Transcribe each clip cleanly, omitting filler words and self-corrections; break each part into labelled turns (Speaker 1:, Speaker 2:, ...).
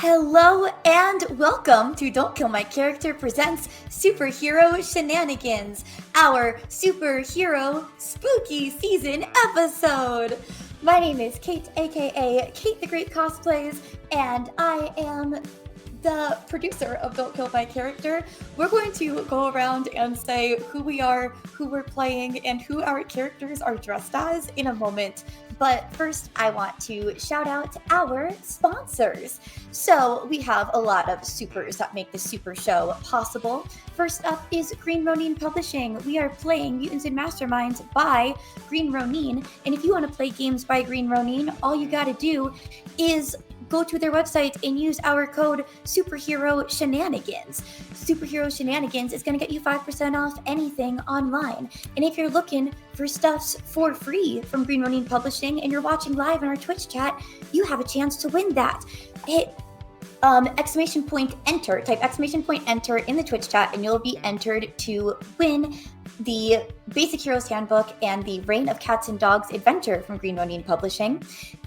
Speaker 1: Hello and welcome to Don't Kill My Character presents Superhero Shenanigans, our superhero spooky season episode. My name is Kate, aka Kate the Great Cosplays, and I am the producer of Don't Kill My Character. We're going to go around and say who we are, who we're playing, and who our characters are dressed as in a moment. But first, I want to shout out our sponsors. So we have a lot of supers that make the super show possible. First up is Green Ronin Publishing. We are playing Mutants and Masterminds by Green Ronin. And if you want to play games by Green Ronin, all you got to do is go to their website and use our code Superhero Shenanigans. Superhero Shenanigans is going to get you 5% off anything online. And if you're looking for stuffs for free from Green Ronin Publishing and you're watching live in our Twitch chat, you have a chance to win that. Hit exclamation point enter, type exclamation point enter in the Twitch chat and you'll be entered to win the Basic Heroes Handbook and the Reign of Cats and Dogs Adventure from Green Ronin Publishing.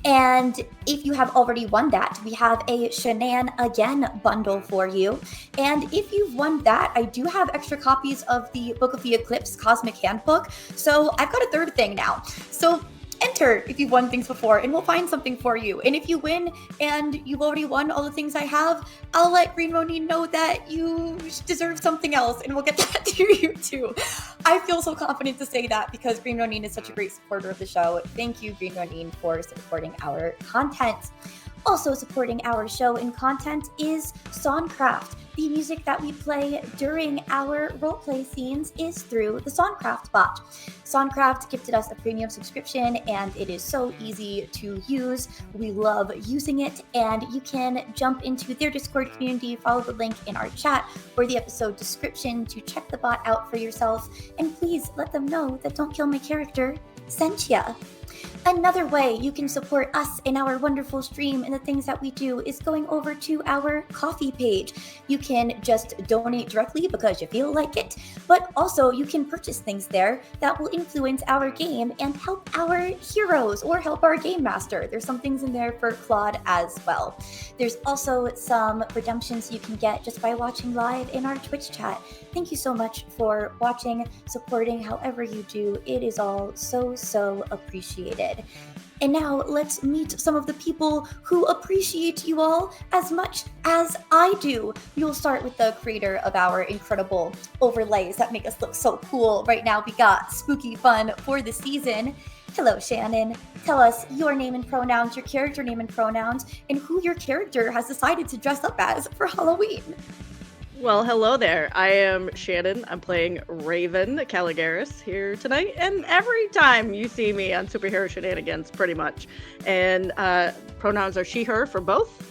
Speaker 1: And if you have already won that, we have a Shannon Again bundle for you. And if you've won that, I do have extra copies of the Book of the Eclipse Cosmic Handbook. So I've got a third thing now. So enter if you've won things before and we'll find something for you. And if you win and you've already won all the things I have, I'll let Green Ronin know that you deserve something else and we'll get that to you too. I feel so confident to say that because Green Ronin is such a great supporter of the show. Thank you, Green Ronin, for supporting our content. Also supporting our show and content is Songcraft. The music that we play during our roleplay scenes is through the Songcraft bot. Songcraft gifted us a premium subscription and it is so easy to use. We love using it, and you can jump into their Discord community, follow the link in our chat or the episode description to check the bot out for yourself, and please let them know that Don't Kill My Character sent ya. Another way you can support us in our wonderful stream and the things that we do is going over to our Ko-fi page. You can just donate directly because you feel like it, but also you can purchase things there that will influence our game and help our heroes or help our game master. There's some things in there for Claude as well. There's also some redemptions you can get just by watching live in our Twitch chat. Thank you so much for watching, supporting however you do. It is all so appreciated. And now let's meet some of the people who appreciate you all as much as I do. We'll start with the creator of our incredible overlays that make us look so cool. Right now we got spooky fun for the season. Hello, Shannon. Tell us your name and pronouns, your character name and pronouns, and who your character has decided to dress up as for Halloween.
Speaker 2: Well, hello there. I am Shannon. I'm playing Raven Calligarus here tonight, and every time you see me on Superhero Shenanigans, pretty much. And pronouns are she, her for both.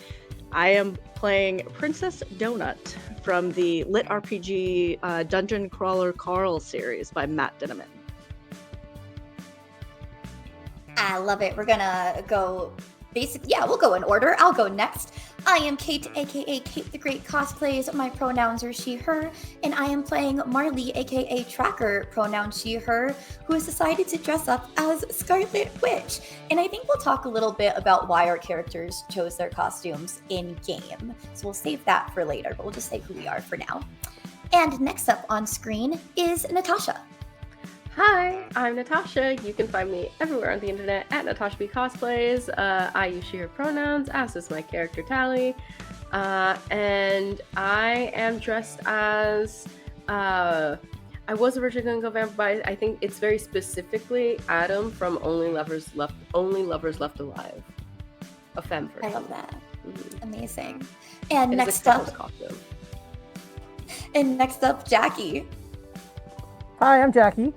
Speaker 2: I am playing Princess Donut from the Lit RPG Dungeon Crawler Carl series by Matt Dinneman.
Speaker 1: I love it. We're gonna go we'll go in order. I'll go next. I am Kate, aka Kate the Great Cosplays. My pronouns are she, her, and I am playing Marley, aka Tracker, pronouns she, her, who has decided to dress up as Scarlet Witch. And I think we'll talk a little bit about why our characters chose their costumes in game. So we'll save that for later, but we'll just say who we are for now. And next up on screen is Natasha.
Speaker 3: Hi, I'm Natasha. You can find me everywhere on the internet at Natasha B Cosplays. I use she, her pronouns, as is my character Tally. And I am dressed as, I was originally going to go vampire, but I think it's very specifically Adam from Only Lovers Left Alive. A femme version.
Speaker 1: I love that.
Speaker 3: Mm-hmm.
Speaker 1: Amazing. And next up, Jackie.
Speaker 4: Hi, I'm Jackie.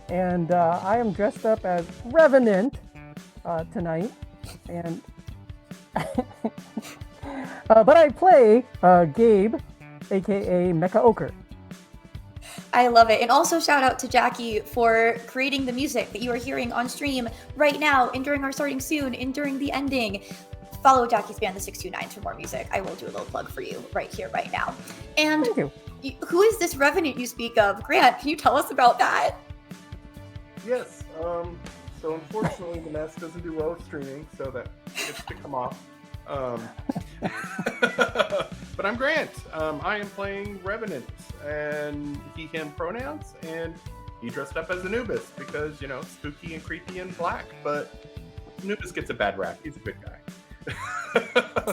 Speaker 4: And I am dressed up as Revenant tonight, and but I play Gabe, aka Mecha Ochre.
Speaker 1: I love it. And also shout out to Jackie for creating the music that you are hearing on stream right now and during our starting soon and during the ending. Follow Jackie's band, the 629, for more music. I will do a little plug for you right here, right now. And
Speaker 4: Thank you.
Speaker 1: Who is this Revenant you speak of? Grant, can you tell us about that?
Speaker 5: Yes, so unfortunately the mask doesn't do well with streaming, so that gets to come off. But I'm Grant. I am playing Revenant, and he/him pronouns, and he dressed up as Anubis because, you know, spooky and creepy and black. But Anubis gets a bad rap. He's a good guy.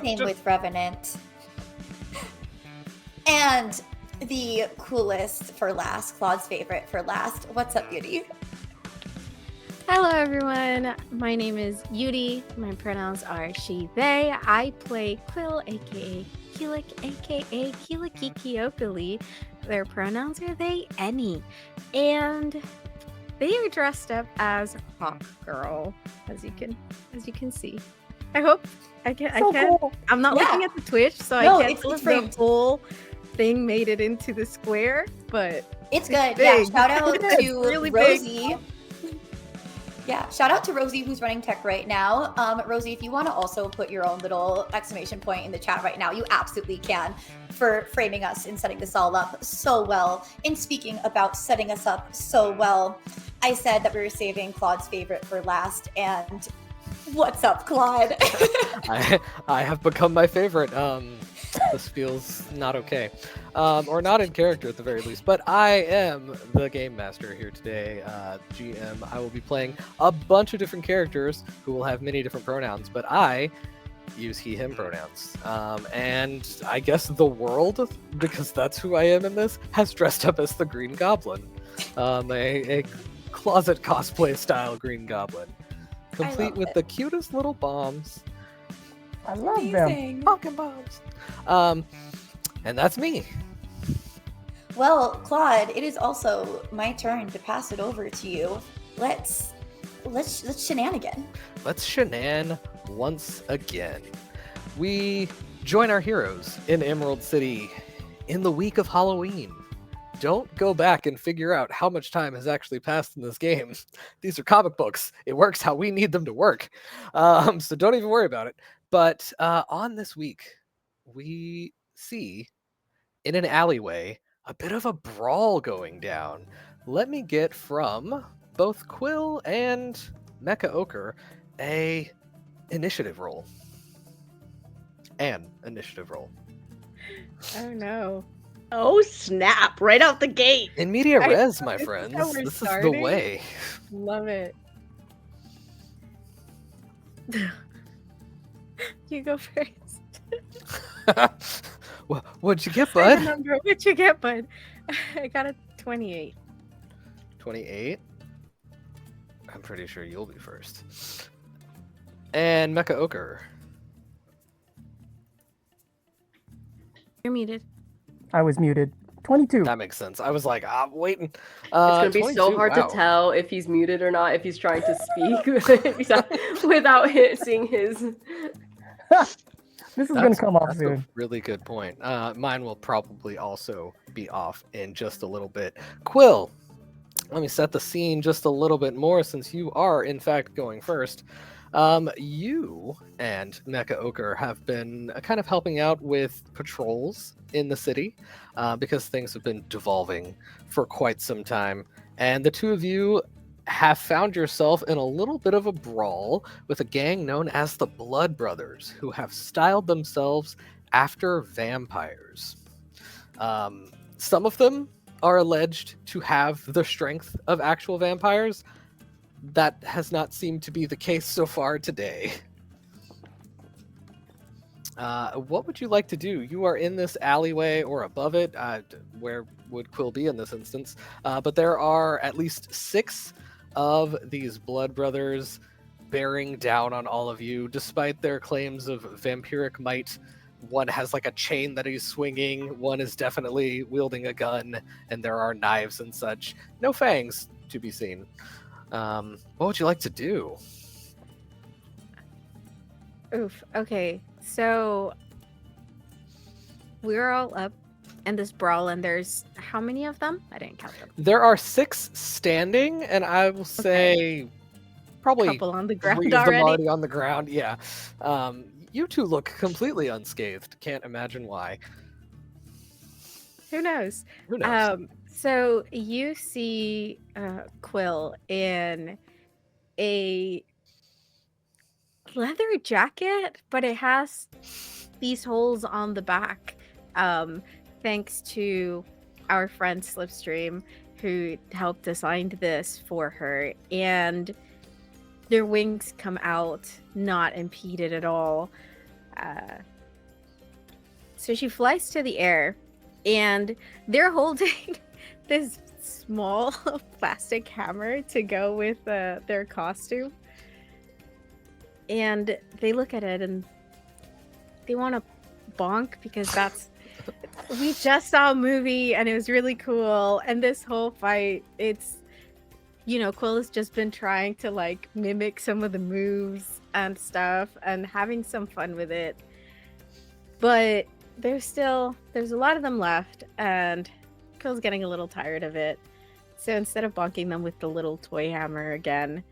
Speaker 1: Same with Revenant. And the coolest for last, Claude's favorite for last. What's up, Yuri?
Speaker 6: Hello everyone, my name is Yuri. My pronouns are she, they. I play Quill, aka Quillekikiokalee. Their pronouns are they, any. And they are dressed up as Hawk Girl, as you can see. I hope I can.
Speaker 4: Cool.
Speaker 6: I'm not looking at the Twitch, so
Speaker 1: No,
Speaker 6: I can't
Speaker 1: it's
Speaker 6: tell if
Speaker 1: framed.
Speaker 6: the whole thing made it into the square, but
Speaker 1: It's good.
Speaker 6: big.
Speaker 1: Yeah, shout out
Speaker 6: It's
Speaker 1: to
Speaker 6: really big.
Speaker 1: Rosie. Yeah, shout out to Rosie who's running tech right now. Rosie, if you want to also put your own little exclamation point in the chat right now, you absolutely can, for framing us and setting this all up so well. And speaking about setting us up so well, I said that we were saving Claude's favorite for last, and what's up, Claude?
Speaker 7: I have become my favorite. This feels not okay, or not in character at the very least. But I am the game master here today, GM. I will be playing a bunch of different characters who will have many different pronouns, but I use he/him pronouns. And I guess the world, because that's who I am in this, has dressed up as the Green Goblin, a closet cosplay style Green Goblin, complete with the cutest little bombs.
Speaker 4: I love them.
Speaker 1: Amazing.
Speaker 7: Pumpkin bombs. And that's me.
Speaker 1: Well, Claude, it is also my turn to pass it over to you. Let's shenanigan.
Speaker 7: Let's shenan once again. We join our heroes in Emerald City in the week of Halloween. Don't go back and figure out how much time has actually passed in this game. These are comic books. It works how we need them to work. So don't even worry about it. But on this week, we see in an alleyway a bit of a brawl going down. Let me get from both Quill and Mecha Ochre a initiative roll. An initiative roll.
Speaker 6: Oh no.
Speaker 2: Oh snap! Right out the gate.
Speaker 7: In media
Speaker 6: I-
Speaker 7: res, my
Speaker 6: this is
Speaker 7: friends.
Speaker 6: how we're
Speaker 7: This is the
Speaker 6: starting?
Speaker 7: way.
Speaker 6: Love it. You go first.
Speaker 7: What'd you get,
Speaker 6: I
Speaker 7: bud?
Speaker 6: remember what you get, bud. I got a 28.
Speaker 7: 28. I'm pretty sure you'll be first. And Mecha Ochre.
Speaker 6: You're muted.
Speaker 4: I was muted. 22.
Speaker 7: That makes sense. I was like, I'm waiting.
Speaker 3: It's gonna be so
Speaker 7: 22,
Speaker 3: hard
Speaker 7: wow.
Speaker 3: to tell if he's muted or not if he's trying to speak without seeing his.
Speaker 4: This is going to come off
Speaker 7: That's
Speaker 4: soon.
Speaker 7: a really good point. Mine will probably also be off in just a little bit. Quill, let me set the scene just a little bit more since you are, in fact, going first. You and Mecha Ochre have been kind of helping out with patrols in the city because things have been devolving for quite some time. And the two of you have found yourself in a little bit of a brawl with a gang known as the Blood Brothers, who have styled themselves after vampires. Some of them are alleged to have the strength of actual vampires. That has not seemed to be the case so far today. What would you like to do? You are in this alleyway or above it. Where would Quill be in this instance? But there are at least 6 of these Blood Brothers bearing down on all of you, despite their claims of vampiric might. One has like a chain that he's swinging, one is definitely wielding a gun, and there are knives and such. No fangs to be seen. What would you like to do?
Speaker 6: Oof. Okay. So we're all up in this brawl, and there's how many of them? I didn't count them.
Speaker 7: There are 6 standing, and I will say probably
Speaker 6: Couple on the
Speaker 7: 3
Speaker 6: ground
Speaker 7: of them
Speaker 6: already.
Speaker 7: already on the ground. Yeah. You two look completely unscathed. Can't imagine why.
Speaker 6: Who knows?
Speaker 7: Who knows?
Speaker 6: So you see Quill in a leather jacket, but it has these holes on the back thanks to our friend Slipstream, who helped design this for her. And their wings come out not impeded at all. So she flies to the air, and they're holding this small plastic hammer to go with their costume. And they look at it and they want to bonk because that's... We just saw a movie and it was really cool. And this whole fight, it's... Quill has just been trying to like mimic some of the moves and stuff and having some fun with it. But there's a lot of them left, and Quill's getting a little tired of it. So instead of bonking them with the little toy hammer again,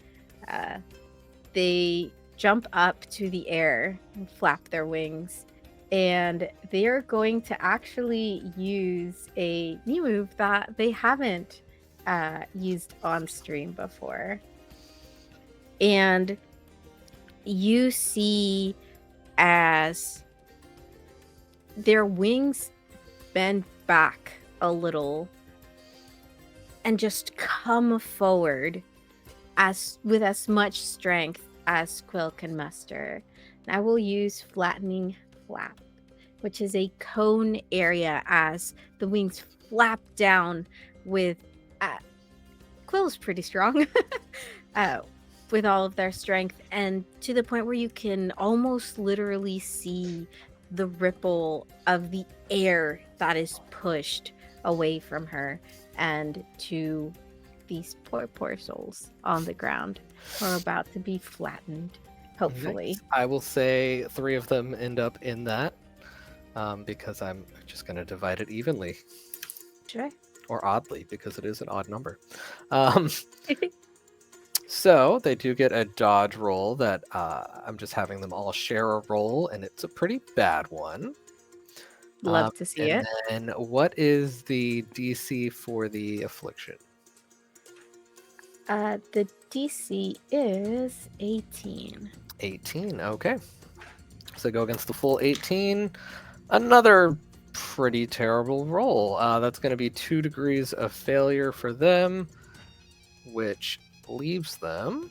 Speaker 6: they jump up to the air and flap their wings. And they're going to actually use a new move that they haven't used on stream before. And you see as their wings bend back a little and just come forward with as much strength as Quill can muster. And I will use flattening flap, which is a cone area as the wings flap down with Quill's pretty strong with all of their strength, and to the point where you can almost literally see the ripple of the air that is pushed away from her and to these poor souls on the ground who are about to be flattened, hopefully.
Speaker 7: Nice. I will say 3 of them end up in that because I'm just going to divide it evenly.
Speaker 6: Sure.
Speaker 7: Or oddly, because it is an odd number. So they do get a dodge roll that I'm just having them all share a roll, and it's a pretty bad one.
Speaker 6: Love to see it.
Speaker 7: And what is the DC for the affliction?
Speaker 6: The DC is 18.
Speaker 7: 18, okay. So go against the full 18. Another pretty terrible roll. That's going to be 2 degrees of failure for them, which leaves them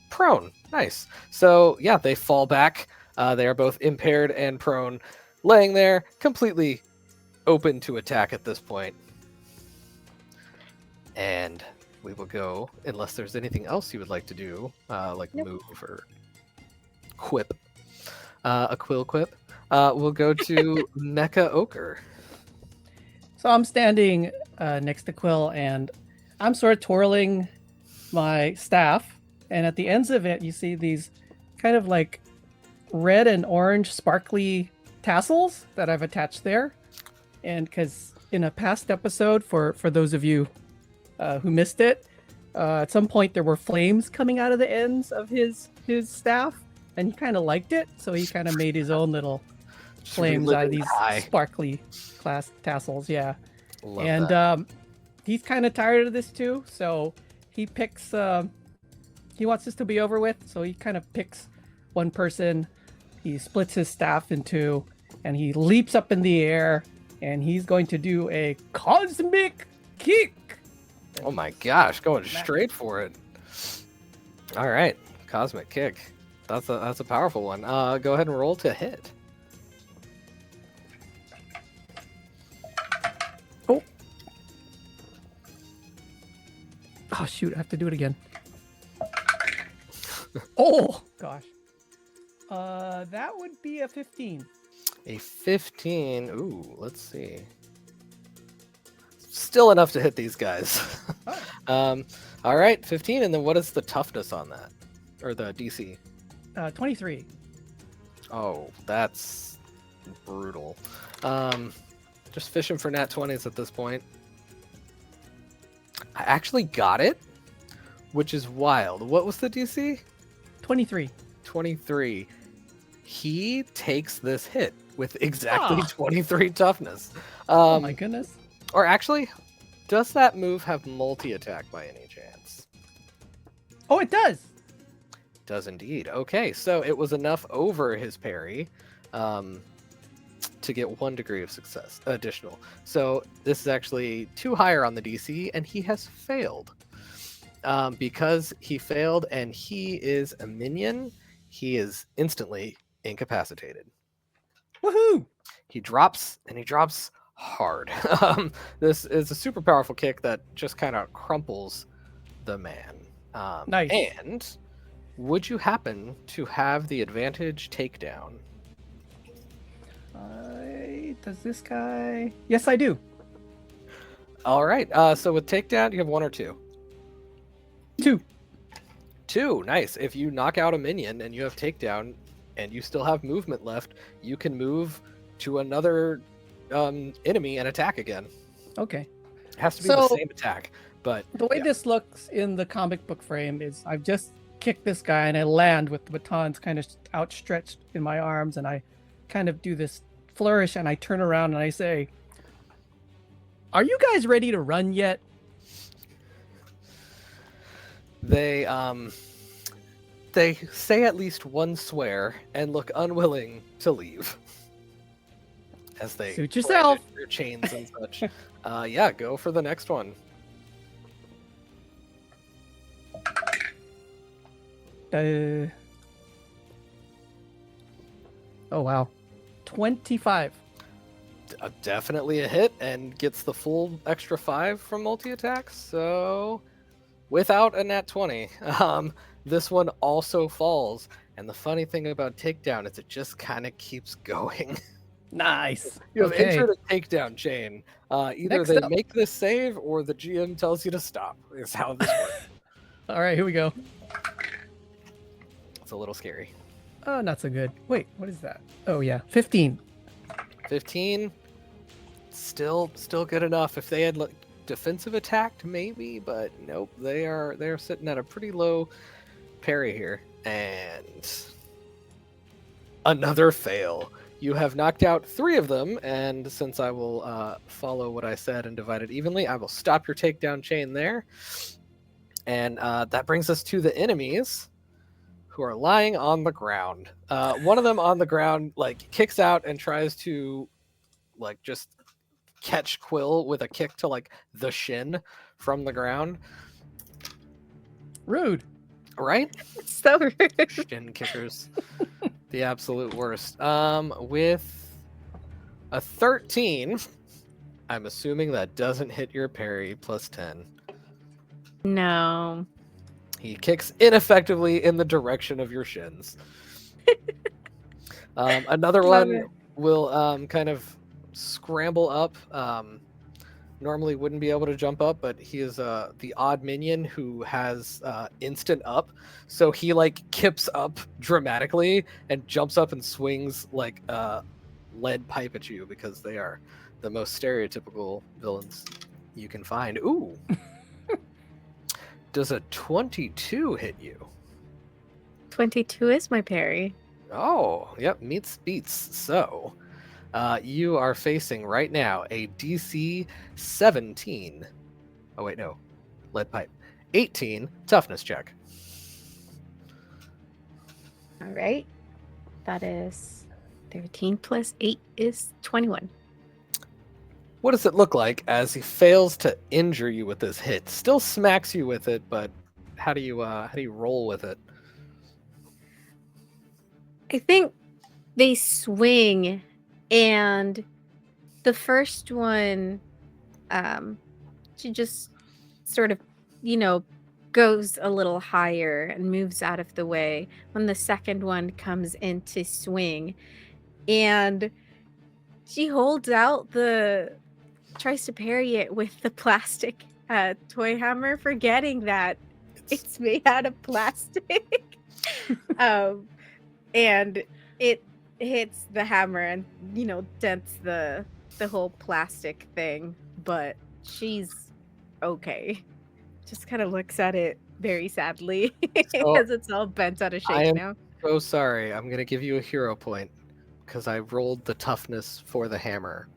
Speaker 7: prone. Nice. So yeah, they fall back. They are both impaired and prone, laying there completely open to attack at this point. And we will go, unless there's anything else you would like to do, like move or quip, a quill quip. We'll go to Mecha Ochre.
Speaker 4: So I'm standing next to Quill, and I'm sort of twirling my staff, and at the ends of it, you see these kind of like red and orange sparkly tassels that I've attached there. And because in a past episode, for those of you who missed it, at some point there were flames coming out of the ends of his staff, and he kind of liked it, so he kind of made his own little flames out of these sparkly glass tassels. Yeah.
Speaker 7: Love
Speaker 4: and
Speaker 7: that.
Speaker 4: He's kind of tired of this too, so he picks he wants this to be over with, so he kind of picks one person, he splits his staff in 2, and he leaps up in the air, and he's going to do a cosmic kick.
Speaker 7: Oh my gosh, going straight for it. All right, cosmic kick. That's a powerful one. Go ahead and roll to hit.
Speaker 4: Oh shoot, I have to do it again. Oh gosh. That would be a 15.
Speaker 7: A 15. Ooh, let's see. Still enough to hit these guys. All right, 15. And then what is the toughness on that? Or the DC?
Speaker 4: 23.
Speaker 7: Oh, that's brutal. Just fishing for nat 20s at this point. I actually got it, which is wild. What was the DC?
Speaker 4: 23.
Speaker 7: 23. He takes this hit with exactly 23 toughness.
Speaker 4: Oh my goodness.
Speaker 7: Or actually, does that move have multi-attack by any chance?
Speaker 4: Oh, it does.
Speaker 7: Does indeed. Okay, so it was enough over his parry to to get 1 degree of success additional. So this is actually 2 higher on the DC, and he has failed. Because he failed and he is a minion, he is instantly incapacitated.
Speaker 4: Woohoo!
Speaker 7: He drops, and he drops hard. This is a super powerful kick that just kind of crumples the man.
Speaker 4: Nice.
Speaker 7: And would you happen to have the advantage takedown?
Speaker 4: Does this guy? Yes, I do.
Speaker 7: All right. So with takedown, you have 1 or 2.
Speaker 4: 2.
Speaker 7: 2. Nice. If you knock out a minion and you have takedown, and you still have movement left, you can move to another enemy and attack again.
Speaker 4: Okay.
Speaker 7: It has to be the
Speaker 4: So-
Speaker 7: same attack, but
Speaker 4: The way
Speaker 7: yeah.
Speaker 4: this looks in the comic book frame is I've just kicked this guy and I land with the batons kind of outstretched in my arms, and I kind of do this flourish and I turn around and I say, "Are you guys ready to run yet?"
Speaker 7: They say at least one swear and look unwilling to leave as they
Speaker 4: Suit yourself.
Speaker 7: branded their chains and such. Yeah, go for the next one.
Speaker 4: Oh wow, 25.
Speaker 7: Definitely a hit and gets the full extra 5 from multi-attacks. So without a nat 20, this one also falls. And the funny thing about takedown is it just kind of keeps going.
Speaker 4: Nice.
Speaker 7: You have
Speaker 4: Okay.
Speaker 7: entered a takedown chain. Either
Speaker 4: Next
Speaker 7: they
Speaker 4: up.
Speaker 7: make this save or the GM tells you to stop. Is how this works.
Speaker 4: All right, here we go.
Speaker 7: It's a little scary.
Speaker 4: Oh, not so good. Wait, what is that? Oh yeah, 15.
Speaker 7: 15, still good enough. If they had defensive attacked, maybe, but nope. They're sitting at a pretty low parry here, and another fail. You have knocked out 3 of them, and since I will follow what I said and divide it evenly, I will stop your takedown chain there. And that brings us to the enemies, who are lying on the ground. One of them on the ground kicks out and tries to just catch Quill with a kick to the shin from the ground.
Speaker 4: Rude.
Speaker 7: Right?
Speaker 6: So rude.
Speaker 7: Shin kickers. The absolute worst. With a 13, I'm assuming that doesn't hit your parry plus 10.
Speaker 6: No.
Speaker 7: He kicks ineffectively in the direction of your shins. Another
Speaker 6: Love
Speaker 7: one
Speaker 6: it.
Speaker 7: will kind of scramble up. Normally wouldn't be able to jump up, but he is the odd minion who has instant up. So he kips up dramatically and jumps up and swings like a lead pipe at you because they are the most stereotypical villains you can find. Ooh. Does a 22 hit you?
Speaker 6: 22 is my parry.
Speaker 7: Oh, yep, beats. So, you are facing right now a DC 17. Oh wait, no, lead pipe. 18 toughness check.
Speaker 6: All right. That is 13 plus 8 is 21.
Speaker 7: What does it look like as he fails to injure you with this hit? Still smacks you with it, but how do you roll with it?
Speaker 6: I think they swing, and the first one, she just sort of, goes a little higher and moves out of the way when the second one comes in to swing, and she holds out tries to parry it with the plastic toy hammer, forgetting that it's made out of plastic. And it hits the hammer and dents the whole plastic thing, but she's okay. Just kind of looks at it very sadly because it's all bent out of
Speaker 7: I
Speaker 6: shape
Speaker 7: am
Speaker 6: now.
Speaker 7: so sorry. I'm gonna give you a hero point because I rolled the toughness for the hammer,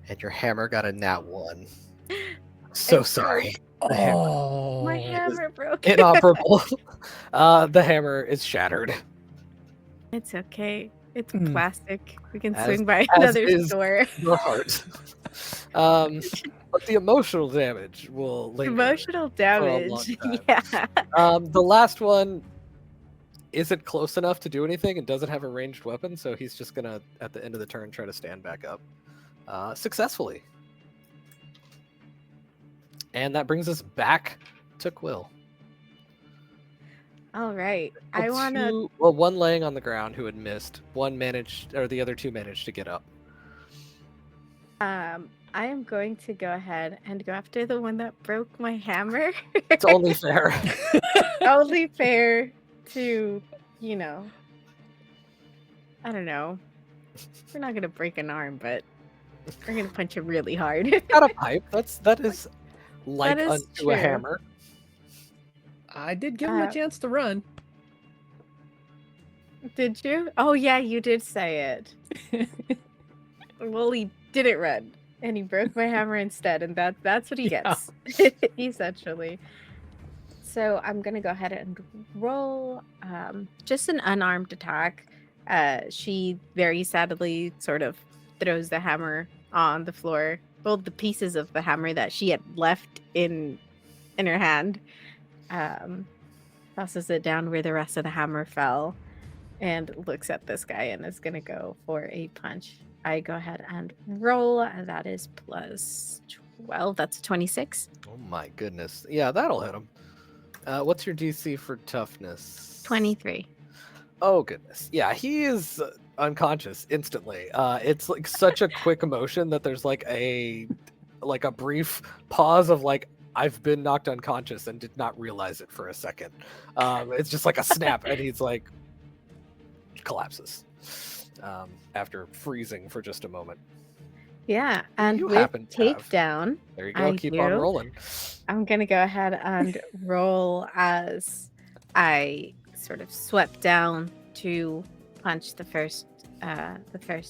Speaker 7: and your hammer got a nat 1. So
Speaker 6: It's
Speaker 7: sorry.
Speaker 4: Oh.
Speaker 6: My hammer broke.
Speaker 7: Inoperable. The hammer is shattered.
Speaker 6: It's okay. It's
Speaker 4: Hmm.
Speaker 6: plastic. We can
Speaker 7: As-
Speaker 6: swing by
Speaker 7: as
Speaker 6: another
Speaker 7: is-
Speaker 6: store.
Speaker 7: Your heart. But the emotional damage will linger.
Speaker 6: Emotional
Speaker 7: for a long
Speaker 6: damage.
Speaker 7: time.
Speaker 6: Yeah.
Speaker 7: The last one isn't close enough to do anything and doesn't have a ranged weapon, so he's just gonna, at the end of the turn, try to stand back up successfully. And that brings us back to Quill.
Speaker 6: All right. I want to.
Speaker 7: Well, one laying on the ground who had missed. One managed, or the other two managed to get up.
Speaker 6: I am going to go ahead and go after the one that broke my hammer.
Speaker 7: It's only fair.
Speaker 6: Only fair to, you know. I don't know. We're not gonna break an arm, but we're gonna punch him really hard.
Speaker 7: Got a pipe. That is like
Speaker 6: is
Speaker 7: unto
Speaker 6: true.
Speaker 7: a hammer.
Speaker 4: I did give him a chance to run.
Speaker 6: Did you? Oh yeah, you did say it. Well, he didn't run, and he broke my hammer instead, and that's what he
Speaker 4: Yeah.
Speaker 6: gets, essentially. So I'm gonna go ahead and roll just an unarmed attack. She very sadly sort of throws the hammer on the floor. Well, the pieces of the hammer that she had left in her hand. Tosses it down where the rest of the hammer fell, and looks at this guy and is gonna go for a punch. I go ahead and roll. That is plus 12. That's a 26.
Speaker 7: Oh my goodness. Yeah, that'll hit him. What's your DC for toughness?
Speaker 6: 23.
Speaker 7: Oh goodness. Yeah, he is unconscious instantly. It's like such a quick emotion that there's like a brief pause of like, I've been knocked unconscious and did not realize it for a second. It's just like a snap, and he's like collapses after freezing for just a moment.
Speaker 6: Yeah, and
Speaker 7: You
Speaker 6: with
Speaker 7: happen to have-
Speaker 6: takedown,
Speaker 7: There you go.
Speaker 6: I
Speaker 7: Keep on
Speaker 6: do.
Speaker 7: rolling.
Speaker 6: I'm gonna go ahead and roll as I sort of swept down to punch the first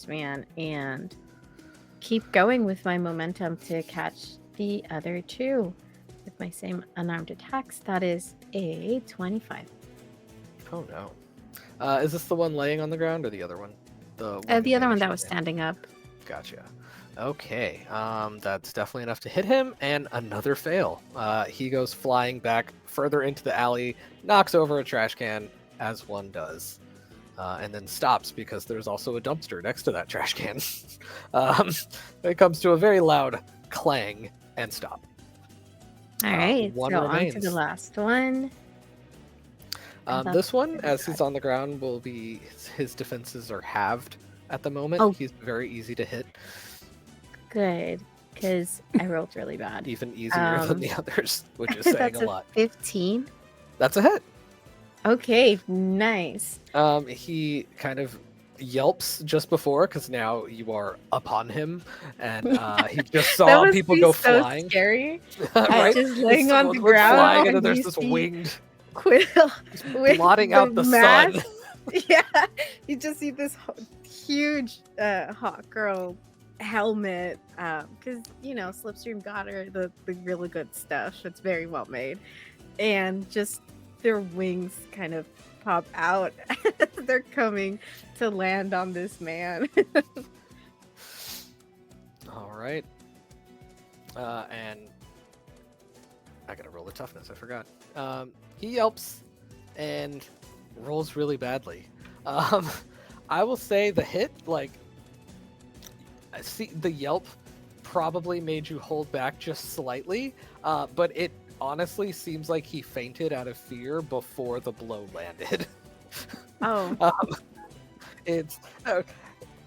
Speaker 6: man and keep going with my momentum to catch the other two with my same unarmed attacks. That is a 25.
Speaker 7: Oh no. Is this the one laying on the ground or the other one?
Speaker 6: The
Speaker 7: you
Speaker 6: other one
Speaker 7: managed
Speaker 6: that
Speaker 7: to
Speaker 6: was
Speaker 7: hit?
Speaker 6: standing up.
Speaker 7: Gotcha. Okay, that's definitely enough to hit him, and another fail. He goes flying back further into the alley, knocks over a trash can, as one does, and then stops because there's also a dumpster next to that trash can. It comes to a very loud clang and stop.
Speaker 6: All right,
Speaker 7: one
Speaker 6: so on to
Speaker 7: remains.
Speaker 6: the last one. And that's
Speaker 7: This one,
Speaker 6: gonna
Speaker 7: as
Speaker 6: try.
Speaker 7: he's on the ground, will be his defenses are halved at the moment.
Speaker 6: Oh.
Speaker 7: He's very easy to hit,
Speaker 6: Good, because I rolled really bad.
Speaker 7: even easier than
Speaker 6: Um,
Speaker 7: the others, which is saying
Speaker 6: That's
Speaker 7: a lot.
Speaker 6: 15.
Speaker 7: That's a hit.
Speaker 6: Okay, nice.
Speaker 7: He kind of yelps just before because now you are upon him, and he just
Speaker 6: That
Speaker 7: saw
Speaker 6: would
Speaker 7: people
Speaker 6: be
Speaker 7: go
Speaker 6: so
Speaker 7: flying.
Speaker 6: Scary.
Speaker 7: Right?
Speaker 6: Just laying
Speaker 7: It's
Speaker 6: on the
Speaker 7: someone
Speaker 6: ground
Speaker 7: flying, and then
Speaker 6: and
Speaker 7: there's
Speaker 6: you
Speaker 7: this
Speaker 6: see
Speaker 7: winged
Speaker 6: Quill with
Speaker 7: blotting out the
Speaker 6: mask.
Speaker 7: sun.
Speaker 6: Yeah, you just see this huge hot girl helmet, because Slipstream got her the really good stuff. It's very well made, and just their wings kind of pop out. They're coming to land on this man.
Speaker 7: All right. And I gotta roll the toughness. I forgot. He yelps and rolls really badly. I will say the hit, see the yelp probably made you hold back just slightly, but it honestly seems like he fainted out of fear before the blow landed.
Speaker 6: Oh,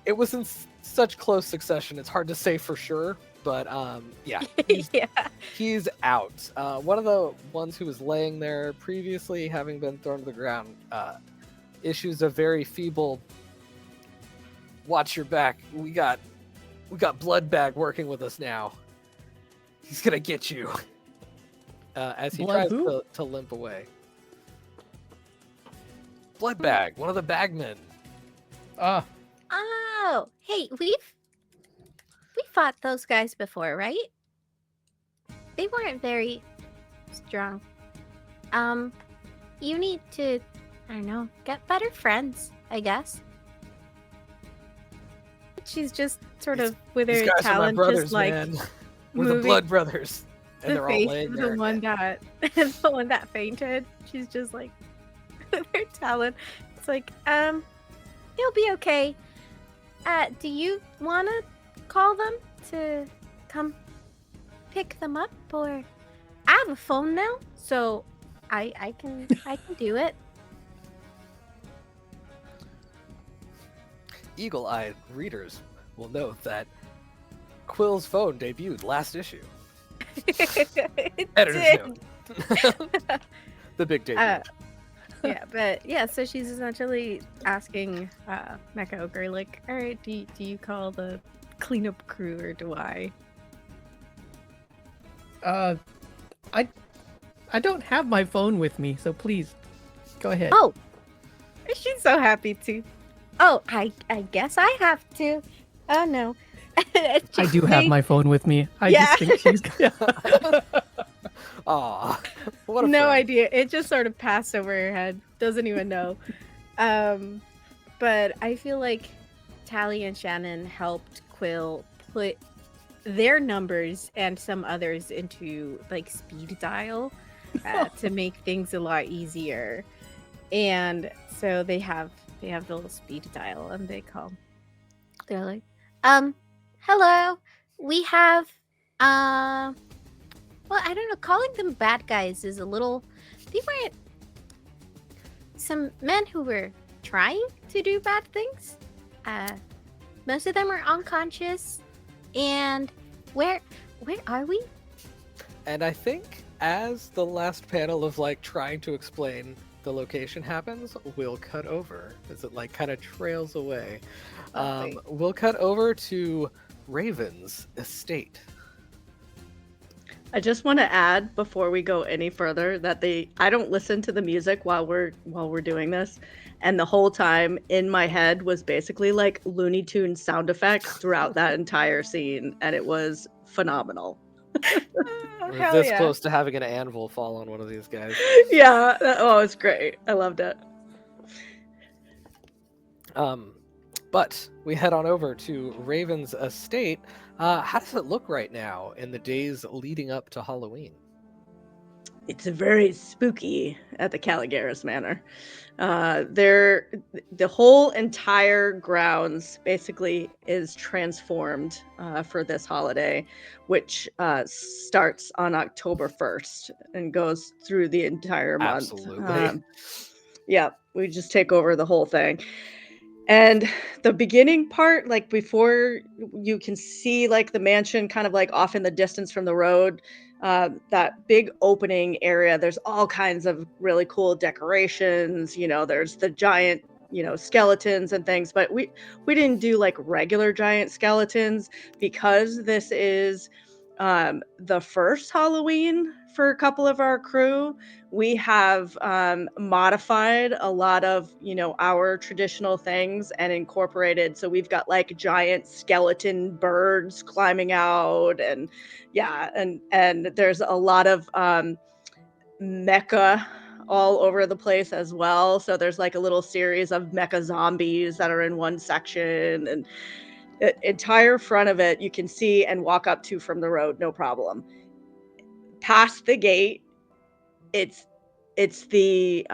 Speaker 7: It was in such close succession. It's hard to say for sure, but yeah,
Speaker 6: yeah.
Speaker 7: he's out. One of the ones who was laying there previously, having been thrown to the ground, issues a very feeble "Watch your back. We got Bloodbag working with us now. He's gonna get you." As he
Speaker 4: Blood
Speaker 7: tries
Speaker 4: who?
Speaker 7: to limp away. Bloodbag, one of the bagmen.
Speaker 4: Ah,
Speaker 1: Oh, hey, we fought those guys before, right? They weren't very strong. You need to, I don't know, get better friends, I guess.
Speaker 6: She's just sort of with
Speaker 7: These
Speaker 6: her
Speaker 7: guys are my
Speaker 6: talent,
Speaker 7: brothers,
Speaker 6: just like
Speaker 7: man. We're the
Speaker 6: moving
Speaker 7: blood brothers. And
Speaker 6: the
Speaker 7: they're all
Speaker 6: face
Speaker 7: laying
Speaker 6: of
Speaker 7: there.
Speaker 6: the one that the one that fainted. She's just like with her talent. It's like, he'll be okay. Do you wanna call them to come pick them up, or I have a phone now, so I can do it.
Speaker 7: Eagle-eyed readers will note that Quill's phone debuted last issue.
Speaker 6: It
Speaker 7: Editor's
Speaker 6: did.
Speaker 7: note. The big debut.
Speaker 6: So she's essentially asking Mecha Ochre, like, all right, do you call the cleanup crew, or do I?
Speaker 4: I don't have my phone with me, so please go ahead.
Speaker 6: Oh, she's so happy to. Oh, I guess I have to. Oh no.
Speaker 4: I do have my phone with me. I
Speaker 6: Yeah.
Speaker 4: just think she's.
Speaker 7: Aw, what a
Speaker 6: No
Speaker 7: friend.
Speaker 6: idea. It just sort of passed over her head. Doesn't even know. But I feel like Tally and Shannon helped Quill put their numbers and some others into like speed dial to make things a lot easier. And so they have the little speed dial, and they call. They're like, hello. We have well, I don't know, calling them bad guys is a little. They weren't some men who were trying to do bad things. Most of them are unconscious. And where are we?
Speaker 7: And I think as the last panel of like trying to explain the location happens, we'll cut over as it like kind of trails away.
Speaker 6: Okay.
Speaker 7: We'll cut over to Raven's estate.
Speaker 2: I just want to add before we go any further that I don't listen to the music while we're doing this, and the whole time in my head was basically like Looney Tunes sound effects throughout that entire scene, and it was phenomenal.
Speaker 7: We're this close to having an anvil fall on one of these guys.
Speaker 2: Yeah, it's great. I loved it.
Speaker 7: But we head on over to Raven's estate. How does it look right now in the days leading up to Halloween?
Speaker 2: It's very spooky at the Calligarus Manor. The whole entire grounds basically is transformed for this holiday, which starts on October 1st and goes through the entire month.
Speaker 7: Absolutely.
Speaker 2: Yeah, we just take over the whole thing. And the beginning part, like before you can see like the mansion kind of like off in the distance from the road, that big opening area, there's all kinds of really cool decorations. There's the giant, skeletons and things, but we didn't do like regular giant skeletons because this is the first Halloween for a couple of our crew. We have modified a lot of our traditional things and incorporated, so we've got like giant skeleton birds climbing out, and and there's a lot of mecha all over the place as well. So there's like a little series of mecha zombies that are in one section, and the entire front of it you can see and walk up to from the road, no problem. Past the gate, it's the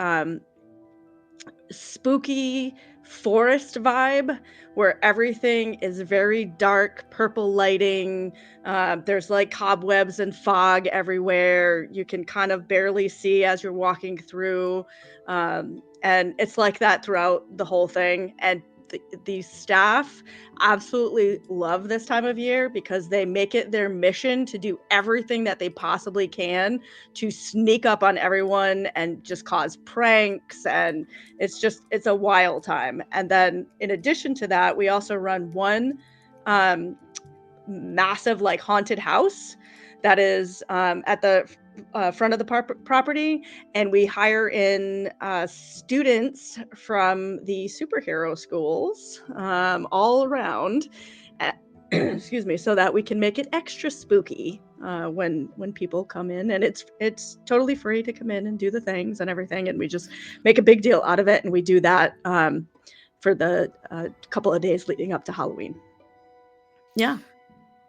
Speaker 2: spooky forest vibe where everything is very dark, purple lighting. There's like cobwebs and fog everywhere. You can kind of barely see as you're walking through, and it's like that throughout the whole thing. And the staff absolutely love this time of year because they make it their mission to do everything that they possibly can to sneak up on everyone and just cause pranks, and it's a wild time. And then in addition to that, we also run one massive like haunted house that is at the front of the property, and we hire in students from the superhero schools all around, excuse me, so that we can make it extra spooky when people come in. And it's totally free to come in and do the things and everything, and we just make a big deal out of it. And we do that for the couple of days leading up to Halloween. Yeah.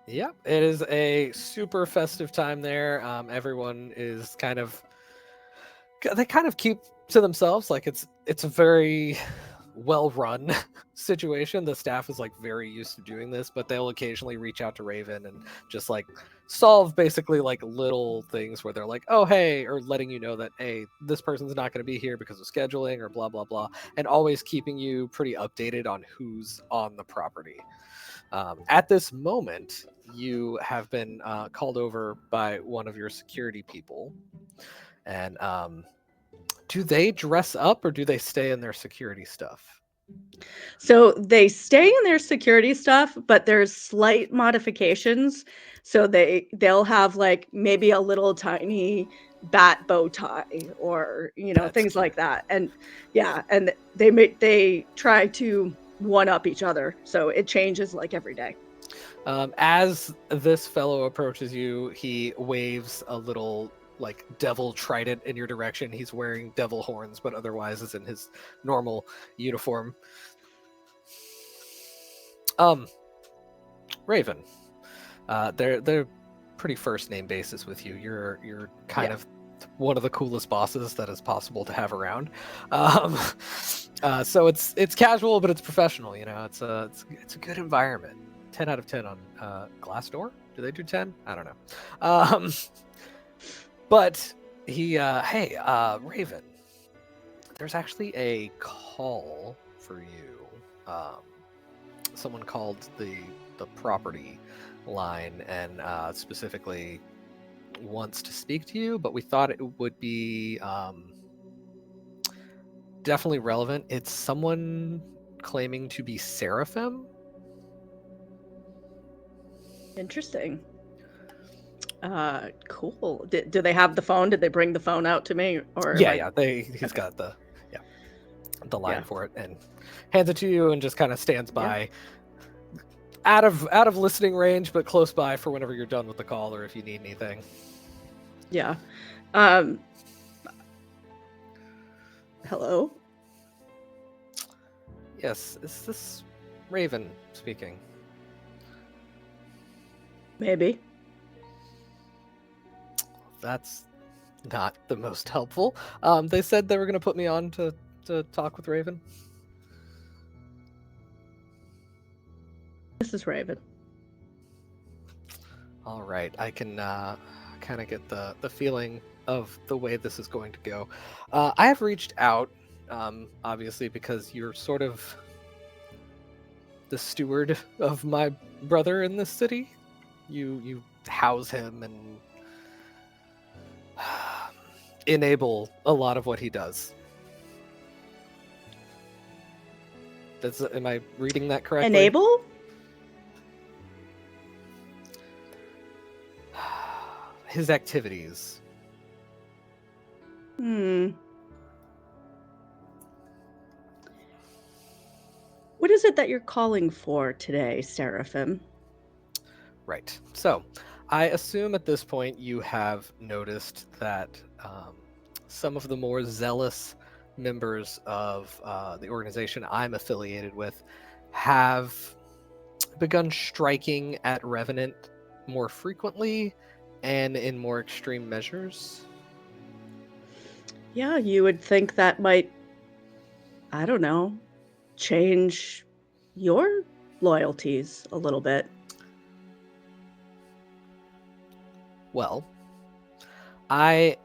Speaker 7: Yep, it is a super festive time there. Everyone is they kind of keep to themselves. Like it's a very well run situation. The staff is like very used to doing this, but they'll occasionally reach out to Raven and just like solve basically like little things where they're like, oh hey, or letting you know that hey, this person's not going to be here because of scheduling or blah blah blah, and always keeping you pretty updated on who's on the property. At this moment, you have been called over by one of your security people. And do they dress up or do they stay in their security stuff?
Speaker 2: So they stay in their security stuff, but there's slight modifications. So they'll have like maybe a little tiny bat bow tie or
Speaker 7: That's
Speaker 2: things
Speaker 7: cute.
Speaker 2: like that. And yeah, and they try to one up each other. So it changes like every day.
Speaker 7: As this fellow approaches you, he waves a little like devil trident in your direction. He's wearing devil horns, but otherwise is in his normal uniform. Raven, they're pretty first name basis with you. You're kind of one of the coolest bosses that is possible to have around. So it's casual, but it's professional. It's a good environment. 10 out of 10 on Glassdoor. Do they do 10? I don't know. But he, hey, Raven, there's actually a call for you. Someone called the property line and specifically wants to speak to you, but we thought it would be definitely relevant. It's someone claiming to be Seraphim.
Speaker 2: Interesting. Cool. Do they have the phone? Did they bring the phone out to me? Or
Speaker 7: He's got the line for it and hands it to you and just kind of stands by, out of listening range, but close by for whenever you're done with the call or if you need anything.
Speaker 2: Yeah. Hello.
Speaker 7: Yes, is this Raven speaking?
Speaker 2: Maybe.
Speaker 7: That's not the most helpful. They said they were going to put me on to talk with Raven.
Speaker 2: This is Raven.
Speaker 7: All right, I can kind of get the feeling of the way this is going to go. I have reached out, obviously, because you're sort of the steward of my brother in this city. You house him and enable a lot of what he does. Am I reading that correctly?
Speaker 2: Enable?
Speaker 7: His activities.
Speaker 2: What is it that you're calling for today, Seraphim?
Speaker 7: Right. So, I assume at this point you have noticed that some of the more zealous members of the organization I'm affiliated with have begun striking at Revenant more frequently and in more extreme measures.
Speaker 2: Yeah, you would think that might, I don't know, change your loyalties a little bit.
Speaker 7: Well, I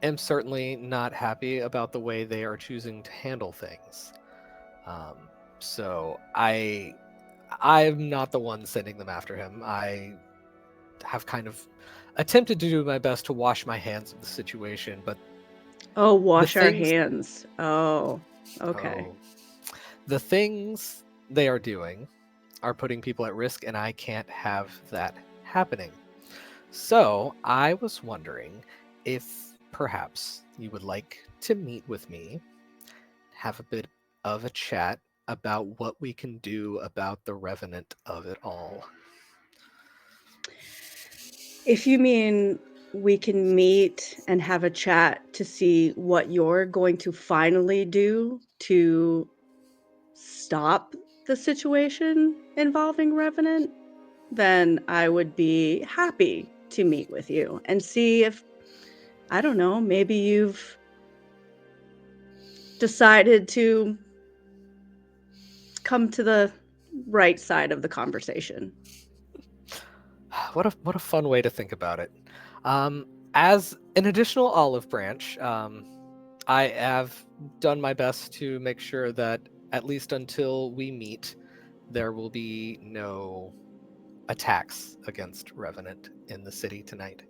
Speaker 7: am certainly not happy about the way they are choosing to handle things. So I'm not the one sending them after him. I have kind of attempted to do my best to wash my hands of the situation, but
Speaker 2: wash our hands. Oh, okay.
Speaker 7: The things they are doing are putting people at risk, and I can't have that happening. So I was wondering if perhaps you would like to meet with me, have a bit of a chat about what we can do about the Revenant of it all.
Speaker 2: If you mean we can meet and have a chat to see what you're going to finally do to stop the situation involving Revenant, then I would be happy to meet with you and see if, I don't know, maybe you've decided to come to the right side of the conversation.
Speaker 7: What a fun way to think about it. As an additional olive branch, I have done my best to make sure that at least until we meet, there will be no attacks against Revenant in the city tonight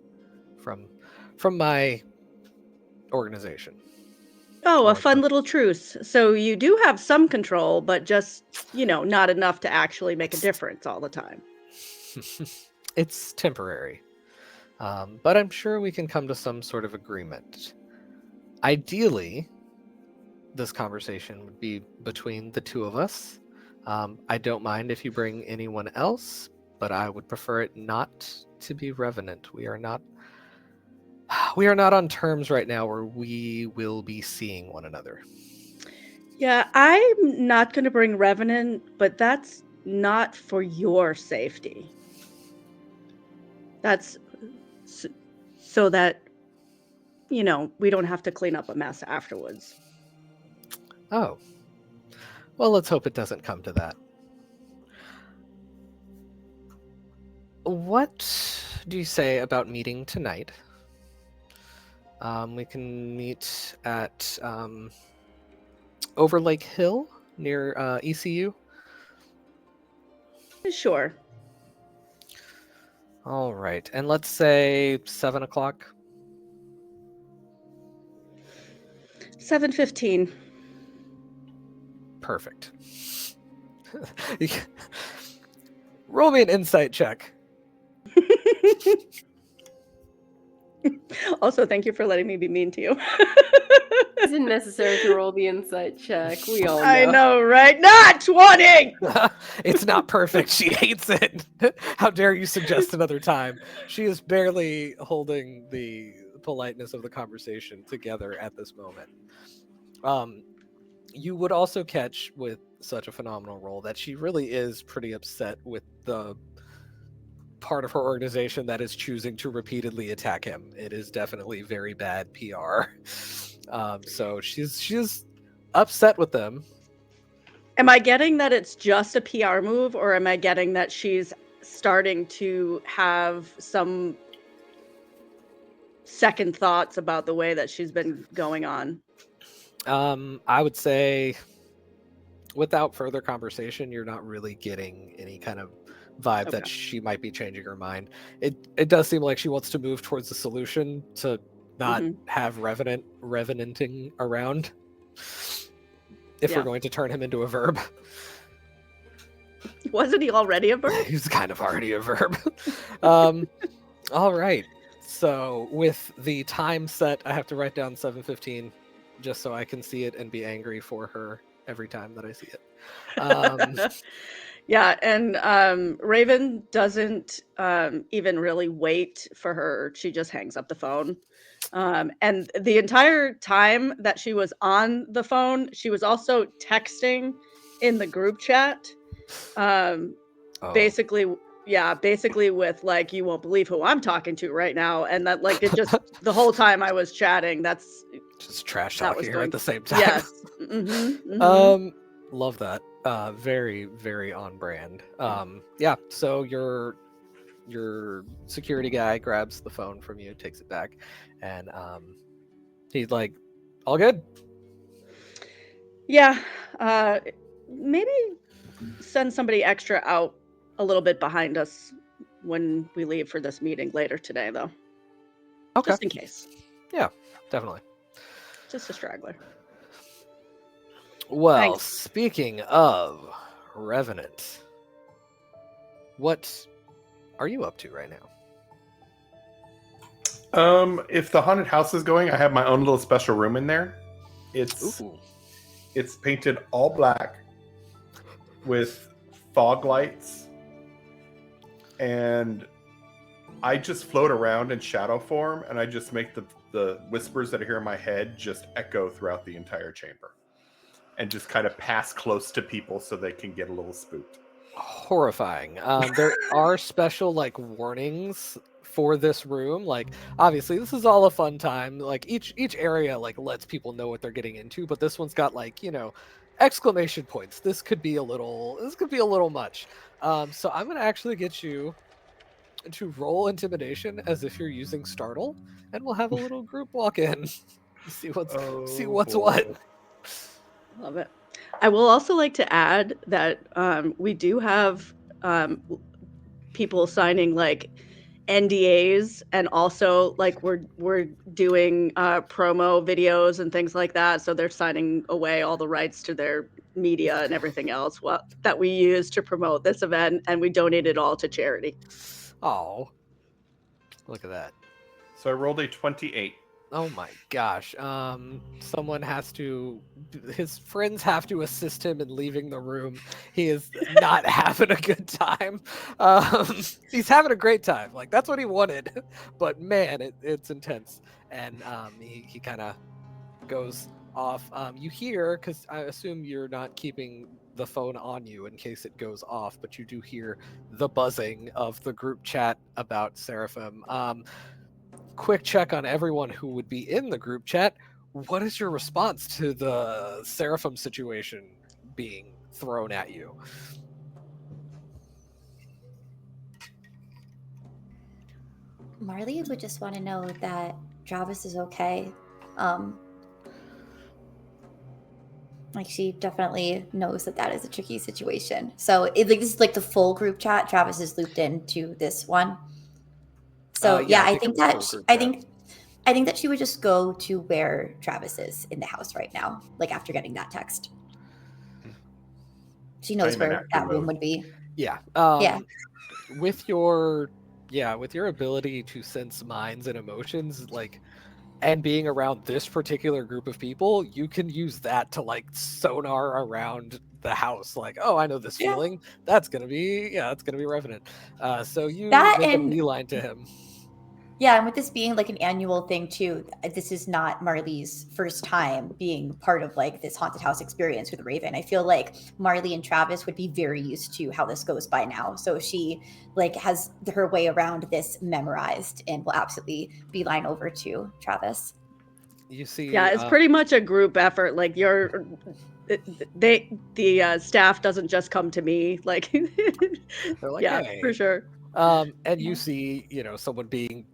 Speaker 7: from my organization.
Speaker 2: Oh, a
Speaker 7: Or
Speaker 2: fun
Speaker 7: the-
Speaker 2: little truce. So you do have some control, but just, not enough to actually make a difference all the time.
Speaker 7: It's temporary. But I'm sure we can come to some sort of agreement. Ideally, this conversation would be between the two of us. I don't mind if you bring anyone else, but I would prefer it not to be Revenant. We are not on terms right now where we will be seeing one another.
Speaker 2: Yeah, I'm not going to bring Revenant, but that's not for your safety. That's so that, we don't have to clean up a mess afterwards.
Speaker 7: Oh. Well, let's hope it doesn't come to that. What do you say about meeting tonight? We can meet at over Lake Hill near ECU.
Speaker 2: Sure.
Speaker 7: All right, and let's say 7 o'clock.
Speaker 2: 7:15.
Speaker 7: Perfect. Roll me an insight check.
Speaker 2: Also, thank you for letting me be mean to you.
Speaker 3: It's unnecessary to roll the insight check. We all know.
Speaker 2: I know, right? Not 20!
Speaker 7: It's not perfect. She hates it. How dare you suggest another time? She is barely holding the politeness of the conversation together at this moment. You would also catch with such a phenomenal roll that she really is pretty upset with the part of her organization that is choosing to repeatedly attack him. It is definitely very bad PR. So she's upset with them.
Speaker 2: Am I getting that it's just a PR move, or am I getting that she's starting to have some second thoughts about the way that she's been going on?
Speaker 7: I would say without further conversation, you're not really getting any kind of vibe that
Speaker 2: Okay.
Speaker 7: she might be changing her mind. It does seem like she wants to move towards the solution to not have revenanting around. If
Speaker 2: Yeah.
Speaker 7: we're going to turn him into a verb.
Speaker 2: Wasn't he already a verb?
Speaker 7: He's kind of already a verb. All right. So with the time set, I have to write down 7:15 just so I can see it and be angry for her every time that I see it.
Speaker 2: Yeah, and Raven doesn't even really wait for her. She just hangs up the phone. And the entire time that she was on the phone, she was also texting in the group chat. Basically with like, you won't believe who I'm talking to right now. And that, like, it just the whole time I was chatting, that's
Speaker 7: just trash
Speaker 2: that
Speaker 7: talking
Speaker 2: was
Speaker 7: her
Speaker 2: going
Speaker 7: at the same time.
Speaker 2: Yes.
Speaker 7: Love that. Very, very on brand. Yeah, so your security guy grabs the phone from you, takes it back, and he's like, all good?
Speaker 2: Yeah. Maybe send somebody extra out a little bit behind us when we leave for this meeting later today, though.
Speaker 7: Okay.
Speaker 2: Just in case.
Speaker 7: Yeah, definitely.
Speaker 2: Just a straggler.
Speaker 7: Well,
Speaker 2: Thanks.
Speaker 7: Speaking of Revenant, what are you up to right now?
Speaker 5: If the haunted house is going, I have my own little special room in there. It's painted all black with fog lights, and I just float around in shadow form, and I just make the whispers that I hear in my head just echo throughout the entire chamber, and just kind of pass close to people so they can get a little spooked.
Speaker 7: horrifying. There are special like warnings for this room. Like obviously this is all a fun time. Like each area like lets people know what they're getting into, but this one's got like, exclamation points. This could be a little much. So I'm gonna actually get you to roll intimidation as if you're using startle, and we'll have a little group walk in. see what's what.
Speaker 2: Love it. I will also like to add that we do have people signing like NDAs, and also like we're doing promo videos and things like that. So they're signing away all the rights to their media and everything else that we use to promote this event, and we donate it all to charity.
Speaker 7: Oh, look at that.
Speaker 5: So I rolled a 28.
Speaker 7: Oh my gosh. His friends have to assist him in leaving the room. He is not having a good time. He's having a great time. Like, that's what he wanted. But man, it's intense. And he kind of goes off. You hear, because I assume you're not keeping the phone on you in case it goes off, but you do hear the buzzing of the group chat about Seraphim. Quick check on everyone who would be in the group chat. What is your response to the Seraphim situation being thrown at you?
Speaker 1: Marley would just want to know that Travis is okay. Like, she definitely knows that is a tricky situation. So this is like the full group chat. Travis is looped into this one. So I think that she would just go to where Travis is in the house right now, like after getting that text. She knows where that room would be.
Speaker 7: Yeah. With your ability to sense minds and emotions, like, and being around this particular group of people, you can use that to like sonar around the house. Like, oh, I know this feeling. That's gonna be Revenant. So you make a beeline to him.
Speaker 1: Yeah, and with this being like an annual thing too, this is not Marley's first time being part of like this haunted house experience with Raven. I feel like Marley and Travis would be very used to how this goes by now. So she like has her way around this memorized and will absolutely beeline over to Travis.
Speaker 7: You see,
Speaker 2: it's pretty much a group effort. Like the staff doesn't just come to me. Like,
Speaker 7: they're like, hey.
Speaker 2: For sure.
Speaker 7: And you see, someone being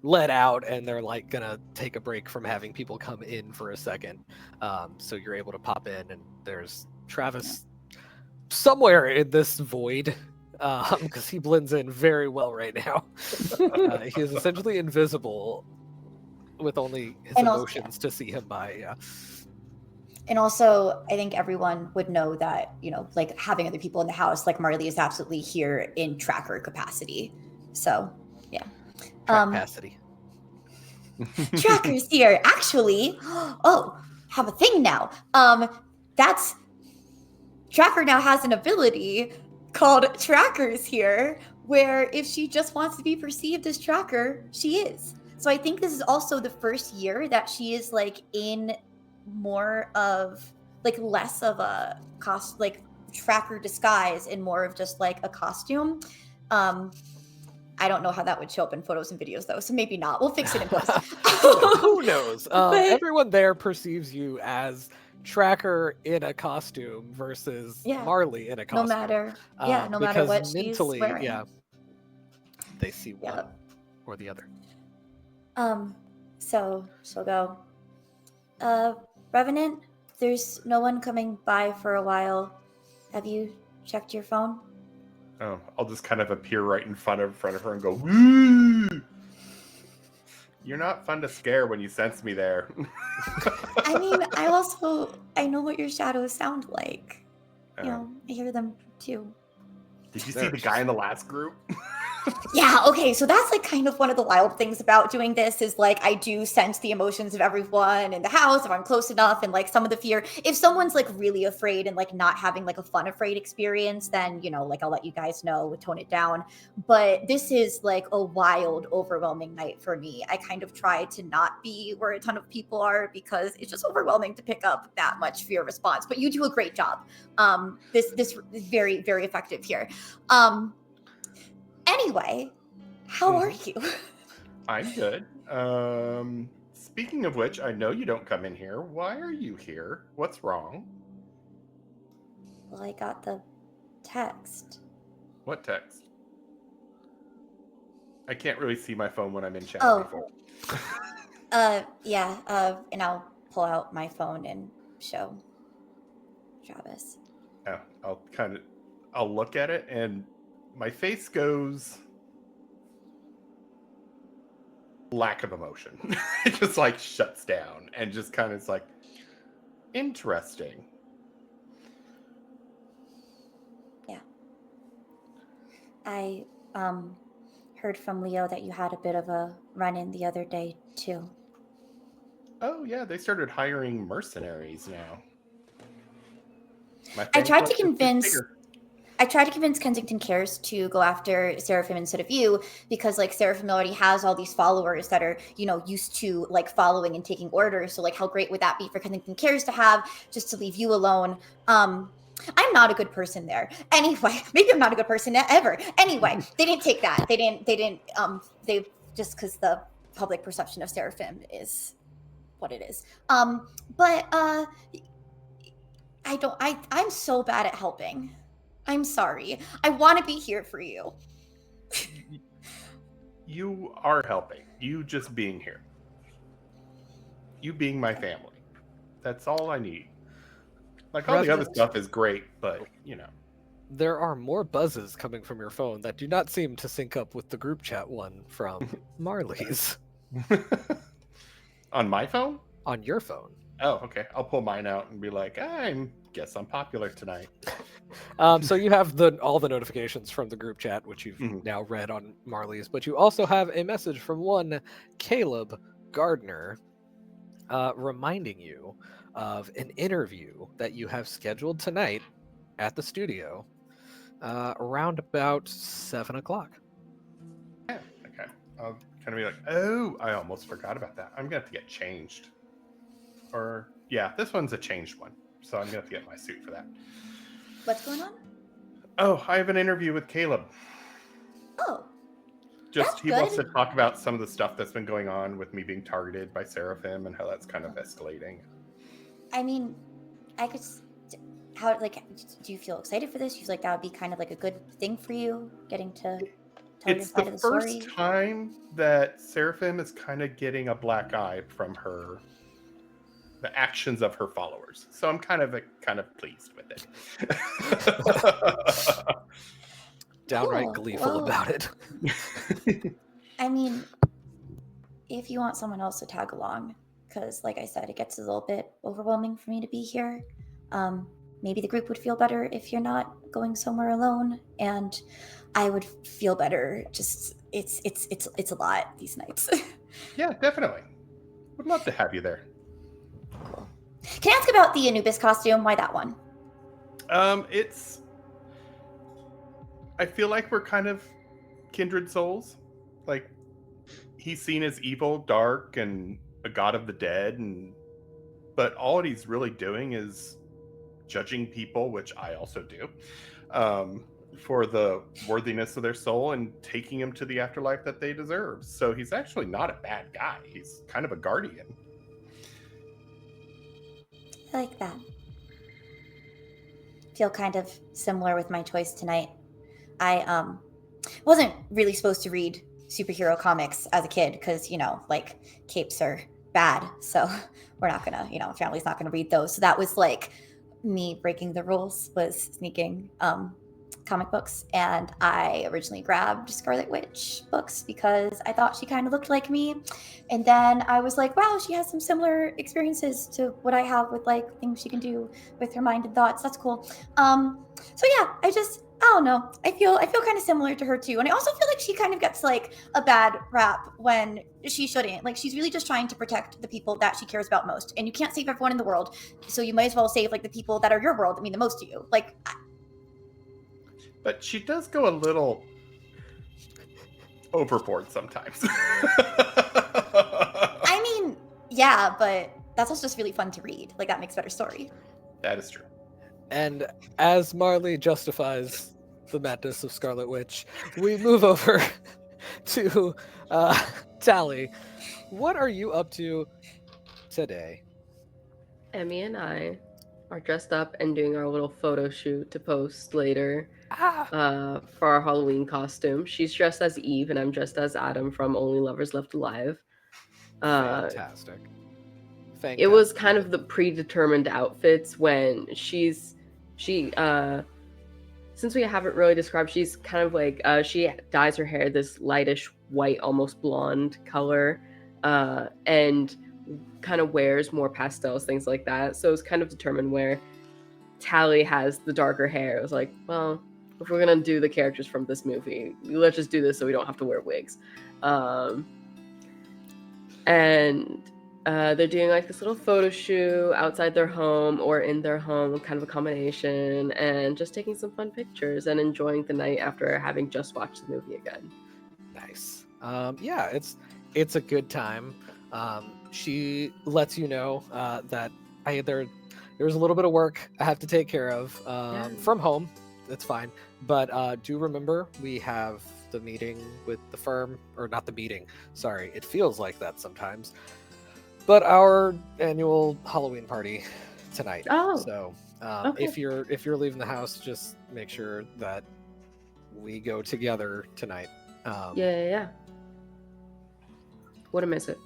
Speaker 7: let out, and they're like gonna take a break from having people come in for a second. So you're able to pop in, and there's Travis somewhere in this void, because he blends in very well right now. He is essentially invisible with only his emotions to see him by. Yeah.
Speaker 1: And also, I think everyone would know that, like having other people in the house, like Marley is absolutely here in tracker capacity. So, yeah.
Speaker 7: Capacity.
Speaker 1: Tracker's here. Actually, have a thing now. Tracker now has an ability called Tracker's here, where if she just wants to be perceived as Tracker, she is. So I think this is also the first year that she is like in more of like less of a Tracker disguise and more of just like a costume. I don't know how that would show up in photos and videos though, so maybe not. We'll fix it in post.
Speaker 7: Who knows? Everyone there perceives you as Tracker in a costume versus Marley in a costume.
Speaker 1: No matter what she's wearing.
Speaker 7: Yeah, they see one or the other.
Speaker 1: So she'll go, Revenant, there's no one coming by for a while. Have you checked your phone?
Speaker 5: Oh, I'll just kind of appear right in front of her and go, woo! You're not fun to scare when you sense me there.
Speaker 1: I mean, I know what your shadows sound like. I hear them too.
Speaker 5: Did you see the guy in the last group?
Speaker 1: Yeah, okay, so that's like kind of one of the wild things about doing this is like I do sense the emotions of everyone in the house if I'm close enough, and like some of the fear. If someone's like really afraid and like not having like a fun afraid experience, then like I'll let you guys know, tone it down. But this is like a wild, overwhelming night for me. I kind of try to not be where a ton of people are because it's just overwhelming to pick up that much fear response. But you do a great job. This is very, very effective here. Anyway, how are you?
Speaker 5: I'm good. Speaking of which, I know you don't come in here. Why are you here? What's wrong?
Speaker 1: Well, I got the text.
Speaker 5: What text? I can't really see my phone when I'm in chat.
Speaker 1: Oh. And I'll pull out my phone and show Travis.
Speaker 5: Oh, I'll look at it and my face goes lack of emotion. It just like shuts down and just kind of is like, interesting.
Speaker 1: Yeah. I heard from Leo that you had a bit of a run-in the other day too.
Speaker 5: Oh yeah, they started hiring mercenaries now.
Speaker 1: I tried to convince Kensington Cares to go after Seraphim instead of you because like Seraphim already has all these followers that are, used to like following and taking orders. So like how great would that be for Kensington Cares to have just to leave you alone? I'm not a good person there. Anyway, maybe I'm not a good person ever. Anyway, they didn't take that. They just because the public perception of Seraphim is what it is. I'm so bad at helping. I'm sorry. I want to be here for you.
Speaker 5: You are helping. You just being here. You being my family. That's all I need. Like all the other stuff is great, but
Speaker 7: There are more buzzes coming from your phone that do not seem to sync up with the group chat one from Marley's.
Speaker 5: On my phone?
Speaker 7: On your phone.
Speaker 5: Oh, okay. I'll pull mine out and be like, guess I'm popular tonight.
Speaker 7: So you have all the notifications from the group chat, which you've now read on Marley's, but you also have a message from one Caleb Gardner reminding you of an interview that you have scheduled tonight at the studio around about 7 o'clock.
Speaker 5: Yeah, okay. I'll kind of be like, oh, I almost forgot about that. I'm going to have to get changed. Or, yeah, this one's a changed one. So I'm going to have to get my suit for that.
Speaker 1: What's going on?
Speaker 5: Oh, I have an interview with Caleb.
Speaker 1: Oh.
Speaker 5: He wants to talk about some of the stuff that's been going on with me being targeted by Seraphim and how that's kind of escalating.
Speaker 1: I mean, do you feel excited for this? Do you feel like that would be kind of like a good thing for you, getting to tell your side of the story?
Speaker 5: It's the first time that Seraphim is kind of getting a black eye from the actions of her followers. So I'm kind of pleased with it.
Speaker 7: Downright gleeful about it.
Speaker 1: I mean, if you want someone else to tag along, because like I said, it gets a little bit overwhelming for me to be here. Maybe the group would feel better if you're not going somewhere alone, and I would feel better. Just it's a lot these nights.
Speaker 5: Yeah, definitely. Would love to have you there.
Speaker 1: Cool. Can I ask about the Anubis costume? Why that one?
Speaker 5: I feel like we're kind of kindred souls. Like, he's seen as evil, dark, and a god of the dead, but all he's really doing is judging people, which I also do, for the worthiness of their soul and taking them to the afterlife that they deserve. So he's actually not a bad guy. He's kind of a guardian.
Speaker 1: I like that. Feel kind of similar with my choice tonight. I wasn't really supposed to read superhero comics as a kid because, capes are bad. So we're not gonna, family's not gonna read those. So that was like me breaking the rules, was sneaking comic books. And I originally grabbed Scarlet Witch books because I thought she kind of looked like me. And then I was like, wow, she has some similar experiences to what I have with like things she can do with her mind and thoughts. That's cool. So yeah, I don't know. I feel kind of similar to her too, and I also feel like she kind of gets like a bad rap when she shouldn't. Like she's really just trying to protect the people that she cares about most, and you can't save everyone in the world, so you might as well save like the people that are your world that mean the most to you. Like,
Speaker 5: But she does go a little overboard sometimes.
Speaker 1: I mean, yeah, but that's also just really fun to read. Like that makes a better story.
Speaker 5: That is true.
Speaker 7: And as Marley justifies the madness of Scarlet Witch, we move over to Tally. What are you up to today?
Speaker 3: Emmy and I are dressed up and doing our little photo shoot to post later for our Halloween costume. She's dressed as Eve and I'm dressed as Adam from Only Lovers Left Alive.
Speaker 7: Fantastic.
Speaker 3: It was kind of the predetermined outfits when she since we haven't really described, she's kind of like she dyes her hair this lightish white, almost blonde color, and kind of wears more pastels, things like that. So it's kind of determined where Tally has the darker hair. It was like, well, if we're gonna do the characters from this movie, let's just do this so we don't have to wear wigs. And they're doing like this little photo shoot outside their home or in their home, kind of a combination, and just taking some fun pictures and enjoying the night after having just watched the movie again.
Speaker 7: Nice. Yeah, it's a good time. She lets you know that there's a little bit of work I have to take care of from home. That's fine. But do remember, we have the meeting with the firm, or not the meeting. Sorry, it feels like that sometimes. But our annual Halloween party tonight.
Speaker 3: Oh.
Speaker 7: So
Speaker 3: Okay.
Speaker 7: if you're leaving the house, just make sure that we go together tonight.
Speaker 3: Yeah. Wouldn't miss it.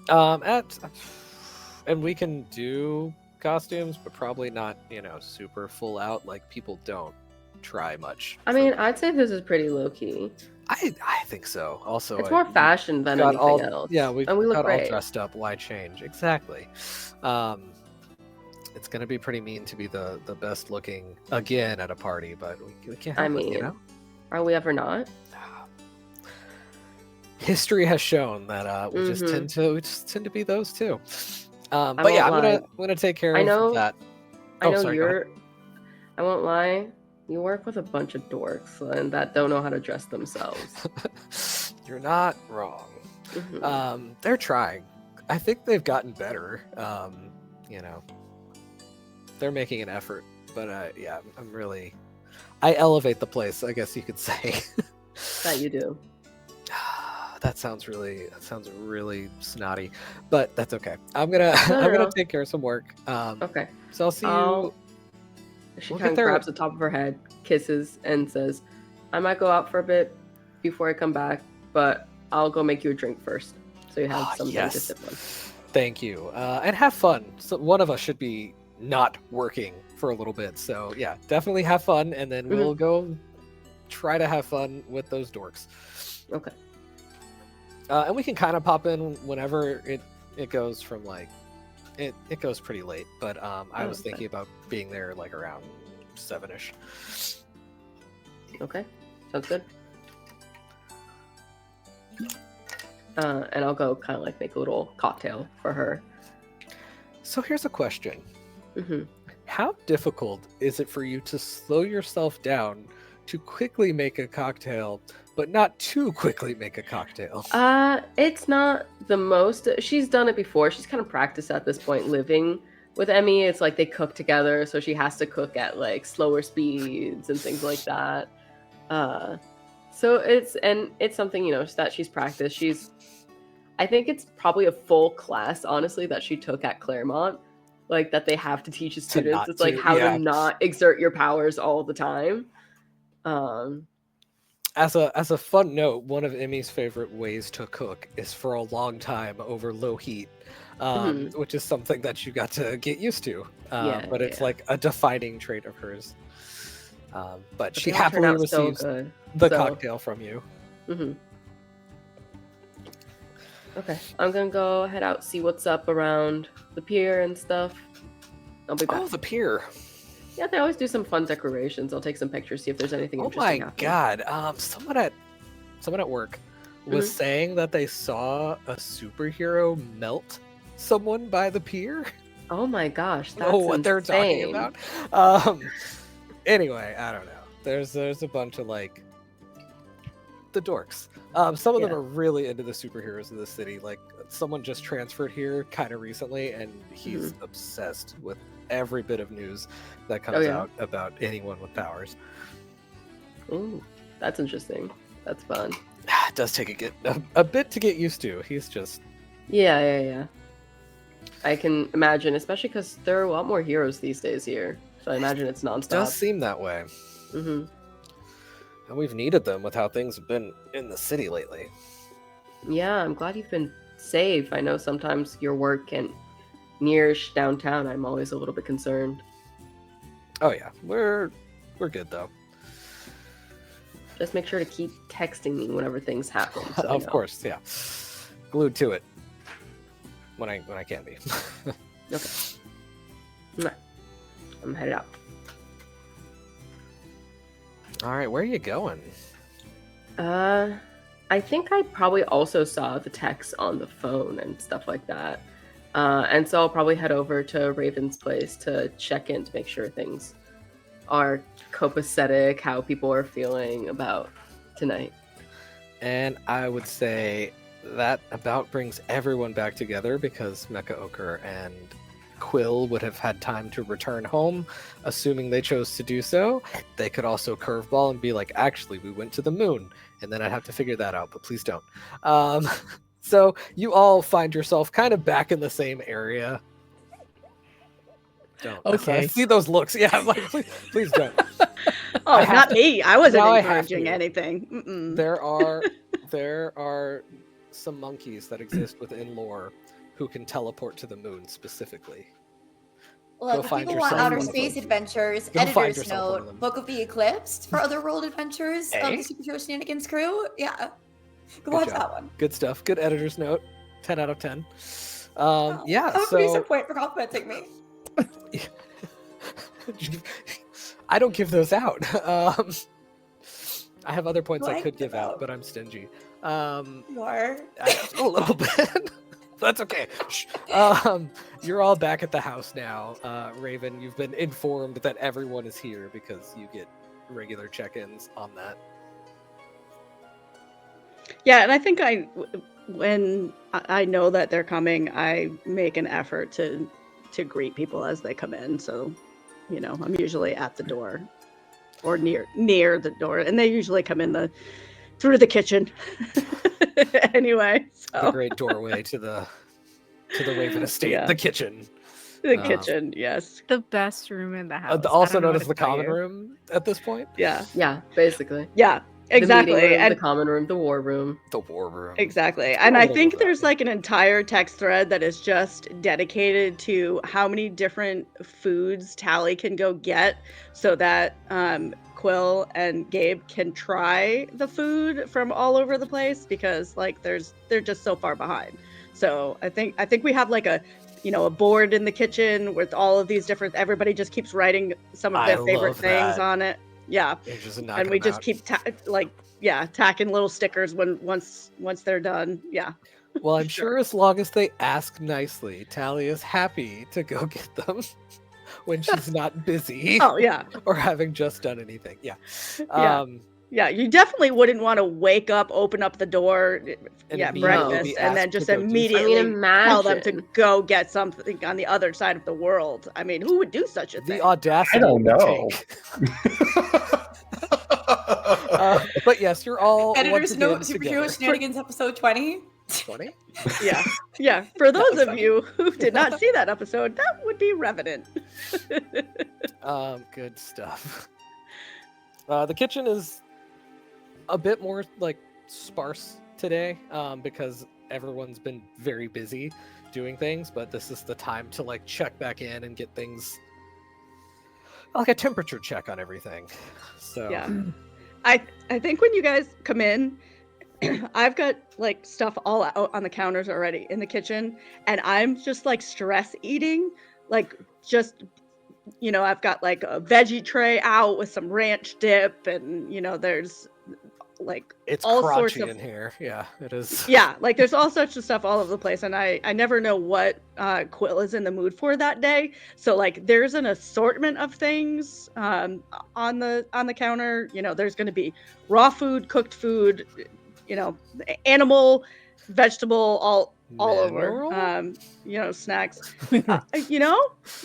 Speaker 7: And we can do costumes, but probably not, super full out. Like, people don't try much.
Speaker 3: I mean, I'd say this is pretty low key.
Speaker 7: I think so. Also,
Speaker 3: It's more fashion than anything else.
Speaker 7: Yeah, we
Speaker 3: and we look
Speaker 7: got
Speaker 3: great.
Speaker 7: all dressed up. Why change? Exactly. It's gonna be pretty mean to be the best looking again at a party, but we can't help it,
Speaker 3: Are we ever not?
Speaker 7: History has shown that we just tend to be those two. But
Speaker 3: won't
Speaker 7: yeah,
Speaker 3: lie.
Speaker 7: I'm gonna take care of that.
Speaker 3: I know
Speaker 7: sorry, go ahead.
Speaker 3: I won't lie. You work with a bunch of dorks and that don't know how to dress themselves.
Speaker 7: You're not wrong. They're trying. I think they've gotten better. They're making an effort. But yeah, I elevate the place, I guess you could say.
Speaker 3: That you do.
Speaker 7: That sounds really snotty, but that's okay. I'm gonna take care of some work.
Speaker 3: Okay.
Speaker 7: So I'll see you.
Speaker 3: She kind of grabs the top of her head, kisses, and says, I might go out for a bit before I come back, but I'll go make you a drink first, so you have something to sip on.
Speaker 7: Thank you. And have fun. So one of us should be not working for a little bit. So yeah, definitely have fun, and then we'll go try to have fun with those dorks.
Speaker 3: Okay.
Speaker 7: And we can kind of pop in whenever it goes from like it goes pretty late, but I was thinking about being there like around 7-ish.
Speaker 3: Okay, sounds good. And I'll go kind of like make a little cocktail for her.
Speaker 7: So here's a question. How difficult is it for you to slow yourself down to quickly make a cocktail, but not too quickly make a cocktail?
Speaker 3: It's not the most. She's done it before. She's kind of practiced at this point living with Emmy. It's like they cook together, so she has to cook at like slower speeds and things like that. So it's something, that she's practiced. I think it's probably a full class, honestly, that she took at Claremont, like that they have to teach the students. It's like how to not exert your powers all the time.
Speaker 7: As a fun note, one of Emmy's favorite ways to cook is for a long time over low heat, which is something that you got to get used to. But it's like a defining trait of hers. But she happily receives the cocktail from you.
Speaker 3: Okay, I'm gonna go head out, see what's up around the pier and stuff. I'll be back.
Speaker 7: Oh, the pier.
Speaker 3: Yeah, they always do some fun decorations. I'll take some pictures, see if there's anything
Speaker 7: Oh
Speaker 3: interesting
Speaker 7: my
Speaker 3: happening.
Speaker 7: god. Someone at work was saying that they saw a superhero melt someone by the pier.
Speaker 3: Oh my gosh,
Speaker 7: I
Speaker 3: that's
Speaker 7: don't know what they're talking
Speaker 3: insane.
Speaker 7: about. Anyway, I don't know. There's a bunch of like the dorks. Some of them
Speaker 3: Yeah.
Speaker 7: are really into the superheroes of the city. Like someone just transferred here kind of recently, and he's obsessed with every bit of news that comes
Speaker 3: yeah?
Speaker 7: out about anyone with powers.
Speaker 3: Ooh, that's interesting. That's fun.
Speaker 7: It does take a bit to get used to. He's just
Speaker 3: Yeah. I can imagine, especially because there are a lot more heroes these days here. So I imagine it's
Speaker 7: does
Speaker 3: nonstop.
Speaker 7: seem that way.
Speaker 3: Mm-hmm.
Speaker 7: And we've needed them with how things have been in the city lately.
Speaker 3: Yeah, I'm glad you've been safe. I know sometimes your work and near downtown, I'm always a little bit concerned.
Speaker 7: Oh yeah, we're good though.
Speaker 3: Just make sure to keep texting me whenever things happen. So I
Speaker 7: Of
Speaker 3: know.
Speaker 7: course, yeah. Glued to it. When I can be.
Speaker 3: Okay. Alright. I'm headed out.
Speaker 7: All right, where are you going?
Speaker 3: I think I probably also saw the text on the phone and stuff like that. And so I'll probably head over to Raven's place to check in to make sure things are copacetic, how people are feeling about tonight.
Speaker 7: And I would say that about brings everyone back together because Mecha Ochre and Quill would have had time to return home, assuming they chose to do so. They could also curveball and be like, actually, we went to the moon, and then I'd have to figure that out, but please don't. So you all find yourself kind of back in the same area. Don't.
Speaker 4: Okay.
Speaker 7: I see those looks. Yeah, I'm like, please don't.
Speaker 2: Oh,
Speaker 7: I have
Speaker 2: not
Speaker 7: to-
Speaker 2: me. I wasn't
Speaker 7: now I have
Speaker 2: encouraging
Speaker 7: to.
Speaker 2: anything. Mm-mm.
Speaker 7: There are some monkeys that exist within lore who can teleport to the moon specifically.
Speaker 1: Look,
Speaker 7: Go
Speaker 1: if
Speaker 7: find
Speaker 1: people want
Speaker 7: yourself
Speaker 1: outer
Speaker 7: one of
Speaker 1: space
Speaker 7: them.
Speaker 1: adventures,
Speaker 7: Go find
Speaker 1: editor's
Speaker 7: yourself one of
Speaker 1: note,
Speaker 7: them.
Speaker 1: Book of the Eclipse for other world adventures of
Speaker 7: Hey.
Speaker 1: the Superhero Shenanigans crew. Yeah. Go
Speaker 7: Good
Speaker 1: watch
Speaker 7: job.
Speaker 1: that one.
Speaker 7: Good stuff. Good editor's note. 10 out of 10.
Speaker 1: Oh,
Speaker 7: Yeah,
Speaker 1: I'm a producer
Speaker 7: so
Speaker 1: point for complimenting me.
Speaker 7: I don't give those out. I have other points
Speaker 1: Do
Speaker 7: I
Speaker 1: I
Speaker 7: could
Speaker 1: give
Speaker 7: give out,
Speaker 1: out?
Speaker 7: but I'm stingy.
Speaker 1: You are.
Speaker 7: A little bit. That's okay. Shh. You're all back at the house now. Raven, you've been informed that everyone is here because you get regular check-ins on that.
Speaker 2: Yeah, and I think when I know that they're coming, I make an effort to greet people as they come in. So, I'm usually at the door or near the door, and they usually come in through the kitchen. Anyway,
Speaker 7: The
Speaker 2: so
Speaker 7: great doorway to the Raven estate,
Speaker 2: Yeah.
Speaker 7: the kitchen.
Speaker 2: the
Speaker 7: Um,
Speaker 2: kitchen, yes,
Speaker 6: The best room in the house. I
Speaker 7: Also
Speaker 6: don't know
Speaker 7: known
Speaker 6: what
Speaker 7: as
Speaker 6: to
Speaker 7: the
Speaker 6: tell
Speaker 7: common
Speaker 6: you.
Speaker 7: room at this point.
Speaker 2: yeah,
Speaker 3: Yeah, basically.
Speaker 2: exactly,
Speaker 3: The meeting room,
Speaker 2: and
Speaker 3: the common room, the war room.
Speaker 7: The war room.
Speaker 2: exactly.
Speaker 7: Tell
Speaker 2: And
Speaker 7: me a
Speaker 2: I
Speaker 7: little
Speaker 2: think
Speaker 7: bit about
Speaker 2: there's
Speaker 7: it.
Speaker 2: like an entire text thread that is just dedicated to how many different foods Tally can go get so that Quill and Gabe can try the food from all over the place because they're just so far behind. So I think we have like a board in the kitchen with all of these different, everybody just keeps writing some of
Speaker 7: I
Speaker 2: their favorite
Speaker 7: love
Speaker 2: things
Speaker 7: that.
Speaker 2: on it. Yeah.
Speaker 7: You're just
Speaker 2: And
Speaker 7: knocking
Speaker 2: we
Speaker 7: them
Speaker 2: just
Speaker 7: out.
Speaker 2: keep tacking little stickers once they're done. Yeah.
Speaker 7: Well, I'm
Speaker 2: Sure.
Speaker 7: sure as long as they ask nicely, Tally is happy to go get them when she's not busy
Speaker 2: Oh yeah.
Speaker 7: or having just done anything. Yeah.
Speaker 2: Yeah. Yeah, you definitely wouldn't want to wake up, open up the door,
Speaker 7: And
Speaker 2: yeah,
Speaker 7: immediately
Speaker 2: breakfast,
Speaker 7: be
Speaker 2: and then
Speaker 7: asked to
Speaker 2: just
Speaker 7: go do something.
Speaker 2: immediately tell them to
Speaker 3: imagine.
Speaker 2: go get something on the other side of the world. I mean, who would do such a
Speaker 7: The
Speaker 2: thing?
Speaker 7: audacity.
Speaker 5: I don't
Speaker 7: it would
Speaker 5: know.
Speaker 7: take. But yes, you're all
Speaker 1: Editor's
Speaker 7: once again
Speaker 1: note, Superhero
Speaker 7: together.
Speaker 1: Shenanigans episode 20.
Speaker 7: 20?
Speaker 2: Yeah. For those
Speaker 1: was
Speaker 2: of
Speaker 1: funny.
Speaker 2: you who did not see that episode, that would be Revenant.
Speaker 7: Good stuff. The kitchen is a bit more like sparse today because everyone's been very busy doing things, but this is the time to like check back in and get things like a temperature check on everything. So
Speaker 2: Yeah. I think when you guys come in, I've got like stuff all out on the counters already in the kitchen, and I'm just like stress eating, like just I've got like a veggie tray out with some ranch dip, and there's like
Speaker 7: It's
Speaker 2: all
Speaker 7: crunchy
Speaker 2: sorts of
Speaker 7: in here. Yeah, it is.
Speaker 2: yeah, like there's all sorts of stuff all over the place, and I never know what Quill is in the mood for that day. So like there's an assortment of things on the counter. There's going to be raw food, cooked food, animal, vegetable, all
Speaker 7: Mineral?
Speaker 2: over. Snacks.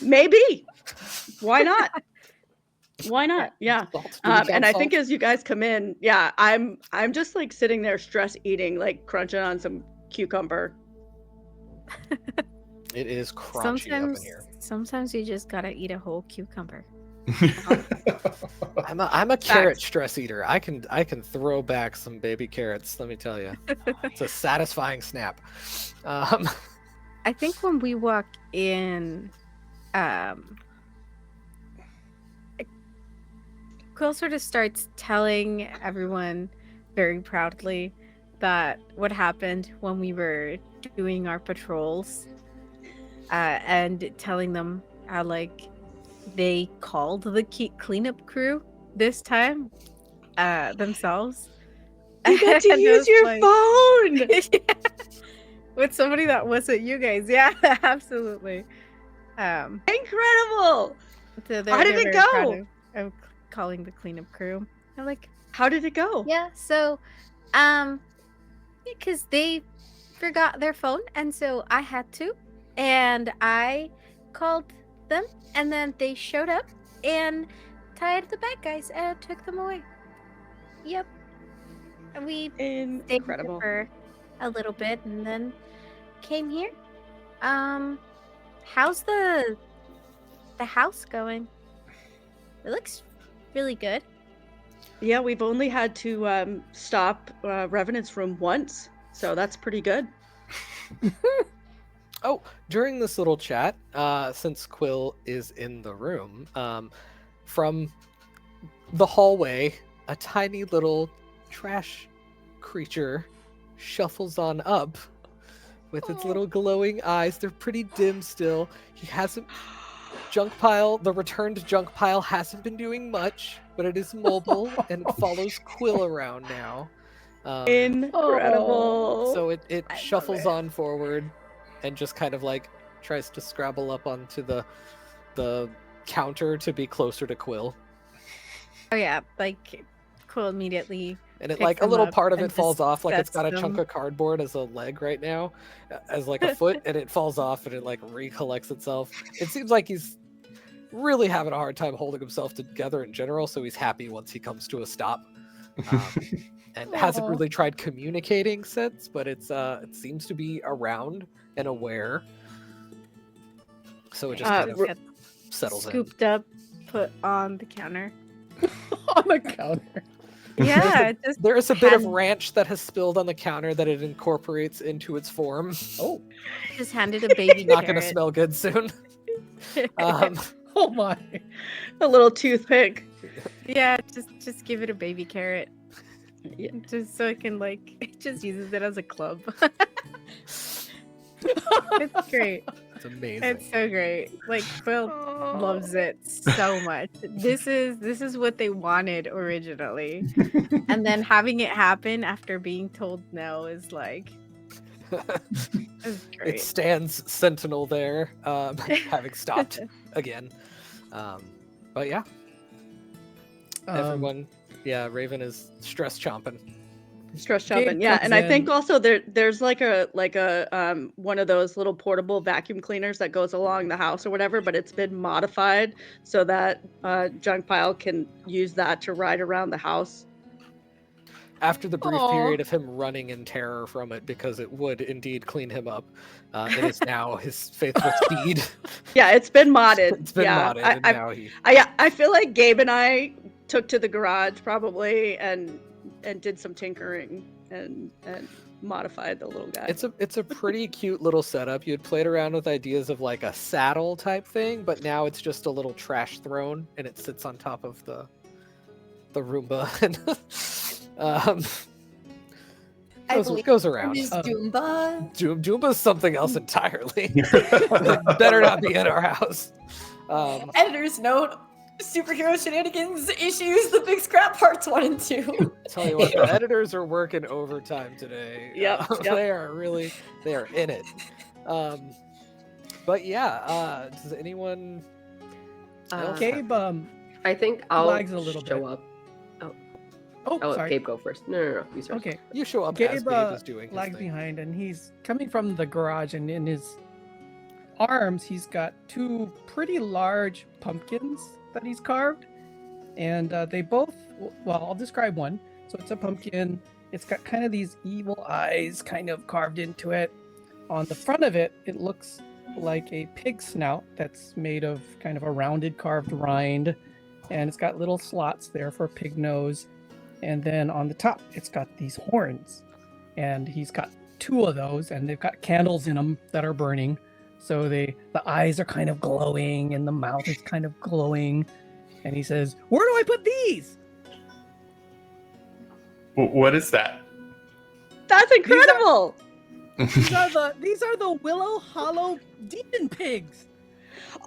Speaker 2: Maybe. Why not? Why not? Yeah.
Speaker 7: Salt,
Speaker 2: And I
Speaker 7: salt.
Speaker 2: think as you guys come in, yeah, I'm just like sitting there stress eating, like crunching on some cucumber.
Speaker 7: It is crunchy up in here.
Speaker 6: Sometimes you just gotta eat a whole cucumber.
Speaker 7: I'm a carrot stress eater. I can throw back some baby carrots. Let me tell you, it's a satisfying snap.
Speaker 6: I think when we walk in, Quill sort of starts telling everyone very proudly that what happened when we were doing our patrols, and telling them how like they called the cleanup crew this time themselves.
Speaker 2: You got to
Speaker 6: And it
Speaker 2: use
Speaker 6: was
Speaker 2: your
Speaker 6: like-
Speaker 2: phone.
Speaker 6: Yeah. With somebody that wasn't you guys. Yeah, absolutely.
Speaker 2: Incredible.
Speaker 6: So
Speaker 2: How did
Speaker 6: they're
Speaker 2: it
Speaker 6: very proud
Speaker 2: go?
Speaker 6: of calling the cleanup crew. They're like,
Speaker 2: How did it go?
Speaker 6: yeah, so because they forgot their phone, and so I had to, and I called them, and then they showed up and tied the bad guys and took them away. Yep. And we stayed
Speaker 2: Incredible.
Speaker 6: for a little bit and then came here. How's the house going? It looks really good.
Speaker 2: Yeah, we've only had to stop Revenant's room once, so that's pretty good.
Speaker 7: Oh, during this little chat, since Quill is in the room, from the hallway, a tiny little trash creature shuffles on up with its little glowing eyes. They're pretty dim still. He hasn't... the returned junk pile hasn't been doing much, but it is mobile and follows Quill around now.
Speaker 2: Incredible.
Speaker 7: So it
Speaker 6: I
Speaker 7: shuffles
Speaker 6: love it.
Speaker 7: on forward and just kind of like tries to scrabble up onto the counter to be closer to Quill.
Speaker 6: Oh yeah, like Quill immediately.
Speaker 7: And it
Speaker 6: Picks
Speaker 7: like a
Speaker 6: them
Speaker 7: little
Speaker 6: up
Speaker 7: part of
Speaker 6: and
Speaker 7: it falls
Speaker 6: just
Speaker 7: off, like it's
Speaker 6: sets
Speaker 7: got a chunk
Speaker 6: them.
Speaker 7: of cardboard as a leg right now, as like a foot, and it falls off and it like recollects itself. It seems like he's really having a hard time holding himself together in general, so he's happy once he comes to a stop. And hasn't
Speaker 6: Aw.
Speaker 7: really tried communicating since, but it seems to be around and aware. So it just kind of
Speaker 6: Just got
Speaker 7: settles in.
Speaker 6: scooped up, put on the counter.
Speaker 4: On the counter.
Speaker 6: Yeah, it just
Speaker 7: There is a bit of
Speaker 6: hand-
Speaker 7: ranch that has spilled on the counter that it incorporates into its form.
Speaker 4: Oh,
Speaker 6: just handed a baby
Speaker 7: Not going to
Speaker 6: carrot.
Speaker 7: smell good soon. Um,
Speaker 4: oh my.
Speaker 2: A little toothpick.
Speaker 6: Yeah, just give it a baby carrot.
Speaker 2: Yeah.
Speaker 6: Just so it can like it just uses it as a club. It's great.
Speaker 7: it's amazing.
Speaker 6: It's so great. Like Quill loves it so much. This is what they wanted originally. And then having it happen after being told no is like it's
Speaker 7: It
Speaker 6: great.
Speaker 7: stands sentinel there, having stopped again. But yeah, everyone, yeah, Raven is stress chomping.
Speaker 2: Stress
Speaker 4: Gabe
Speaker 2: chomping, yeah.
Speaker 4: comes
Speaker 2: And I think
Speaker 4: in.
Speaker 2: also there's like a one of those little portable vacuum cleaners that goes along the house or whatever, but it's been modified so that junk pile can use that to ride around the house.
Speaker 7: After the brief
Speaker 6: Aw.
Speaker 7: period of him running in terror from it, because it would indeed clean him up, it is now his faithful steed.
Speaker 2: Yeah, it's been modded.
Speaker 7: It's been
Speaker 2: yeah,
Speaker 7: modded, and now he.
Speaker 2: I feel like Gabe and I took to the garage probably and did some tinkering and modified the little guy.
Speaker 7: It's a pretty cute little setup. You had played around with ideas of like a saddle type thing, but now it's just a little trash throne, and it sits on top of the Roomba. And
Speaker 1: I
Speaker 7: goes,
Speaker 1: believe
Speaker 7: goes
Speaker 1: it
Speaker 7: around.
Speaker 1: is Doomba.
Speaker 7: Doomba's something else entirely. Better not be in our house.
Speaker 1: Editor's note: Superhero Shenanigans issues The Big Scrap Parts 1 and 2.
Speaker 7: Tell you what, the editors are working overtime today.
Speaker 2: Yep.
Speaker 7: They are in it. But yeah, does anyone else?
Speaker 4: Gabe,
Speaker 3: I think I'll
Speaker 4: lags a little
Speaker 3: show
Speaker 4: bit.
Speaker 3: up.
Speaker 4: Oh,
Speaker 3: I'll let
Speaker 4: sorry.
Speaker 3: Gabe go first. No. You start.
Speaker 4: Okay.
Speaker 7: You show up
Speaker 4: Gabe,
Speaker 7: as Gabe is doing his
Speaker 4: lags
Speaker 7: thing.
Speaker 4: behind, and he's coming from the garage, and in his arms, he's got two pretty large pumpkins that he's carved, and they both, well, I'll describe one. So it's a pumpkin. It's got kind of these evil eyes kind of carved into it. On the front of it, it looks like a pig snout that's made of kind of a rounded carved rind, and it's got little slots there for a pig nose. And then on the top, it's got these horns, and he's got two of those, and they've got candles in them that are burning. So the eyes are kind of glowing, and the mouth is kind of glowing. And he says, "Where do I put these?"
Speaker 5: What is that?
Speaker 2: That's incredible.
Speaker 4: These are the Willow Hollow demon pigs.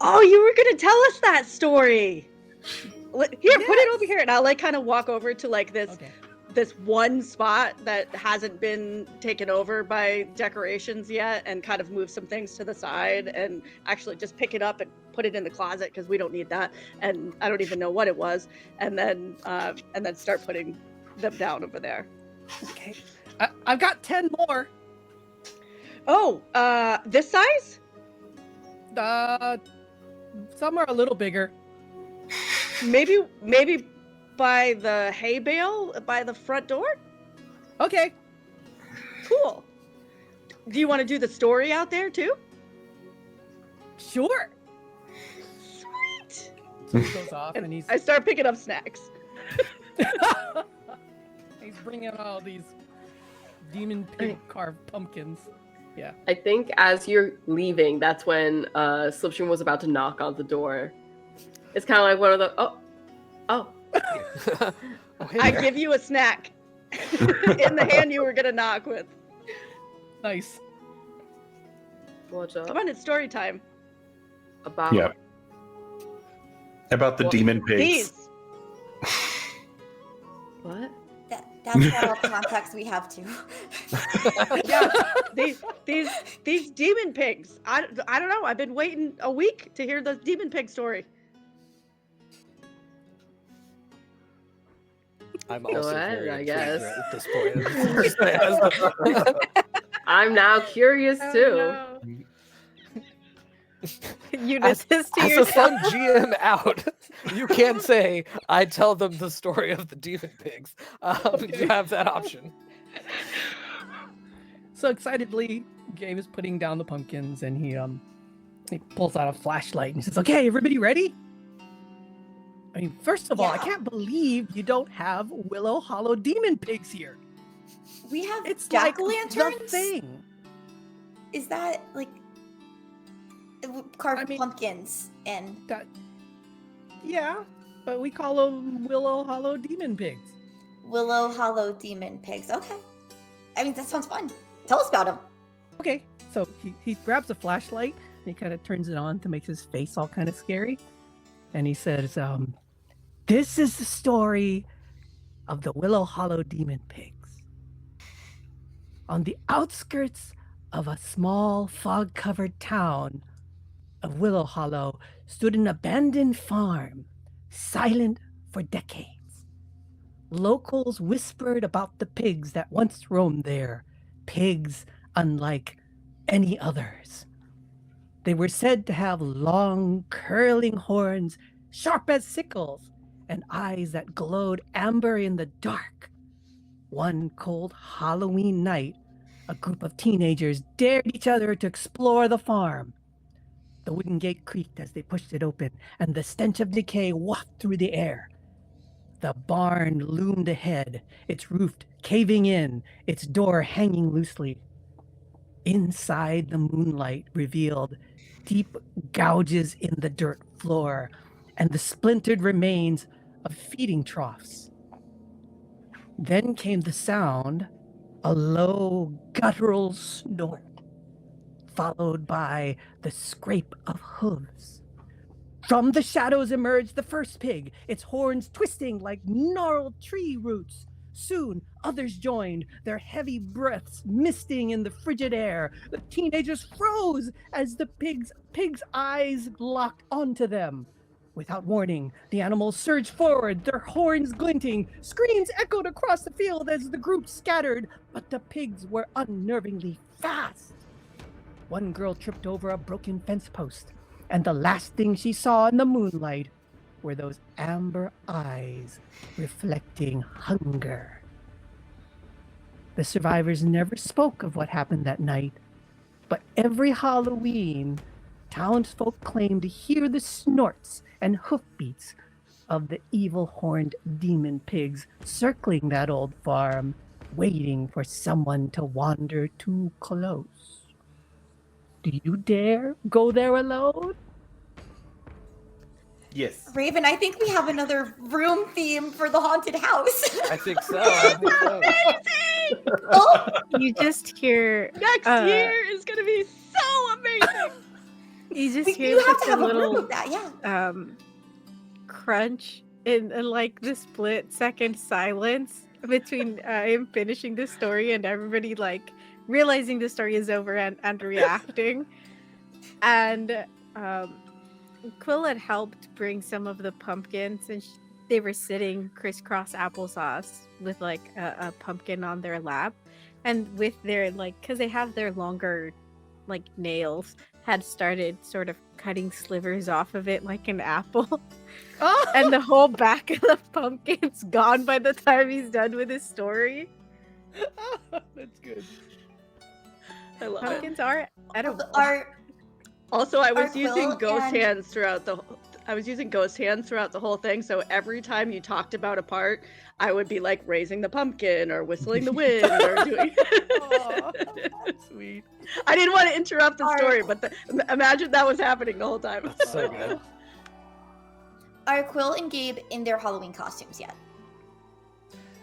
Speaker 2: Oh, you were gonna tell us that story. Here, put it
Speaker 4: Yes.
Speaker 2: over here, and I'll like kind of walk over to like this
Speaker 4: Okay.
Speaker 2: this one spot that hasn't been taken over by decorations yet, and kind of move some things to the side, and actually just pick it up and put it in the closet because we don't need that, and I don't even know what it was, and then start putting them down over there.
Speaker 4: Okay. I've got 10 more.
Speaker 2: Oh, this size?
Speaker 4: Some are a little bigger.
Speaker 2: Maybe by the hay bale by the front door?
Speaker 4: Okay.
Speaker 2: Cool. Do you want to do the story out there too?
Speaker 4: Sure.
Speaker 2: Sweet.
Speaker 4: So he goes off, and
Speaker 2: I start picking up snacks.
Speaker 4: he's bringing all these demon pig carved pumpkins. Yeah.
Speaker 3: I think as you're leaving, that's when Slipstream was about to knock on the door. It's kind of like one of the oh.
Speaker 7: Oh, hey
Speaker 2: I
Speaker 7: there.
Speaker 2: give you a snack in the hand you were gonna knock with.
Speaker 4: Nice.
Speaker 3: What's up?
Speaker 2: Come on, it's story time.
Speaker 3: About
Speaker 5: Yeah. About the
Speaker 3: Well,
Speaker 5: demon pigs.
Speaker 2: These.
Speaker 3: what?
Speaker 1: That's all context we have too.
Speaker 2: Yeah, these demon pigs. I don't know. I've been waiting a week to hear the demon pig story.
Speaker 7: I'm
Speaker 3: Go
Speaker 7: also
Speaker 3: ahead,
Speaker 7: very
Speaker 3: I
Speaker 7: intrigued
Speaker 3: guess.
Speaker 7: at this point.
Speaker 3: I'm now curious too.
Speaker 6: You did this to
Speaker 7: As a
Speaker 6: yourself.
Speaker 7: fun GM out, you can say, I tell them the story of the demon pigs. You have that option.
Speaker 4: So excitedly, Gabe is putting down the pumpkins, and he pulls out a flashlight and he says, "Okay, everybody ready?" I mean, first of all, I
Speaker 1: Yeah.
Speaker 4: can't believe you don't have Willow Hollow demon pigs here.
Speaker 1: We have
Speaker 4: It's
Speaker 1: jack
Speaker 4: like
Speaker 1: lanterns.
Speaker 4: the thing.
Speaker 1: Is that like carved
Speaker 4: I mean-
Speaker 1: pumpkins and
Speaker 4: Yeah, but we call them Willow Hollow demon pigs.
Speaker 1: Willow Hollow demon pigs? Okay. I mean, that sounds fun. Tell us about them.
Speaker 4: Okay, so he grabs a flashlight and he kind of turns it on to make his face all kind of scary. And he says, "This is the story of the Willow Hollow demon pigs. On the outskirts of a small fog-covered town of Willow Hollow stood an abandoned farm, silent for decades. Locals whispered about the pigs that once roamed there, pigs unlike any others. They were said to have long, curling horns, sharp as sickles, and eyes that glowed amber in the dark. One cold Halloween night, a group of teenagers dared each other to explore the farm. The wooden gate creaked as they pushed it open, and the stench of decay wafted through the air. The barn loomed ahead, its roof caving in, its door hanging loosely. Inside, the moonlight revealed deep gouges in the dirt floor and the splintered remains of feeding troughs. Then came the sound, a low, guttural snort, followed by the scrape of hooves. From the shadows emerged the first pig, its horns twisting like gnarled tree roots. Soon, others joined, their heavy breaths misting in the frigid air. The teenagers froze as the pig's eyes locked onto them. Without warning, the animals surged forward, their horns glinting. Screams echoed across the field as the group scattered, but the pigs were unnervingly fast. One girl tripped over a broken fence post, and the last thing she saw in the moonlight were those amber eyes reflecting hunger. The survivors never spoke of what happened that night, but every Halloween, townsfolk claimed to hear the snorts and hoofbeats of the evil-horned demon pigs circling that old farm, waiting for someone to wander too close. Do you dare go there alone?
Speaker 5: Yes.
Speaker 1: Raven, I think we have another room theme for the haunted house.
Speaker 7: I think so. I think so.
Speaker 1: Oh,
Speaker 6: You just hear
Speaker 2: Next year is gonna be so amazing.
Speaker 6: you just
Speaker 1: we,
Speaker 6: hear
Speaker 1: you have
Speaker 6: like
Speaker 1: to
Speaker 6: a
Speaker 1: have a room
Speaker 6: little
Speaker 1: with that, yeah.
Speaker 6: crunch in like the split second silence between him finishing the story and everybody like realizing the story is over and reacting. And Quill had helped bring some of the pumpkins, and they were sitting crisscross applesauce with like a pumpkin on their lap, and with their like, because they have their longer like nails, had started sort of cutting slivers off of it like an apple. And the whole back of the pumpkin's gone by the time he's done with his story.
Speaker 4: That's good.
Speaker 2: I love it.
Speaker 6: Pumpkins are edible.
Speaker 2: Also, I was
Speaker 1: Our
Speaker 2: using
Speaker 1: Quill
Speaker 2: ghost
Speaker 1: and-
Speaker 2: hands throughout the. I was using ghost hands throughout the whole thing. So every time you talked about a part, I would be like raising the pumpkin or whistling the wind or doing.
Speaker 4: Aw, sweet.
Speaker 2: I didn't want to interrupt the
Speaker 1: Our-
Speaker 2: story, but imagine that was happening the whole time.
Speaker 7: So good.
Speaker 1: Are Quill and Gabe in their Halloween costumes yet?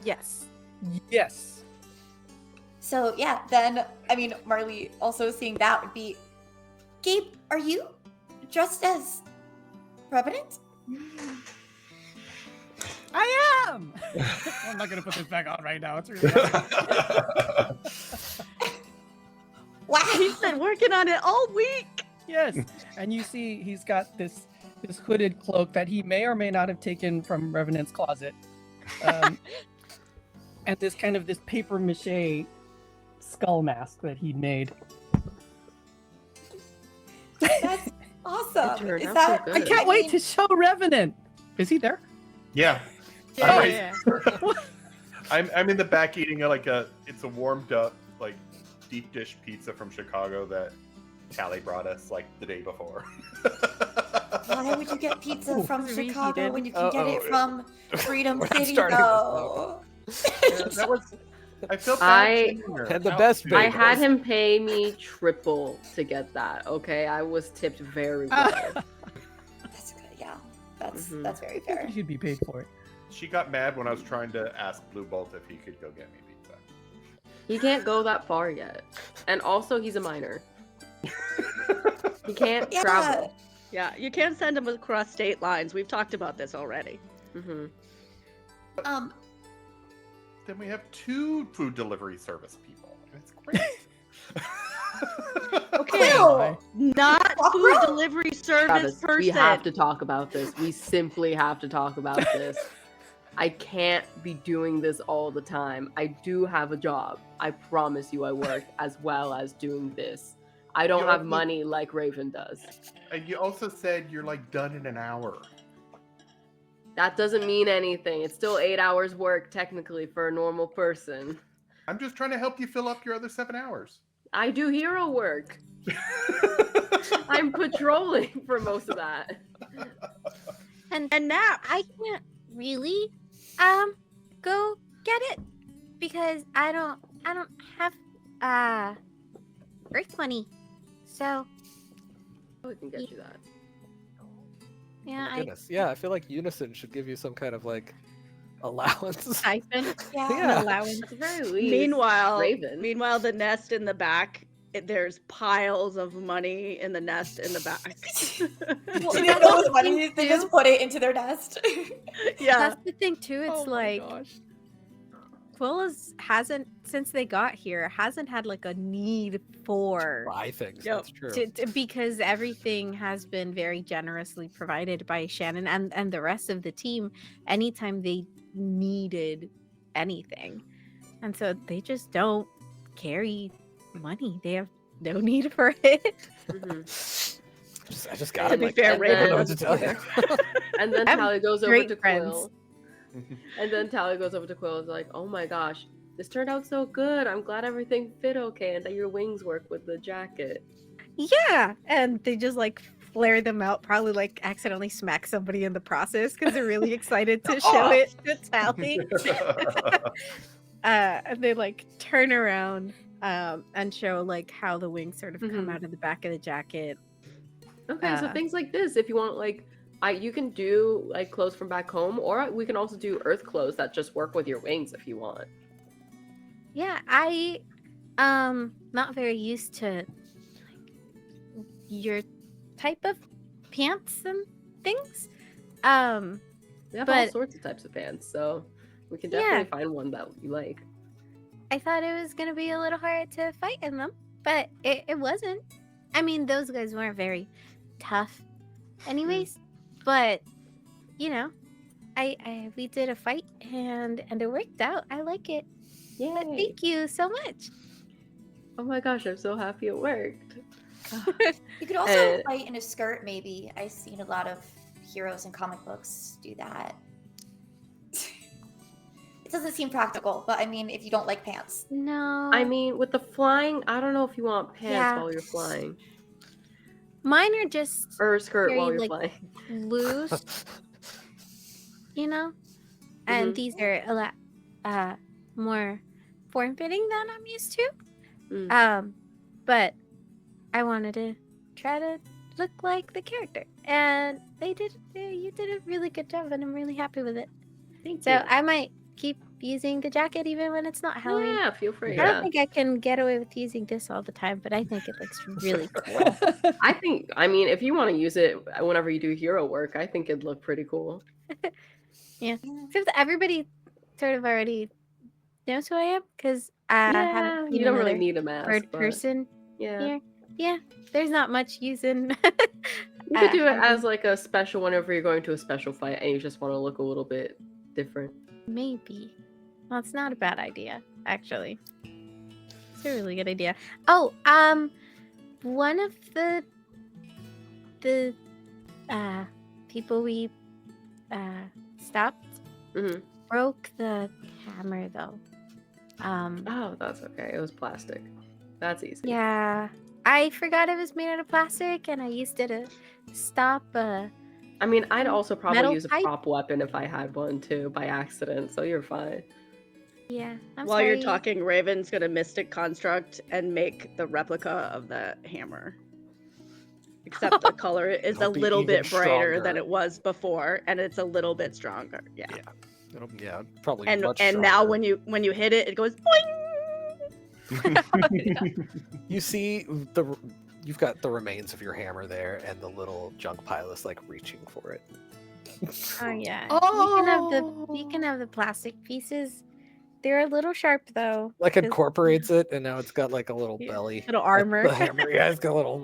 Speaker 6: Yes.
Speaker 4: Yes.
Speaker 1: So yeah, then I mean Marley also seeing that would be, Gabe, are you dressed as Revenant?
Speaker 4: I am! I'm not going to put this back on right now. It's really hard.
Speaker 1: Wow.
Speaker 2: He's been working on it all week.
Speaker 4: Yes. And you see he's got this hooded cloak that he may or may not have taken from Revenant's closet. And this paper mache skull mask that he'd made.
Speaker 1: That's awesome.
Speaker 3: turned
Speaker 1: Is
Speaker 3: out
Speaker 1: that
Speaker 3: so
Speaker 4: I
Speaker 3: good.
Speaker 4: can't wait to show Revenant. Is he there?
Speaker 5: Yeah.
Speaker 6: Yeah.
Speaker 5: I'm in the back eating it's a warmed up like deep dish pizza from Chicago that Callie brought us like the day before.
Speaker 1: Why would you get pizza from
Speaker 6: Reheated.
Speaker 1: Chicago when you can get it from Freedom
Speaker 7: We're not
Speaker 1: City
Speaker 7: starting
Speaker 1: though?
Speaker 5: That was. I felt
Speaker 3: I
Speaker 7: had the best
Speaker 3: I
Speaker 7: bagels.
Speaker 3: had him pay me triple to get that. Okay, I was tipped very well.
Speaker 1: That's good. Yeah, that's
Speaker 3: Mhm.
Speaker 1: that's very fair.
Speaker 4: You should be paid for it.
Speaker 5: She got mad when I was trying to ask Blue Bolt if he could go get me pizza.
Speaker 3: He can't go that far yet, and also he's a minor. He can't
Speaker 1: Yeah.
Speaker 3: travel.
Speaker 2: Yeah, you can't send him across state lines. We've talked about this already.
Speaker 3: Hmm
Speaker 1: Um,
Speaker 5: Then we have 2 food delivery service people. It's great.
Speaker 2: Okay,
Speaker 1: Quill!
Speaker 2: not food
Speaker 1: Opera?
Speaker 2: delivery service
Speaker 3: Travis,
Speaker 2: person.
Speaker 3: we have to talk about this. We simply have to talk about this. I can't be doing this all the time. I do have a job. I promise you I work as well as doing this. I don't
Speaker 5: You
Speaker 3: have
Speaker 5: also-
Speaker 3: money like Raven does.
Speaker 5: And you also said you're like done in an hour.
Speaker 3: That doesn't mean anything. It's still 8 hours work technically for a normal person.
Speaker 5: I'm just trying to help you fill up your other 7 hours.
Speaker 3: I do hero work. I'm patrolling for most of that.
Speaker 6: And
Speaker 2: And naps.
Speaker 6: I can't really go get it because I don't have Earth money. So
Speaker 3: We can get you that.
Speaker 6: yeah, I
Speaker 7: Goodness. Yeah, I feel like Unison should give you some kind of like allowance.
Speaker 6: siphon
Speaker 1: yeah.
Speaker 7: Yeah.
Speaker 6: an allowance.
Speaker 3: At the very least.
Speaker 2: Meanwhile,
Speaker 3: Raven.
Speaker 2: the nest in the back there's piles of money in the nest in the back.
Speaker 1: Do they know the money? They just put it into their nest.
Speaker 2: Yeah.
Speaker 6: That's the thing too. It's
Speaker 7: Oh my
Speaker 6: like
Speaker 7: gosh.
Speaker 6: Quill hasn't since they got here hasn't had like a need for
Speaker 7: Buy things.
Speaker 2: Yep.
Speaker 7: That's true.
Speaker 6: because everything has been very generously provided by Shannon and the rest of the team anytime they needed anything. And so they just don't carry money. They have no need for it.
Speaker 7: I just got
Speaker 2: To
Speaker 7: it.
Speaker 2: be
Speaker 7: Like,
Speaker 2: fair,
Speaker 7: I don't know what
Speaker 2: Raven-
Speaker 7: to tell you.
Speaker 3: And then
Speaker 6: I'm
Speaker 3: Tally goes over
Speaker 6: great
Speaker 3: to
Speaker 6: friends.
Speaker 3: Quill. And then Tally goes over to Quill and is like, oh my gosh, this turned out so good. I'm glad everything fit okay and that your wings work with the jacket.
Speaker 6: Yeah, and they just like flare them out, probably like accidentally smack somebody in the process because they're really excited to show it to Tally. And they like turn around and show like how the wings sort of come out of the back of the jacket.
Speaker 3: Okay, so things like this, if you want, like, you can do like clothes from back home, or we can also do earth clothes that just work with your wings if you want.
Speaker 6: Yeah, I not very used to like your type of pants and things.
Speaker 3: We have all
Speaker 6: But-
Speaker 3: sorts of types of pants, so we can
Speaker 6: Yeah.
Speaker 3: definitely find one that you like.
Speaker 6: I thought it was gonna be a little hard to fight in them, but it wasn't. I mean, those guys weren't very tough, anyways. But you know, we did a fight and it worked out. I like it.
Speaker 3: Yay!
Speaker 6: But thank you so much.
Speaker 3: Oh my gosh, I'm so happy it worked.
Speaker 1: You could also
Speaker 3: Uh,
Speaker 1: fight in a skirt, maybe. I've seen a lot of heroes in comic books do that. It doesn't seem practical, but I mean, if you don't like pants.
Speaker 6: No,
Speaker 3: I mean, with the flying, I don't know if you want pants
Speaker 6: Yeah.
Speaker 3: while you're flying
Speaker 6: mine are just
Speaker 3: or a skirt
Speaker 6: Very,
Speaker 3: while you're
Speaker 6: like,
Speaker 3: flying.
Speaker 6: loose, you know, and
Speaker 3: Mhm.
Speaker 6: these are a lot more form-fitting than I'm used to.
Speaker 3: Mm.
Speaker 6: But I wanted to try to look like the character, and you did a really good job, and I'm really happy with it.
Speaker 3: Thank
Speaker 6: So
Speaker 3: you.
Speaker 6: I might keep using the jacket even when it's not Halloween.
Speaker 3: Yeah, feel free.
Speaker 6: I don't
Speaker 3: Yeah.
Speaker 6: think I can get away with using this all the time, but I think it looks really cool.
Speaker 3: I think, I mean, if you want to use it whenever you do hero work, I think it'd look pretty cool.
Speaker 6: Except that everybody sort of already knows who I am because I haven't seen
Speaker 3: you don't really
Speaker 6: another
Speaker 3: need a mask.
Speaker 6: third
Speaker 3: but
Speaker 6: person
Speaker 3: Yeah.
Speaker 6: here. Yeah, there's not much using.
Speaker 3: You could do it
Speaker 6: having-
Speaker 3: as like a special whenever you're going to a special fight and you just want to look a little bit different.
Speaker 6: Maybe. Well, it's not a bad idea, actually. It's a really good idea. Oh, one of the people we stopped
Speaker 3: Mhm.
Speaker 6: broke the hammer though.
Speaker 3: Oh, that's okay. It was plastic. That's easy.
Speaker 6: Yeah, I forgot it was made out of plastic, and I used it to stop.
Speaker 3: I mean, I'd also probably
Speaker 6: Metal
Speaker 3: use a
Speaker 6: pipe?
Speaker 3: prop weapon if I had one too by accident, so you're fine.
Speaker 6: Yeah, I'm
Speaker 2: While
Speaker 6: sorry.
Speaker 2: you're talking, Raven's gonna Mystic Construct and make the replica of the hammer. Except the color is
Speaker 7: It'll
Speaker 2: a
Speaker 7: be
Speaker 2: little
Speaker 7: even
Speaker 2: bit brighter than
Speaker 7: stronger.
Speaker 2: it was before, and it's a little bit stronger. Yeah.
Speaker 7: Yeah, probably
Speaker 2: And
Speaker 7: much
Speaker 2: and now
Speaker 7: stronger.
Speaker 2: when you hit it, it goes boing!
Speaker 7: You see you've got the remains of your hammer there, and the little junk pile is like reaching for it.
Speaker 6: Oh yeah.
Speaker 1: Oh.
Speaker 6: You can have the plastic pieces. They're a little sharp though.
Speaker 7: Like
Speaker 6: 'cause
Speaker 7: incorporates it, and now it's got like a little
Speaker 6: Yeah,
Speaker 7: belly.
Speaker 6: little
Speaker 7: Like
Speaker 6: armor.
Speaker 7: the hammer, yeah, it's got a little.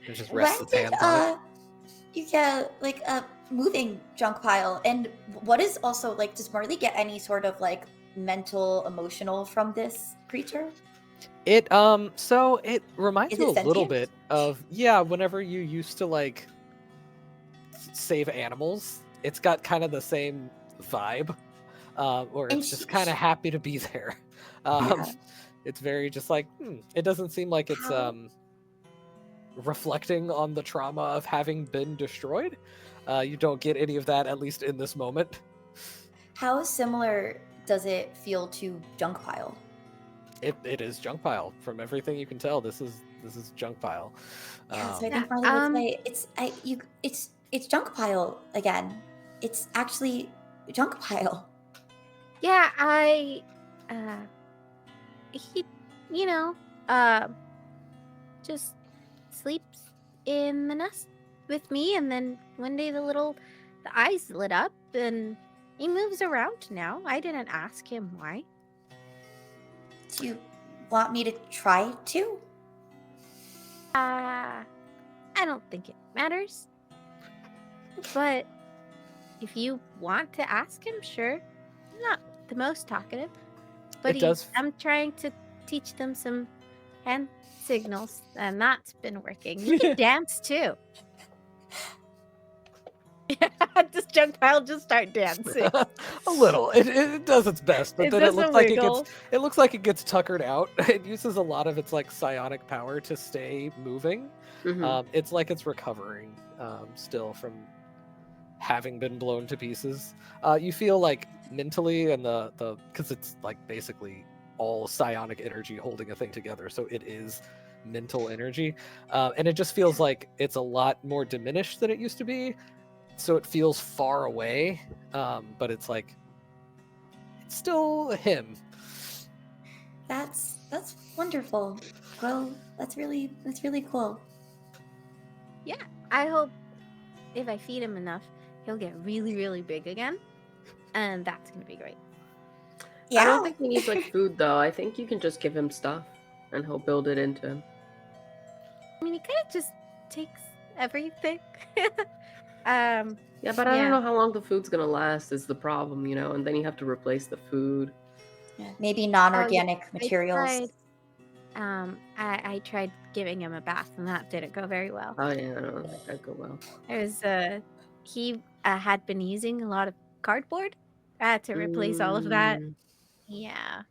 Speaker 7: It just rests
Speaker 1: When
Speaker 7: its
Speaker 1: did
Speaker 7: hands on it.
Speaker 1: you get like a moving junk pile? And what is also like, does Marley get any sort of like mental, emotional from this creature?
Speaker 7: It so it reminds
Speaker 1: Is
Speaker 7: me
Speaker 1: it
Speaker 7: a little
Speaker 1: sentient?
Speaker 7: bit of whenever you used to like save animals, it's got kind of the same vibe. Or
Speaker 1: And
Speaker 7: it's just kind of happy to be there.
Speaker 1: Yeah.
Speaker 7: It's very just like it doesn't seem like it's
Speaker 1: How-
Speaker 7: reflecting on the trauma of having been destroyed. You don't get any of that, at least in this moment.
Speaker 1: How similar does it feel to junk pile?
Speaker 7: It is junk pile. From everything you can tell, this is junk pile.
Speaker 1: Yeah, so I
Speaker 7: Um,
Speaker 1: think Marley would say it's junk pile again. It's actually junk pile.
Speaker 6: Yeah, he, just sleeps in the nest with me, and then one day the eyes lit up, and he moves around now. I didn't ask him why.
Speaker 1: Do you want me to try to?
Speaker 6: I don't think it matters. But if you want to ask him, sure. I'm not the most talkative, but
Speaker 7: It does-
Speaker 6: I'm trying to teach them some hand signals, and that's been working. You can dance too. Does Junkpile just start dancing?
Speaker 7: A little. It does its best, but
Speaker 6: It
Speaker 7: then it
Speaker 6: does a
Speaker 7: looks like
Speaker 6: wiggle.
Speaker 7: it looks like it gets tuckered out. It uses a lot of its like psionic power to stay moving.
Speaker 3: Mhm.
Speaker 7: It's like it's recovering still from having been blown to pieces. You feel like mentally and the because it's like basically all psionic energy holding a thing together, so it is mental energy, and it just feels like it's a lot more diminished than it used to be. So it feels far away, but it's like it's still him.
Speaker 1: That's wonderful. Well, that's really cool.
Speaker 6: I hope if I feed him enough, he'll get really, really big again, and that's gonna be great.
Speaker 1: Yeah.
Speaker 3: I don't think he needs like food though. I think you can just give him stuff, and he'll build it into him.
Speaker 6: I mean, he kind of just takes everything.
Speaker 3: Yeah, but I
Speaker 6: Yeah.
Speaker 3: don't know how long the food's gonna last. Is the problem, and then you have to replace the food.
Speaker 1: Yeah, maybe non-organic materials.
Speaker 6: I tried giving him a bath, and that didn't go very well.
Speaker 3: Oh yeah, I don't think that'd go well.
Speaker 6: It was he had been using a lot of cardboard to replace all of that.
Speaker 3: Mm,
Speaker 6: Yeah.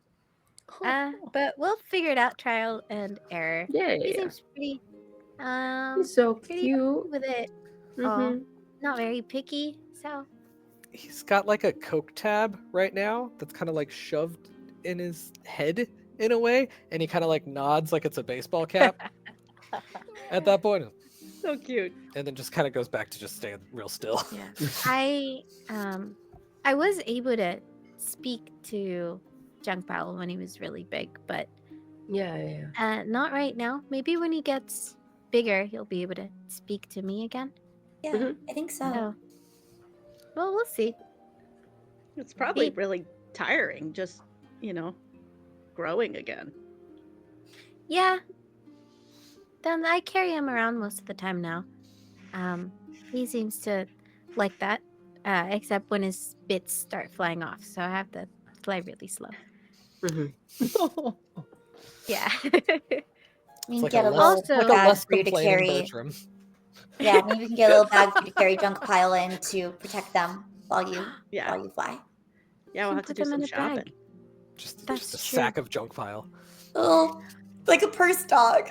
Speaker 6: But we'll figure it out, trial and error.
Speaker 3: Yeah,
Speaker 6: He
Speaker 3: yeah.
Speaker 6: seems pretty
Speaker 3: He's so
Speaker 6: pretty
Speaker 3: cute.
Speaker 6: with it.
Speaker 3: Mhm.
Speaker 6: Not very picky, so
Speaker 7: He's got like a Coke tab right now that's kind of like shoved in his head in a way, and he kind of like nods like it's a baseball cap at that point,
Speaker 2: So cute.
Speaker 7: and then just kind of goes back to just staying real still.
Speaker 6: yeah. I was able to speak to Junkpile when he was really big, but
Speaker 3: Yeah.
Speaker 6: not right now. Maybe when he gets bigger, he'll be able to speak to me again.
Speaker 1: Yeah,
Speaker 3: Mhm.
Speaker 1: I think so.
Speaker 6: So, well, we'll see.
Speaker 2: It's probably
Speaker 6: Babe.
Speaker 2: really tiring just, growing again.
Speaker 6: Yeah. Then I carry him around most of the time now. He seems to like that, except when his bits start flying off. So I have to fly really slow.
Speaker 3: Mhm.
Speaker 6: Yeah.
Speaker 1: We can
Speaker 7: It's like
Speaker 1: get a
Speaker 7: a
Speaker 1: little
Speaker 7: less, like a
Speaker 1: bag
Speaker 7: less
Speaker 1: for you to
Speaker 7: complaining
Speaker 1: carry.
Speaker 7: Bertram.
Speaker 1: Yeah, maybe we can get a little bag for you to carry junk pile in to protect them while you
Speaker 2: Yeah.
Speaker 1: fly.
Speaker 2: Yeah, we'll
Speaker 6: can
Speaker 2: have to
Speaker 6: put
Speaker 2: do
Speaker 6: them in
Speaker 2: some
Speaker 6: a bag.
Speaker 2: shopping.
Speaker 7: Just
Speaker 6: That's
Speaker 7: a
Speaker 6: true.
Speaker 7: sack of junk pile.
Speaker 1: Oh, like a purse dog.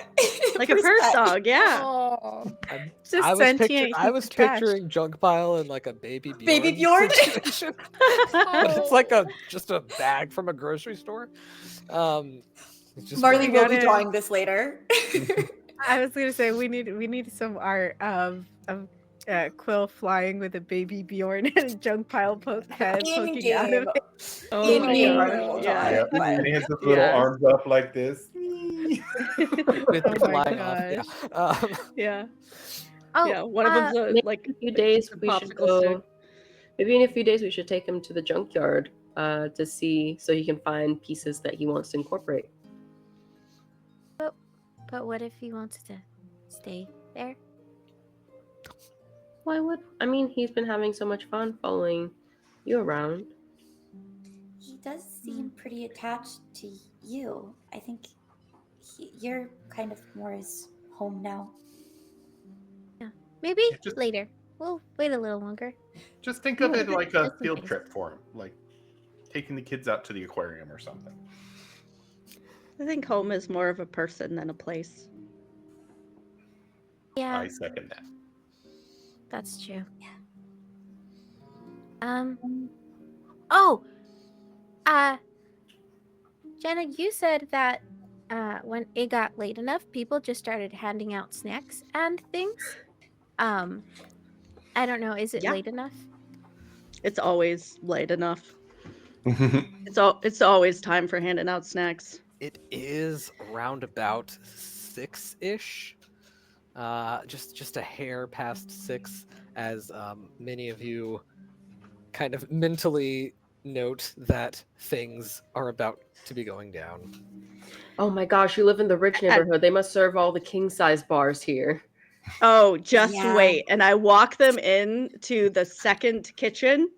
Speaker 2: Like a purse
Speaker 1: pet.
Speaker 2: dog, yeah.
Speaker 6: Oh.
Speaker 7: I'm-
Speaker 6: Just
Speaker 7: I was,
Speaker 6: sentient
Speaker 7: I was
Speaker 6: piece of trash.
Speaker 7: picturing junk pile in like a baby Bjorn,
Speaker 1: Baby Bjorn?
Speaker 7: situation. But it's like just a bag from a grocery store. It's just
Speaker 1: Marley
Speaker 7: very-
Speaker 1: will be
Speaker 6: gotta-
Speaker 1: drawing this later.
Speaker 6: I was gonna say we need some art of Quill flying with a baby Bjorn and a junk pile head
Speaker 1: In
Speaker 6: poking out of
Speaker 1: game.
Speaker 6: it.
Speaker 2: Oh
Speaker 1: In
Speaker 2: my
Speaker 1: game,
Speaker 2: God.
Speaker 1: Marley will draw
Speaker 2: Yeah.
Speaker 1: it.
Speaker 5: Yeah, and
Speaker 1: But
Speaker 5: he has his little
Speaker 2: Yeah.
Speaker 5: arms up like this.
Speaker 7: with
Speaker 2: Oh
Speaker 7: the
Speaker 2: my
Speaker 7: flying off. Yeah.
Speaker 2: Yeah.
Speaker 6: Oh,
Speaker 2: Yeah. One of them's
Speaker 3: Maybe
Speaker 2: like
Speaker 3: in a few days
Speaker 2: a
Speaker 3: we should
Speaker 2: popsicle
Speaker 3: go.
Speaker 2: stick.
Speaker 3: Maybe in a few days we should take him to the junkyard to see, so he can find pieces that he wants to incorporate.
Speaker 6: but what if he wants to stay there?
Speaker 3: Why would? I mean, he's been having so much fun following you around.
Speaker 1: he does seem pretty attached to you. I think you're kind of more his home now.
Speaker 6: Maybe
Speaker 5: Yeah, just-
Speaker 6: later. We'll wait a little longer.
Speaker 5: Just think of
Speaker 6: Yeah,
Speaker 5: it like a
Speaker 6: just in
Speaker 5: field
Speaker 6: case.
Speaker 5: trip for him, like taking the kids out to the aquarium or something.
Speaker 2: I think home is more of a person than a place.
Speaker 6: Yeah,
Speaker 5: I second that.
Speaker 6: that's true. Oh, Jenna, you said that when it got late enough, people just started handing out snacks and things. I don't know. Is it
Speaker 2: Yeah.
Speaker 6: late enough?
Speaker 2: It's always late enough. It's always time for handing out snacks.
Speaker 7: It is around about 6-ish. Just a hair past 6, as many of you kind of mentally note that things are about to be going down.
Speaker 3: Oh my gosh, you live in the rich neighborhood. They must serve all the king size bars here.
Speaker 2: Oh, just
Speaker 1: Yeah.
Speaker 2: wait. And I walk them in to the second kitchen,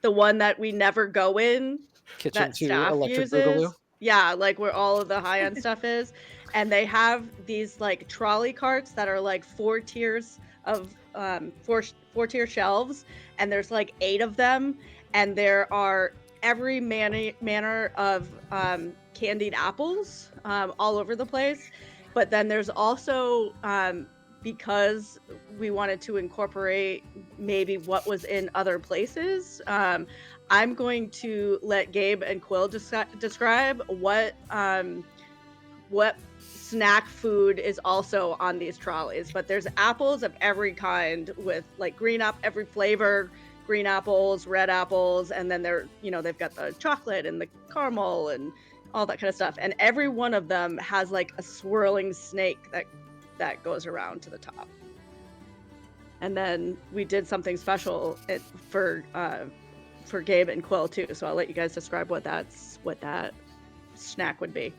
Speaker 2: the one that we never go in,
Speaker 7: Kitchen
Speaker 2: that
Speaker 7: 2,
Speaker 2: staff
Speaker 7: Electric Boogaloo.
Speaker 2: uses. Yeah, like where all of the high end stuff is. And they have these like trolley carts that are like 4 tiers of four-tier shelves, and there's like 8 of them, and there are every manner of candied apples all over the place. But then there's also because we wanted to incorporate maybe what was in other places, I'm going to let Gabe and Quill describe what snack food is also on these trolleys. But there's apples of every kind, with like every flavor, green apples, red apples, and then they've got the chocolate and the caramel and all that kind of stuff. And every one of them has like a swirling snake that goes around to the top. And then we did something special for Gabe and Quill too. So I'll let you guys describe what that snack would be.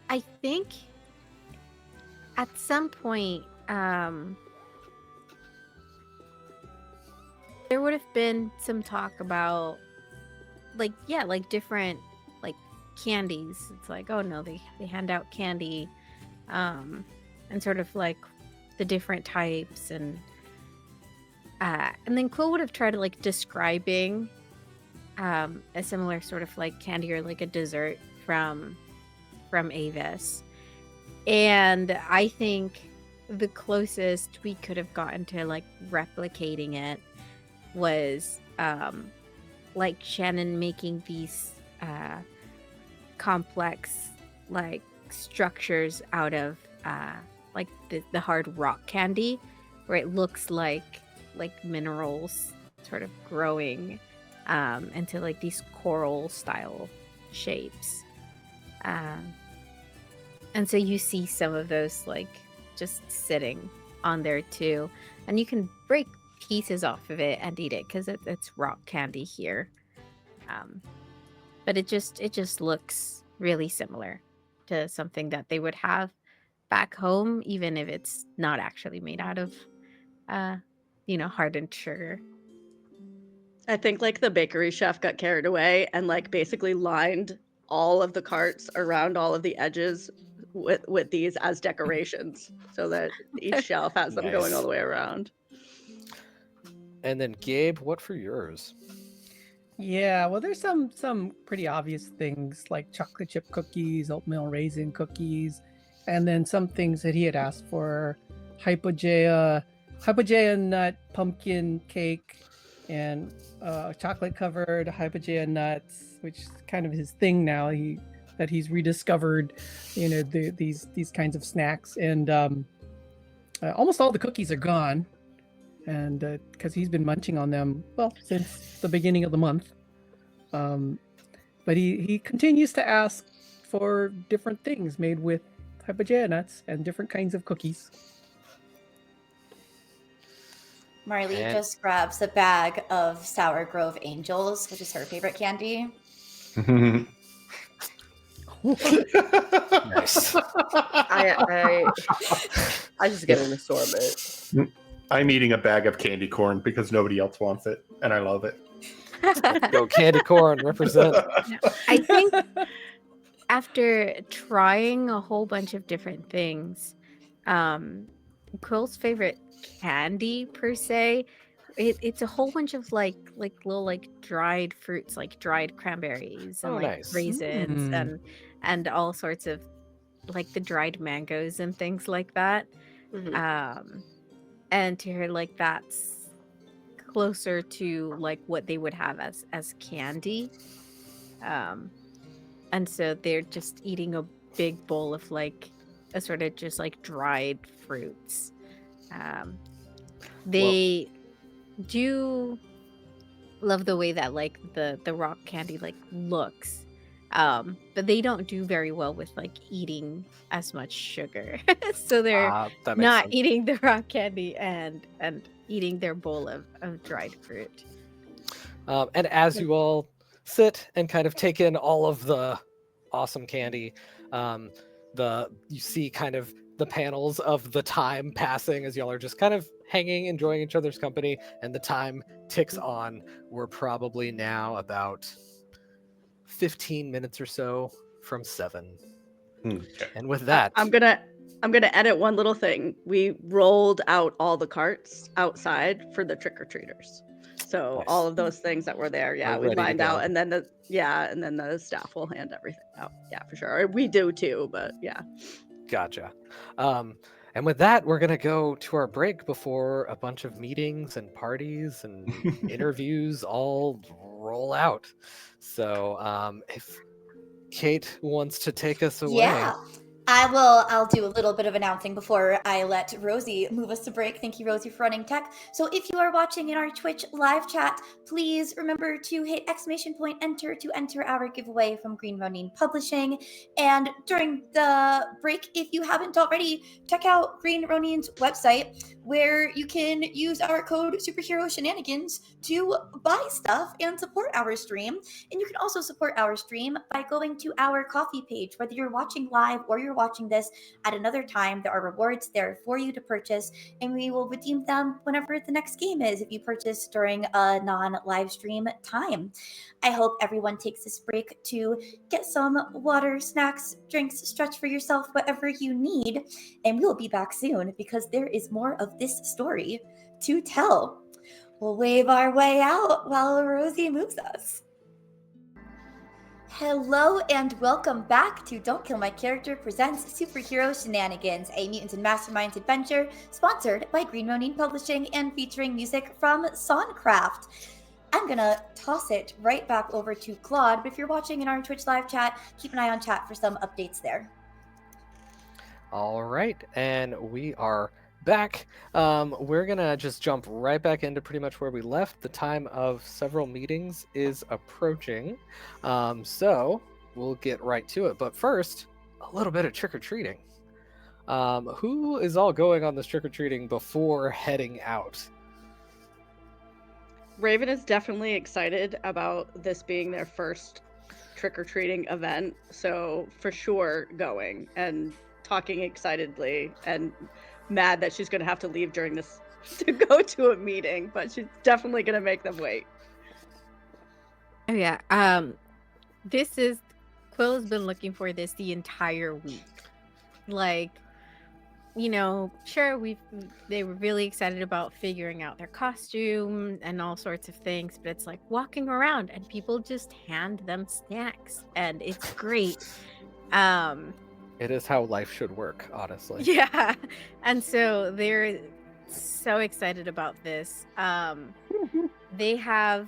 Speaker 6: I think at some point, there would have been some talk about, like different like candies. It's like, oh no, they hand out candy, and sort of like the different types, and then Quill would have tried to like describing a similar sort of like candy or like a dessert from Avis. And I think the closest we could have gotten to like replicating it was like Shannon making these complex like structures out of like the hard rock candy, where it looks like minerals sort of growing into like these coral style shapes. And so you see some of those like just sitting on there too, and you can break pieces off of it and eat it because it's rock candy here. But it just looks really similar to something that they would have back home, even if it's not actually made out of hardened sugar.
Speaker 2: I think like the bakery chef got carried away and like basically lined all of the carts around all of the edges with these as decorations, so that each shelf has them going all the way around.
Speaker 7: And then Gabe, what for yours?
Speaker 4: Yeah, well, there's some pretty obvious things like chocolate chip cookies, oatmeal raisin cookies, and then some things that he had asked for: hypogea nut pumpkin cake, and chocolate covered hypogea nuts, which is kind of his thing now. He's rediscovered, these kinds of snacks, and almost all the cookies are gone. And because he's been munching on them, well, since the beginning of the month. But he continues to ask for different things made with hypogea nuts and different kinds of cookies.
Speaker 1: Marley just grabs a bag of Sour Grove Angels, which is her favorite candy.
Speaker 7: Nice.
Speaker 3: I just get an assortment.
Speaker 5: I'm eating a bag of candy corn because nobody else wants it, and I love it.
Speaker 7: Go candy corn, represent.
Speaker 6: I think after trying a whole bunch of different things, Quill's favorite candy per se, it's a whole bunch of like little like dried fruits, like dried cranberries and
Speaker 7: nice.
Speaker 6: Raisins and all sorts of like the dried mangoes and things like that.
Speaker 3: Mm-hmm.
Speaker 6: And to her, like, that's closer to like what they would have as candy. And so they're just eating a big bowl of like a sort of just like dried fruits. do love the way that like the rock candy like looks. But they don't do very well with like eating as much sugar. So they're
Speaker 7: That makes
Speaker 6: not
Speaker 7: sense.
Speaker 6: eating the rock candy and eating their bowl of dried fruit.
Speaker 7: And as you all sit and kind of take in all of the awesome candy, you see kind of the panels of the time passing as y'all are just kind of hanging, enjoying each other's company, and the time ticks on. We're probably now about 15 minutes or so from 7.
Speaker 5: Okay.
Speaker 7: And with that,
Speaker 2: I'm gonna edit one little thing. We rolled out all the carts outside for the trick-or-treaters. So
Speaker 7: Nice.
Speaker 2: all of those things that were there,
Speaker 7: Are
Speaker 2: we
Speaker 7: ready to
Speaker 2: lined out,
Speaker 7: go.
Speaker 2: and then the staff will hand everything out. Yeah, for sure. Or we do too, but yeah.
Speaker 7: Gotcha. And with that, we're going to go to our break before a bunch of meetings and parties and interviews all roll out. So if Kate wants to take us away.
Speaker 1: Yeah. I'll do a little bit of announcing before I let Rosie move us to break. Thank you, Rosie, for running tech. So if you are watching in our Twitch live chat, please remember to hit !enter to enter our giveaway from Green Ronin Publishing. And during the break, if you haven't already, check out Green Ronin's website where you can use our code Superhero Shenanigans to buy stuff and support our stream. And you can also support our stream by going to our coffee page, whether you're watching live or you're watching this at another time. There are rewards there for you to purchase, and we will redeem them whenever the next game is if you purchase during a non-live stream time. I hope everyone takes this break to get some water, snacks, drinks, stretch for yourself, whatever you need, and we'll be back soon because there is more of this story to tell. We'll wave our way out while Rosie moves us. Hello and welcome back to Don't Kill My Character presents Superhero Shenanigans, a Mutants and Masterminds adventure sponsored by Green Ronin Publishing and featuring music from Songcraft. I'm gonna toss it right back over to Claude, but if you're watching in our Twitch live chat, keep an eye on chat for some updates there.
Speaker 7: All right, and we are back. We're gonna just jump right back into pretty much where we left. The time of several meetings is approaching, so we'll get right to it. But first, a little bit of trick-or-treating. Who is all going on this trick-or-treating before heading out?
Speaker 2: Raven is definitely excited about this being their first trick-or-treating event, so for sure going and talking excitedly and mad that she's going to have to leave during this to go to a meeting, but she's definitely going to make them wait.
Speaker 6: Oh yeah. Quill has been looking for this the entire week. Like, you know, sure, they were really excited about figuring out their costume and all sorts of things, but it's like walking around and people just hand them snacks and it's great.
Speaker 7: It is how life should work, honestly.
Speaker 6: Yeah. And so they're so excited about this. They have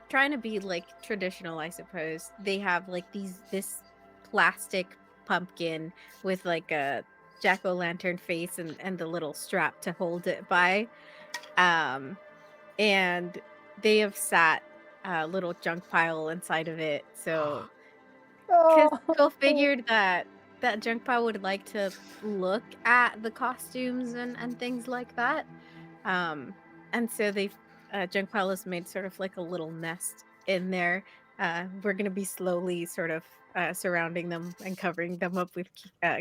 Speaker 6: trying to be like traditional, I suppose. They have like this plastic pumpkin with like a jack-o'-lantern face and the little strap to hold it by. And they have sat a little junk pile inside of it. So because Phil figured that junk pile would like to look at the costumes and things like that. And so junk pile has made sort of like a little nest in there. We're going to be slowly sort of surrounding them and covering them up with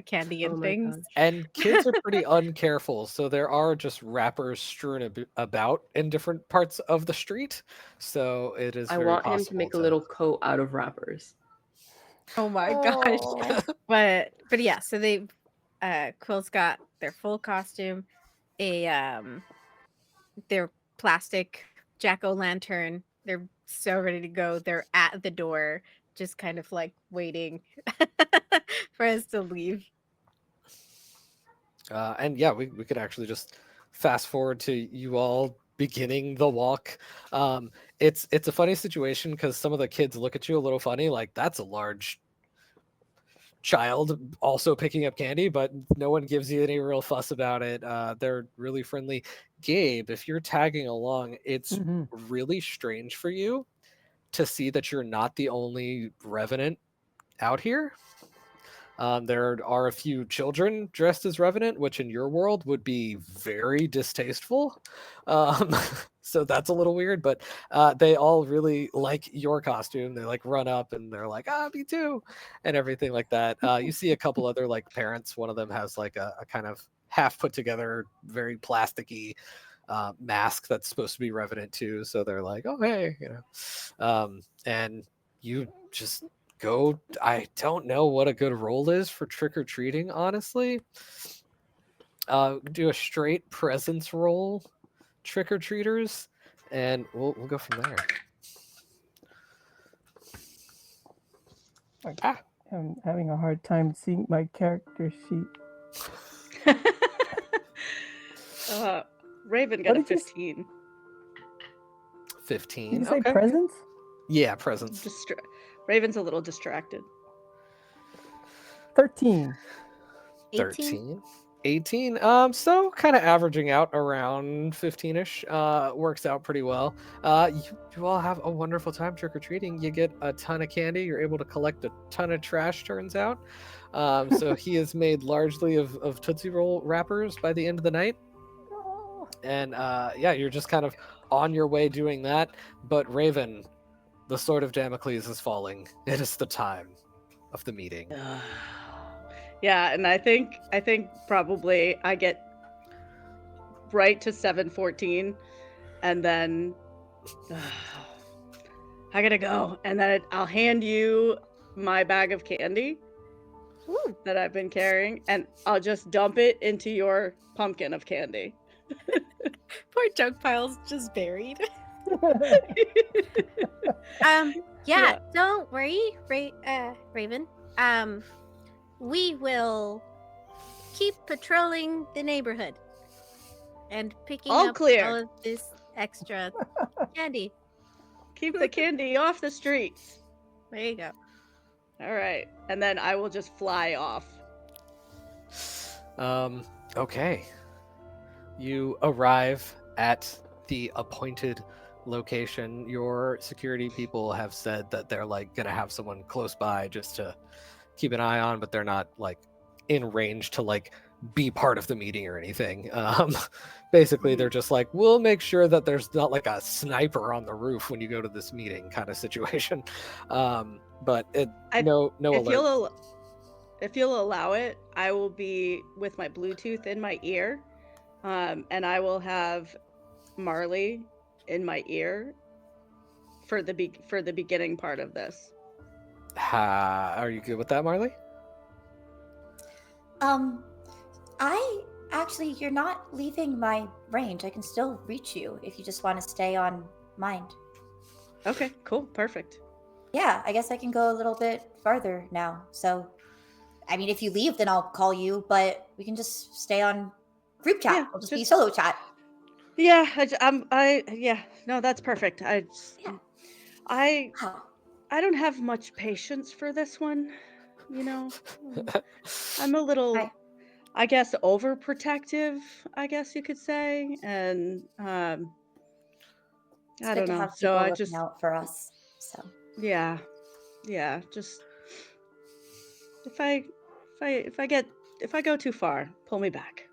Speaker 6: candy and things.
Speaker 3: God.
Speaker 7: And kids are pretty uncareful, so there are just wrappers strewn about in different parts of the street. So it is
Speaker 3: I
Speaker 7: very
Speaker 3: want him to
Speaker 7: possible
Speaker 3: make a little coat out of wrappers.
Speaker 6: Oh my gosh. But yeah, so they Quill's got their full costume, their plastic jack-o'-lantern. They're so ready to go. They're at the door, just kind of like waiting for us to leave.
Speaker 7: And yeah, we could actually just fast forward to you all beginning the walk. It's a funny situation because some of the kids look at you a little funny, like that's a large child also picking up candy, but no one gives you any real fuss about it. They're really friendly. Gabe, if you're tagging along, it's really strange for you to see that you're not the only Revenant out here. There are a few children dressed as Revenant, which in your world would be very distasteful. So that's a little weird, but they all really like your costume. They like run up and they're like, me too, and everything like that. You see a couple other like parents. One of them has like a kind of half put together, very plasticky mask that's supposed to be Revenant too. So they're like, oh, hey, and you just go. I don't know what a good roll is for trick-or-treating, honestly. Do a straight presence roll, trick-or-treaters, and we'll go from there.
Speaker 4: I'm having a hard time seeing my character sheet.
Speaker 2: Raven got a 15.
Speaker 7: 15.
Speaker 4: Did you say presence?
Speaker 7: Yeah, presence.
Speaker 2: Raven's a little distracted.
Speaker 4: 13.
Speaker 7: 18. So kind of averaging out around 15ish. Works out pretty well. You all have a wonderful time trick-or-treating. You get a ton of candy. You're able to collect a ton of trash, turns out. So he is made largely of Tootsie Roll wrappers by the end of the night. And you're just kind of on your way doing that. But Raven, the sword of Damocles is falling. It is the time of the meeting.
Speaker 2: Yeah, and I think probably I get right to 7:14, and then I gotta go, and then I'll hand you my bag of candy that I've been carrying, and I'll just dump it into your pumpkin of candy.
Speaker 6: Poor junk pile's just buried.
Speaker 2: Yeah.
Speaker 6: Don't worry, Raven. We will keep patrolling the neighborhood and picking
Speaker 2: All
Speaker 6: up
Speaker 2: clear.
Speaker 6: all of this extra candy.
Speaker 2: Keep the candy off the streets.
Speaker 6: There you go.
Speaker 2: All right, and then I will just fly off.
Speaker 7: Okay. You arrive at the appointed location. Your security people have said that they're like gonna have someone close by just to keep an eye on, but they're not like in range to like be part of the meeting or anything. Basically they're just like, we'll make sure that there's not like a sniper on the roof when you go to this meeting kind of situation. But no alert.
Speaker 2: If you'll allow it, I will be with my Bluetooth in my ear, and I will have Marley in my ear for the beginning part of this.
Speaker 7: Are you good with that, Marley?
Speaker 1: You're not leaving my range. I can still reach you if you just want to stay on mind.
Speaker 2: Okay, cool, perfect.
Speaker 1: Yeah, I guess I can go a little bit farther now. So, I mean, if you leave, then I'll call you, but we can just stay on group chat.
Speaker 2: Yeah,
Speaker 1: I'll just be solo chat.
Speaker 2: Yeah, no, that's perfect. I don't have much patience for this one, I'm a little, I guess, overprotective, I guess you could say, and I don't know. So I just
Speaker 1: out for us. So
Speaker 2: yeah, just if I go too far, pull me back.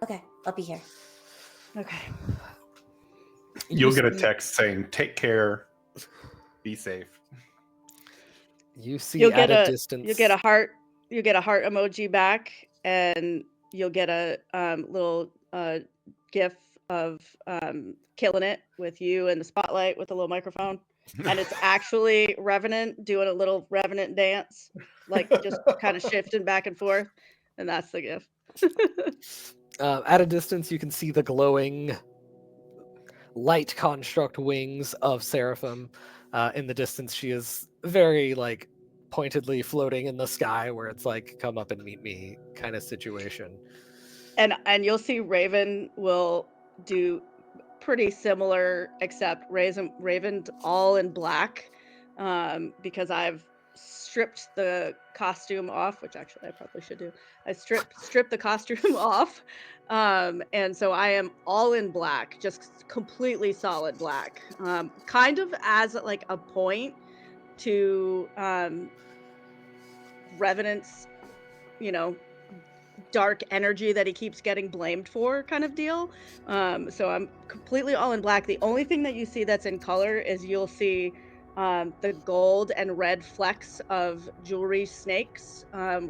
Speaker 1: Okay, I'll be here.
Speaker 2: Okay.
Speaker 5: You'll get a text saying, "Take care, be safe."
Speaker 7: You see
Speaker 2: You'll
Speaker 7: at
Speaker 2: get
Speaker 7: a distance.
Speaker 2: You get a heart. You get a heart emoji back, and you'll get a little gif of killing it with you in the spotlight with a little microphone, and it's actually Revenant doing a little Revenant dance, like just kind of shifting back and forth, and that's the gif.
Speaker 7: At a distance, you can see the glowing light construct wings of Seraphim. In the distance, she is very like pointedly floating in the sky, where it's like, "Come up and meet me" kind of situation.
Speaker 2: And you'll see Raven will do pretty similar, except Raven's all in black, because I've stripped the costume off, which actually I probably should do. I stripped the costume off, and so I am all in black, just completely solid black, kind of as like a point to Revenant's, you know, dark energy that he keeps getting blamed for, kind of deal. So I'm completely all in black. The only thing that you see that's in color is you'll see the gold and red flecks of jewelry snakes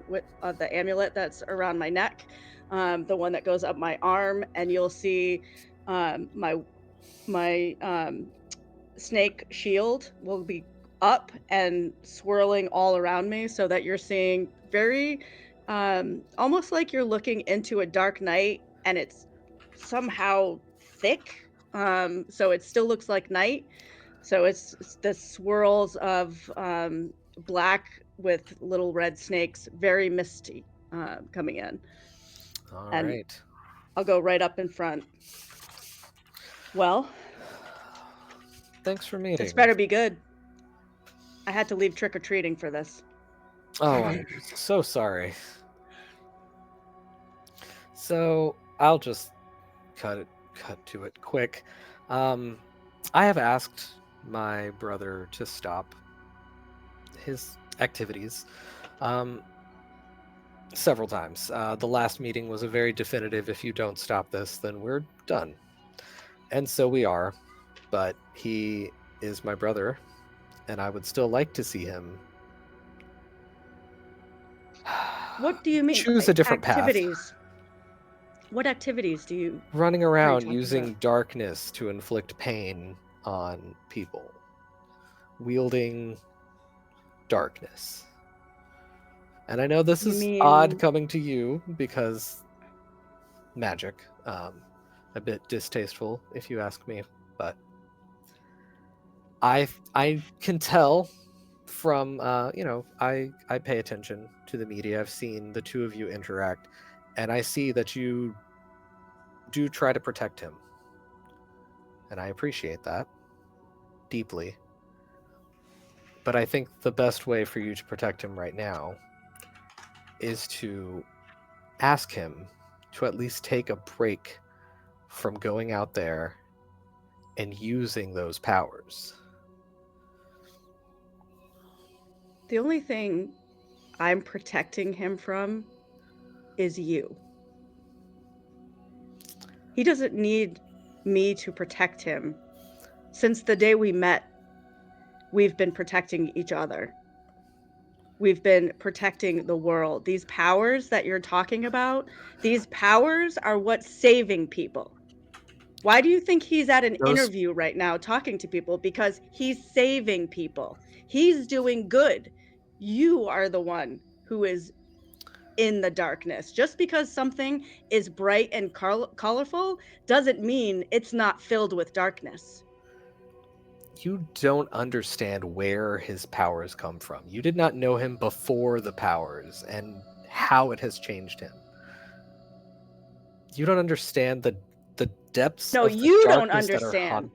Speaker 2: with the amulet that's around my neck, the one that goes up my arm, and you'll see my snake shield will be up and swirling all around me, so that you're seeing very almost like you're looking into a dark night, and it's somehow thick, so it still looks like night. So it's the swirls of black with little red snakes, very misty, coming in.
Speaker 7: All
Speaker 2: And
Speaker 7: right.
Speaker 2: I'll go right up in front. Well,
Speaker 7: Thanks for meeting.
Speaker 2: this better be good. I had to leave trick-or-treating for this.
Speaker 7: Oh, I'm so sorry. So I'll just cut to it quick. I have asked my brother to stop his activities several times. The last meeting was a very definitive, if you don't stop this, then we're done. And so we are, but he is my brother, and I would still like to see him.
Speaker 2: What do you mean?
Speaker 7: Choose a different
Speaker 2: activities?
Speaker 7: path.
Speaker 2: What activities do you?
Speaker 7: Running
Speaker 2: What are you
Speaker 7: around
Speaker 2: talking
Speaker 7: using
Speaker 2: about?
Speaker 7: darkness to inflict pain on people. Wielding darkness. And I know this
Speaker 2: You
Speaker 7: is
Speaker 2: mean-
Speaker 7: odd coming to you because magic. A bit distasteful, if you ask me, but I can tell from I pay attention to the media. I've seen the two of you interact, and I see that you do try to protect him, and I appreciate that deeply. But I think the best way for you to protect him right now is to ask him to at least take a break from going out there and using those powers.
Speaker 2: The only thing I'm protecting him from is you. He doesn't need me to protect him. Since the day we met, we've been protecting each other. We've been protecting the world. These powers that you're talking about, these powers are what's saving people. Why do you think he's at an interview right now talking to people? Because he's saving people. He's doing good. You are the one who is in the darkness. Just because something is bright and colorful doesn't mean it's not filled with darkness.
Speaker 7: You don't understand where his powers come from. You did not know him before the powers and how it has changed him. You don't understand the depths
Speaker 2: No,
Speaker 7: of the
Speaker 2: you don't
Speaker 7: darkness that are
Speaker 2: understand.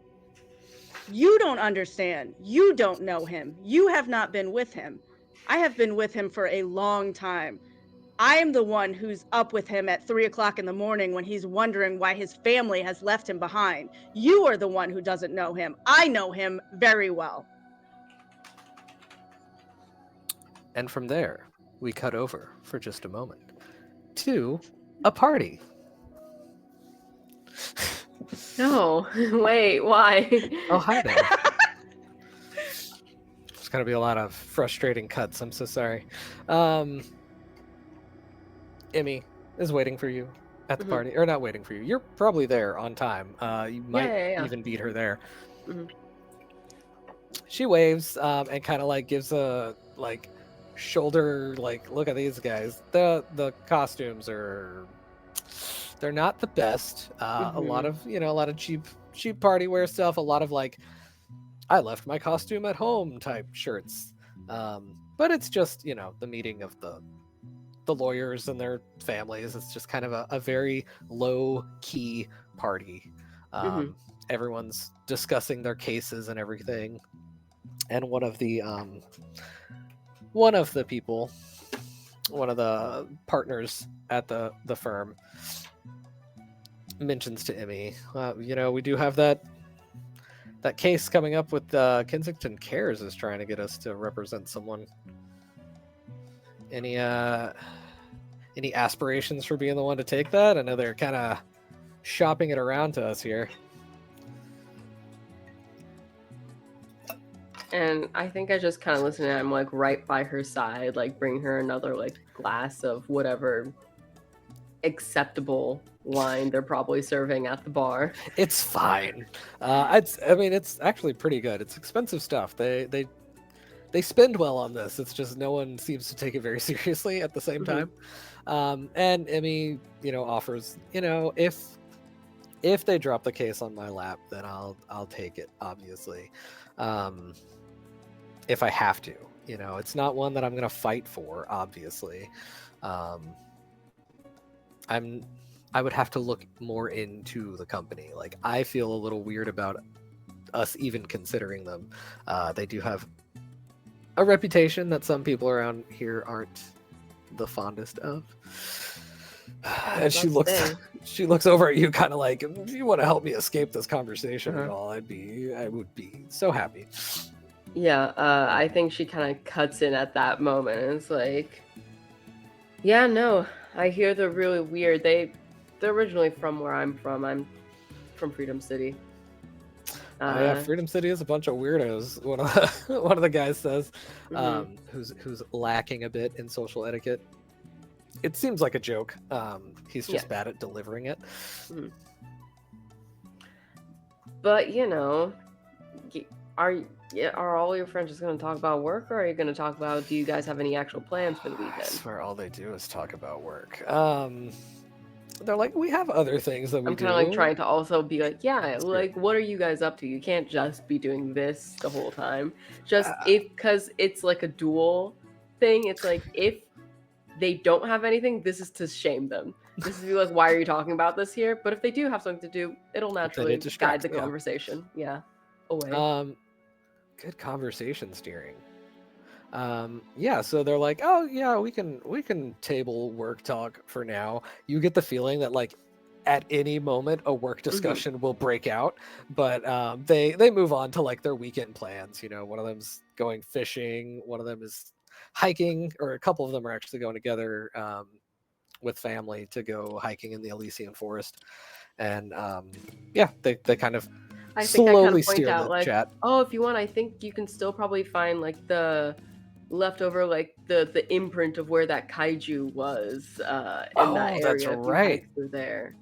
Speaker 2: You don't understand. You don't know him. You have not been with him. I have been with him for a long time. I am the one who's up with him at 3 o'clock in the morning when he's wondering why his family has left him behind. You are the one who doesn't know him. I know him very well.
Speaker 7: And from there, we cut over for just a moment to a party.
Speaker 3: No, wait, why?
Speaker 7: Oh, hi there. There's going to be a lot of frustrating cuts. I'm so sorry. Emmy is waiting for you at the party. Or not waiting for you. You're probably there on time. You might even beat her there.
Speaker 3: Mhm.
Speaker 7: She waves and kind of like gives a like shoulder like look at these guys. The costumes are they're not the best. A lot of cheap party wear stuff, a lot of like I left my costume at home type shirts. But it's just, the meeting of the lawyers and their families. It's just kind of a very low key party. Everyone's discussing their cases and everything. And one of the one of the people, one of the partners at the firm, mentions to Emmy, we do have that case coming up with Kensington Cares is trying to get us to represent someone. Any aspirations for being the one to take that? I know they're kind of shopping it around to us here.
Speaker 3: And I think I just kind of listen and I'm like right by her side, like bring her another like glass of whatever acceptable wine they're probably serving at the bar.
Speaker 7: It's fine. It's actually pretty good. It's expensive stuff. They spend well on this. It's just no one seems to take it very seriously at the same time. And Emmy, offers, if they drop the case on my lap, then I'll take it, obviously. If I have to, it's not one that I'm going to fight for, obviously. I would have to look more into the company. Like, I feel a little weird about us even considering them. They do have a reputation that some people around here aren't the fondest of. And she looks over at you kind of like, if you want to help me escape this conversation at all, I would be so happy.
Speaker 3: Yeah, I think she kind of cuts in at that moment and it's like, yeah, no, I hear they're really weird. They're originally from where I'm from. I'm from Freedom City.
Speaker 7: Yeah, Freedom City is a bunch of weirdos. One of the guys says, who's lacking a bit in social etiquette. It seems like a joke. He's just bad at delivering it.
Speaker 3: But are all your friends just going to talk about work, or are you going to talk about, do you guys have any actual plans for the weekend?
Speaker 7: I swear all they do is talk about work. They're like, we have other things that we do.
Speaker 3: I'm kind of like trying to also be like, like, what are you guys up to? You can't just be doing this the whole time. Because it's like a dual thing. It's like, if they don't have anything, this is to shame them. This is to be like, why are you talking about this here? But if they do have something to do, it'll naturally guide the conversation. Yeah. Away.
Speaker 7: Good conversation steering. So they're like, oh yeah, we can table work talk for now. You get the feeling that like at any moment a work discussion will break out, but they move on to like their weekend plans. One of them's going fishing, one of them is hiking, or a couple of them are actually going together with family to go hiking in the Elysian Forest. And they kind of
Speaker 3: I think I kind of point
Speaker 7: steer
Speaker 3: out
Speaker 7: the
Speaker 3: like,
Speaker 7: chat.
Speaker 3: oh, if you want, I think you can still probably find like the leftover, like the imprint of where that kaiju was in that area.
Speaker 7: That's right.
Speaker 3: Through there.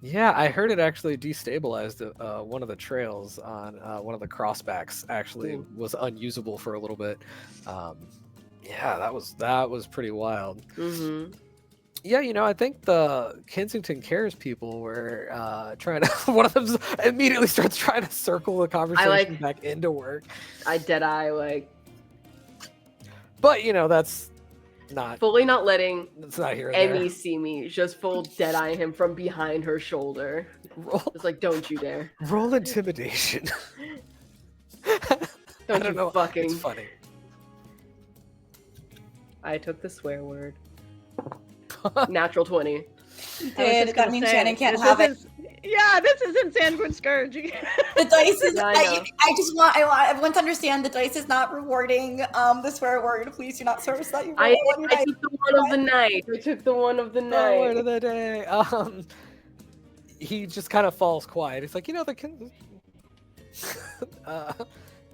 Speaker 7: Yeah, I heard it actually destabilized one of the trails on one of the crossbacks. Actually, was unusable for a little bit. That was pretty wild. Yeah, I think the Kensington Cares people were trying to. One of them immediately starts trying to circle the conversation back into work.
Speaker 3: I dead-eye like.
Speaker 7: But that's not
Speaker 3: fully not letting.
Speaker 7: It's not here.
Speaker 3: Emmy see me, just full dead-eye him from behind her shoulder. It's like, don't you dare.
Speaker 7: Roll intimidation.
Speaker 3: don't you fucking.
Speaker 7: It's funny.
Speaker 3: I took the swear word. Natural 20.
Speaker 1: That means Shannon can't have it.
Speaker 2: Yeah, this isn't Sanguine Scourge.
Speaker 1: The dice is. I want to understand the dice is not rewarding the swear word. Please do not source that you.
Speaker 3: I took the one of the night. I took the one of the night.
Speaker 7: Word of the day. He just kind of falls quiet. He's like,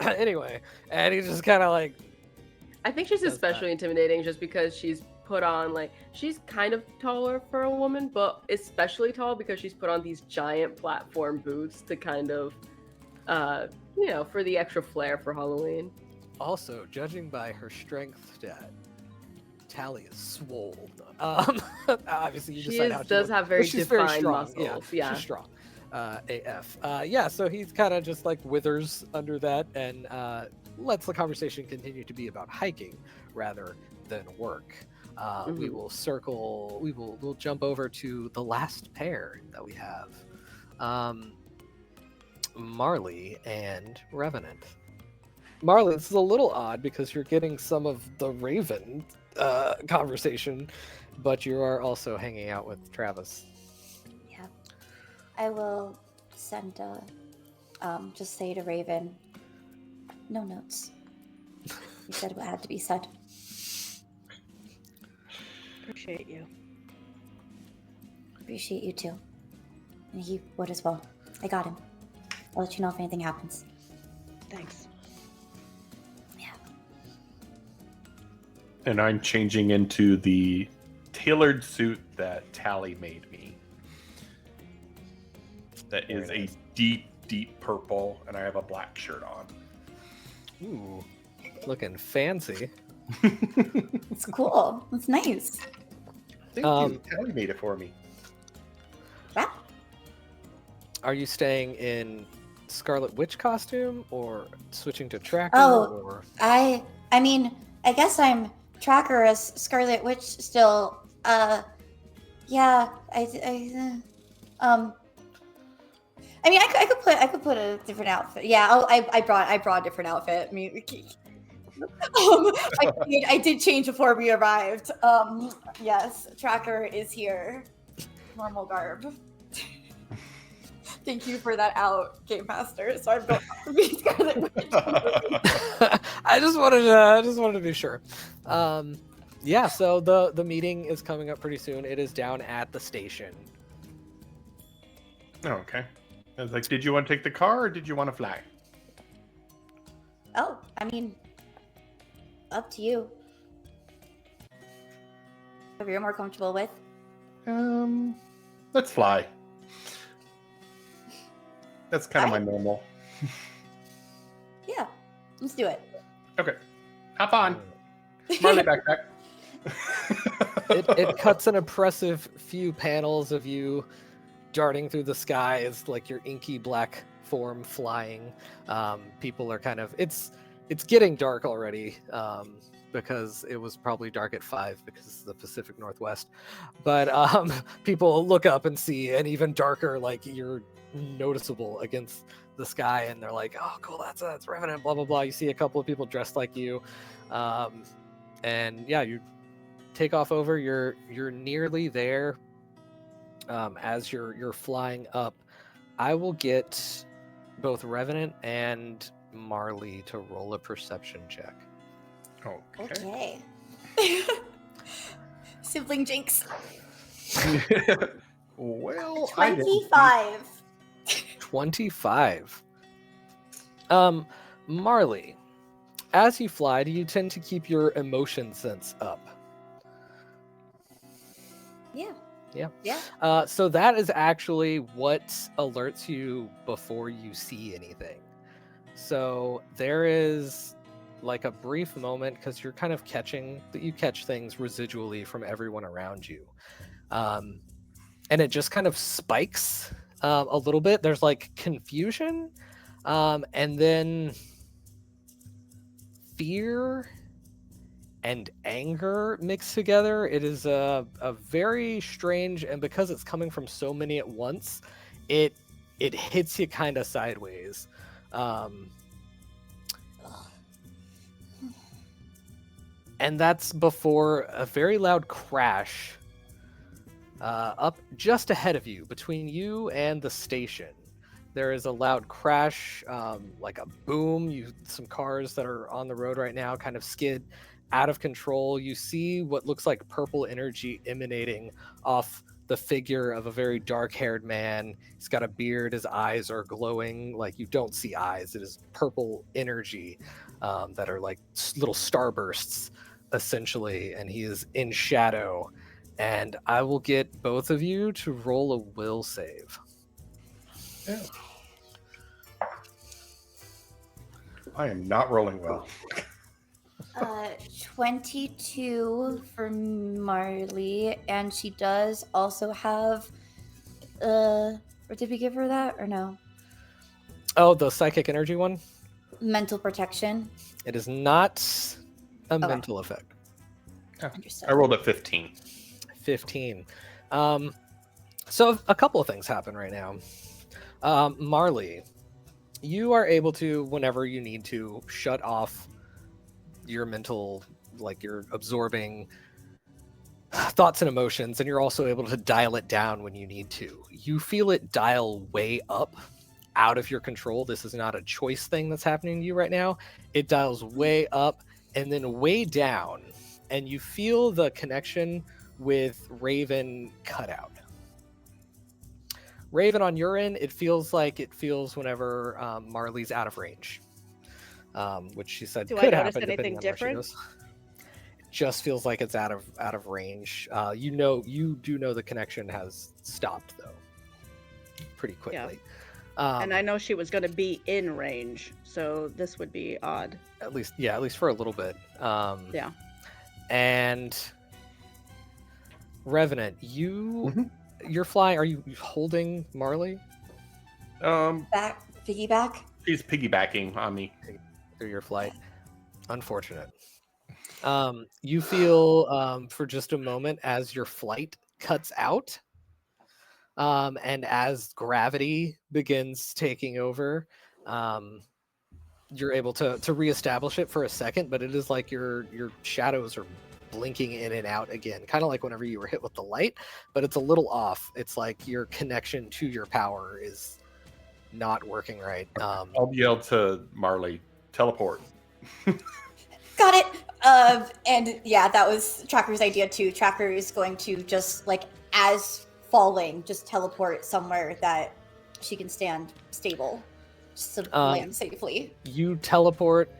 Speaker 7: anyway, and he's just kind of like.
Speaker 3: I think she's especially intimidating just because she's put on she's kind of taller for a woman, but especially tall because she's put on these giant platform boots to kind of for the extra flair for Halloween.
Speaker 7: Also, judging by her strength stat, Tally is swole. Obviously you decide how
Speaker 3: does have very defined muscles.
Speaker 7: Yeah, she's strong. AF. So he's kind of just like withers under that and lets the conversation continue to be about hiking rather than work. We'll jump over to the last pair that we have. Marley and Revenant. Marley, this is a little odd because you're getting some of the Raven conversation, but you are also hanging out with Travis.
Speaker 1: Yeah. I will send just say to Raven, no notes. You said what had to be said.
Speaker 2: Appreciate you.
Speaker 1: Appreciate you too. And he would as well. I got him. I'll let you know if anything happens.
Speaker 2: Thanks.
Speaker 1: Yeah.
Speaker 5: And I'm changing into the tailored suit that Tally made me. That is a deep, deep purple, and I have a black shirt on.
Speaker 7: Ooh, looking fancy.
Speaker 1: It's cool. It's nice.
Speaker 5: Thank you. Tally made it for me.
Speaker 1: Wow.
Speaker 7: Are you staying in Scarlet Witch costume or switching to Tracker?
Speaker 1: Oh,
Speaker 7: or...
Speaker 1: I mean, I guess I'm Tracker as Scarlet Witch still. Yeah, I mean, I could put a different outfit. Yeah, I brought a different outfit. I mean, I did change before we arrived. Yes, Tracker is here. Normal garb. Thank you for that out, Game Master. So I'm going to be Scarlet Witch.
Speaker 7: I just wanted to be sure. Yeah, so the meeting is coming up pretty soon. It is down at the station.
Speaker 5: Oh, okay. I was like, did you want to take the car or did you want to fly?
Speaker 1: Oh, I mean, up to you. Whatever you're more comfortable with.
Speaker 5: Let's fly. That's kind of my normal.
Speaker 1: Yeah, let's do it.
Speaker 5: Okay. Hop on. Marley backpack.
Speaker 7: It cuts an impressive few panels of you darting through the sky as like your inky black form flying. People are kind of it's getting dark already because it was probably dark at 5 because it's the Pacific Northwest. But people look up and see an even darker, like you're noticeable against the sky, and they're like, "Oh, cool, that's Revenant." Blah blah blah. You see a couple of people dressed like you, and yeah, you take off over. You're nearly there. As you're flying up, I will get both Revenant and Marley to roll a perception check.
Speaker 5: Okay.
Speaker 1: Sibling jinx.
Speaker 5: Well,
Speaker 1: 25.
Speaker 7: 25. Marley, as you fly, do you tend to keep your emotion sense up?
Speaker 1: Yeah.
Speaker 7: Yeah. So that is actually what alerts you before you see anything. So there is like a brief moment because you're kind of you catch things residually from everyone around you. And it just kind of spikes a little bit. There's like confusion, and then fear and anger mixed together. It is a very strange, and because it's coming from so many at once, it hits you kind of sideways. And that's before a very loud crash up just ahead of you, between you and the station. There is a loud crash, like a boom. Some cars that are on the road right now kind of skid out of control. You see what looks like purple energy emanating off the figure of a very dark-haired man. He's got a beard. His eyes are glowing like you don't see eyes. It is purple energy that are like little starbursts, essentially, and he is in shadow. And I will get both of you to roll a will save.
Speaker 5: Yeah. I am not rolling well.
Speaker 1: 22 for Marley, and she does also have or did we give her that or no?
Speaker 7: Oh, the psychic energy one?
Speaker 1: Mental protection.
Speaker 7: It is not a mental effect.
Speaker 1: Understood.
Speaker 5: I rolled a 15.
Speaker 7: 15. So a couple of things happen right now. Marley, you are able to, whenever you need to, shut off your mental, like you're absorbing thoughts and emotions, and you're also able to dial it down when you need to. You feel it dial way up out of your control. This is not a choice thing that's happening to you right now. It dials way up and then way down, and you feel the connection with Raven cut out. Raven, on your end, it feels whenever Marley's out of range, which she said
Speaker 2: Do I
Speaker 7: could
Speaker 2: notice
Speaker 7: happen
Speaker 2: anything
Speaker 7: depending on where she
Speaker 2: different?
Speaker 7: goes. It just feels like it's out of range. You do know the connection has stopped though, pretty quickly.
Speaker 2: And I know she was going to be in range, so this would be odd.
Speaker 7: At least for a little bit.
Speaker 2: Yeah.
Speaker 7: And Revenant, you're flying. Are you holding Marley?
Speaker 1: Back, piggyback.
Speaker 5: She's piggybacking on me.
Speaker 7: Through your flight. Unfortunate. You feel for just a moment as your flight cuts out, and as gravity begins taking over, you're able to reestablish it for a second, but it is like your shadows are blinking in and out again, kind of like whenever you were hit with the light, but it's a little off. It's like your connection to your power is not working right.
Speaker 5: I'll yell to Marley, teleport.
Speaker 1: Got it. And yeah, that was Tracker's idea too. Tracker is going to just like as falling, just teleport somewhere that she can stand stable, just to land safely.
Speaker 7: You teleport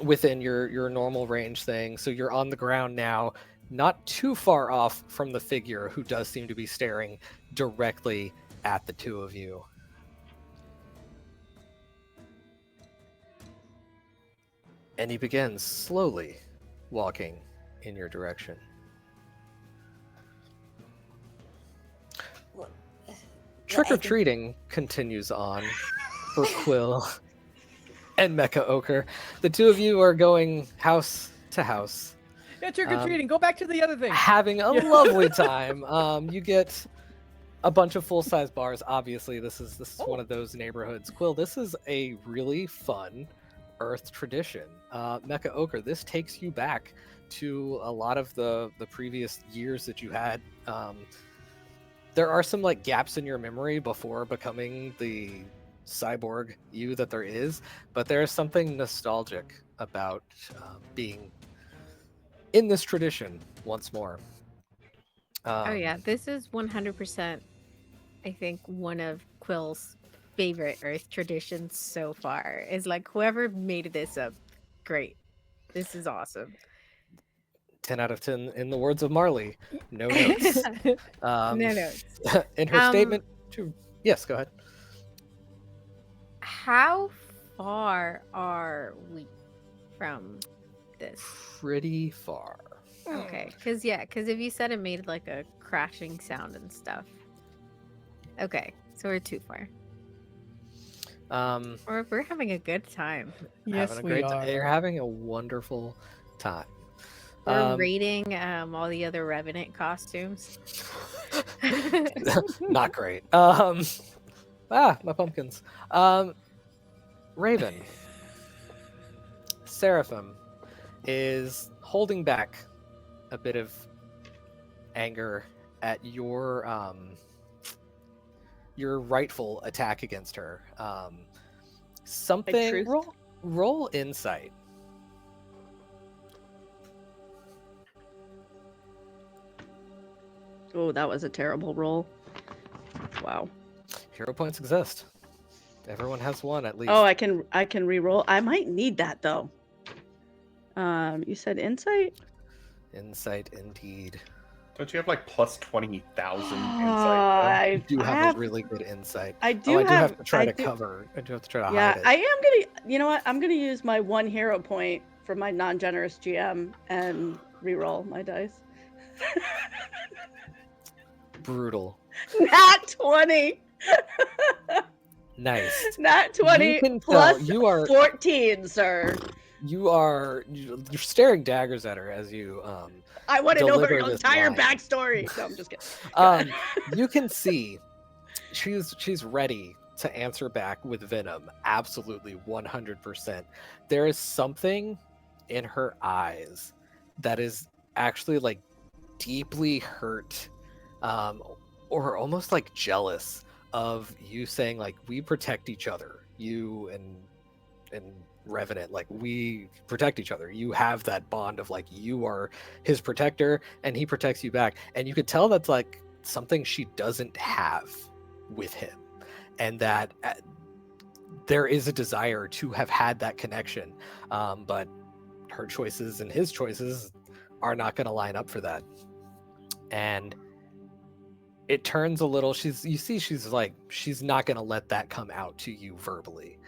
Speaker 7: within your normal range thing, so you're on the ground now, not too far off from the figure who does seem to be staring directly at the two of you. And he begins slowly walking in your direction. Trick-or-treating continues on for Quill and Mecha Ochre. The two of you are going house to house.
Speaker 4: Yeah, trick-or-treating. Go back to the other thing.
Speaker 7: Having a lovely time. You get a bunch of full-size bars. Obviously, this is one of those neighborhoods. Quill, this is a really fun Earth tradition. Mecha Ochre, this takes you back to a lot of the previous years that you had. There are some like gaps in your memory before becoming the cyborg you that there is, but there's something nostalgic about being in this tradition once more.
Speaker 6: Oh yeah, this is 100%, I think, one of Quill's favorite Earth traditions so far. Is like whoever made this up, great. This is awesome.
Speaker 7: 10 out of 10 in the words of Marley. No notes.
Speaker 6: No notes.
Speaker 7: In her statement to... Yes, go ahead.
Speaker 6: How far are we from this?
Speaker 7: Pretty far.
Speaker 6: Okay, because if you said it made like a crashing sound and stuff. Okay, so we're too far. Or we're having a good time.
Speaker 4: Yes, we are.
Speaker 7: You're having a wonderful time.
Speaker 6: We're raiding all the other Revenant costumes.
Speaker 7: Not great. My pumpkins. Raven. Seraphim is holding back a bit of anger at your rightful attack against her. Something. Roll insight.
Speaker 2: Oh, that was a terrible roll. Wow.
Speaker 7: Hero points exist. Everyone has one at least.
Speaker 2: Oh, I can re-roll. I might need that though. You said insight?
Speaker 7: Insight, indeed.
Speaker 5: Don't you have like plus 20,000 insight?
Speaker 7: I do have a really good insight.
Speaker 2: I do
Speaker 7: have to try to cover. I do have to try to hide it.
Speaker 2: I am gonna. You know what? I'm gonna use my 1 hero point for my non-generous GM and re-roll my dice.
Speaker 7: Brutal.
Speaker 2: Nat 20.
Speaker 7: Nice.
Speaker 2: Nat 20 plus you are 14, sir.
Speaker 7: You're staring daggers at her as you
Speaker 2: I want to know her
Speaker 7: deliver this
Speaker 2: entire
Speaker 7: line.
Speaker 2: backstory. No, I'm just kidding.
Speaker 7: You can see she's ready to answer back with venom. Absolutely, 100%. There is something in her eyes that is actually like deeply hurt, or almost like jealous of you saying like, we protect each other, you and Revenant, like we protect each other. You have that bond of like, you are his protector and he protects you back. And you could tell that's like something she doesn't have with him, and that there is a desire to have had that connection, but her choices and his choices are not going to line up for that. And it turns a little, she's like, she's not going to let that come out to you verbally.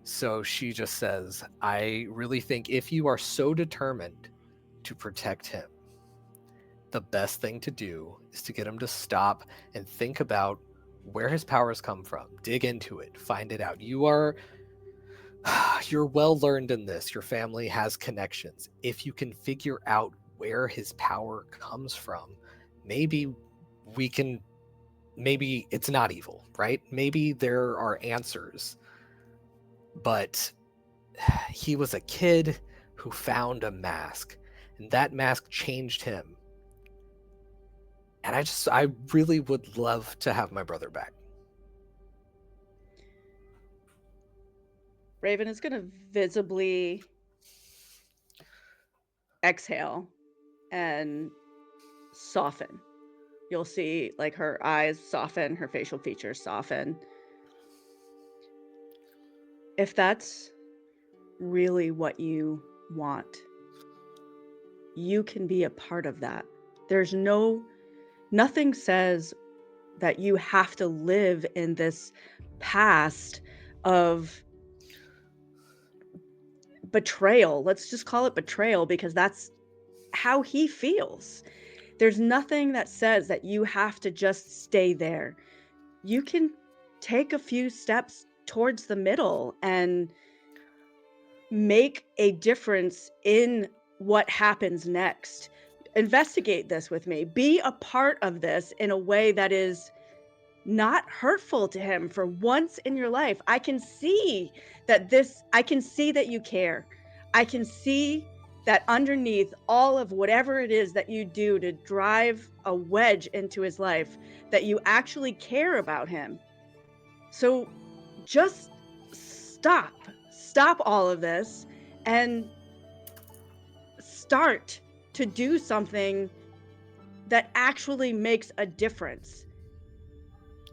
Speaker 7: So she just says, I really think if you are so determined to protect him, the best thing to do is to get him to stop and think about where his powers come from. Dig into it, find it out. You're well learned in this. Your family has connections. If you can figure out where his power comes from, maybe it's not evil, right? Maybe there are answers. But he was a kid who found a mask, and that mask changed him. And I really would love to have my brother back.
Speaker 2: Raven is going to visibly exhale and soften. You'll see like her eyes soften, her facial features soften. If that's really what you want, you can be a part of that. There's nothing says that you have to live in this past of betrayal. Let's just call it betrayal, because that's how he feels. There's nothing that says that you have to just stay there. You can take a few steps towards the middle and make a difference in what happens next. Investigate this with me. Be a part of this in a way that is not hurtful to him for once in your life. I can see that you care. I can see that underneath all of whatever it is that you do to drive a wedge into his life, that you actually care about him. So just stop all of this and start to do something that actually makes a difference.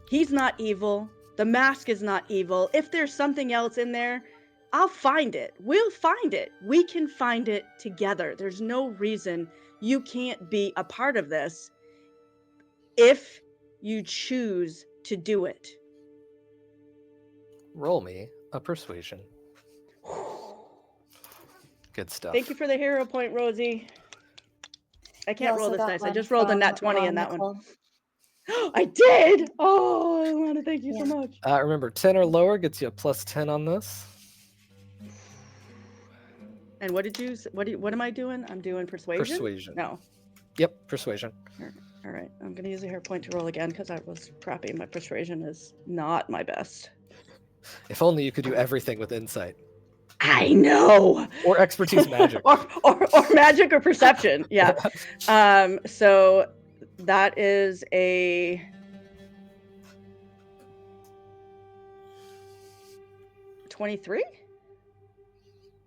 Speaker 2: He's not evil. The mask is not evil. If there's something else in there, I'll find it. We'll find it. We can find it together. There's no reason you can't be a part of this if you choose to do it.
Speaker 7: Roll me a persuasion. Good stuff.
Speaker 2: Thank you for the hero point, Rosie. I
Speaker 1: You
Speaker 2: can't roll
Speaker 1: also
Speaker 2: this
Speaker 1: got
Speaker 2: dice. I
Speaker 1: one
Speaker 2: just rolled a
Speaker 1: from
Speaker 2: nat 20 in that
Speaker 1: Nicole.
Speaker 2: one. I did! Oh, I want to thank you so much.
Speaker 7: Remember, 10 or lower gets you a plus 10 on this.
Speaker 2: And what am I doing? I'm doing persuasion?
Speaker 7: Persuasion.
Speaker 2: No.
Speaker 7: Yep, persuasion.
Speaker 2: All right. I'm going to use a hero point to roll again because I was crappy. My persuasion is not my best.
Speaker 7: If only you could do everything with insight.
Speaker 2: I know.
Speaker 7: Or expertise magic.
Speaker 2: or magic or perception. Yeah. So that is a 23?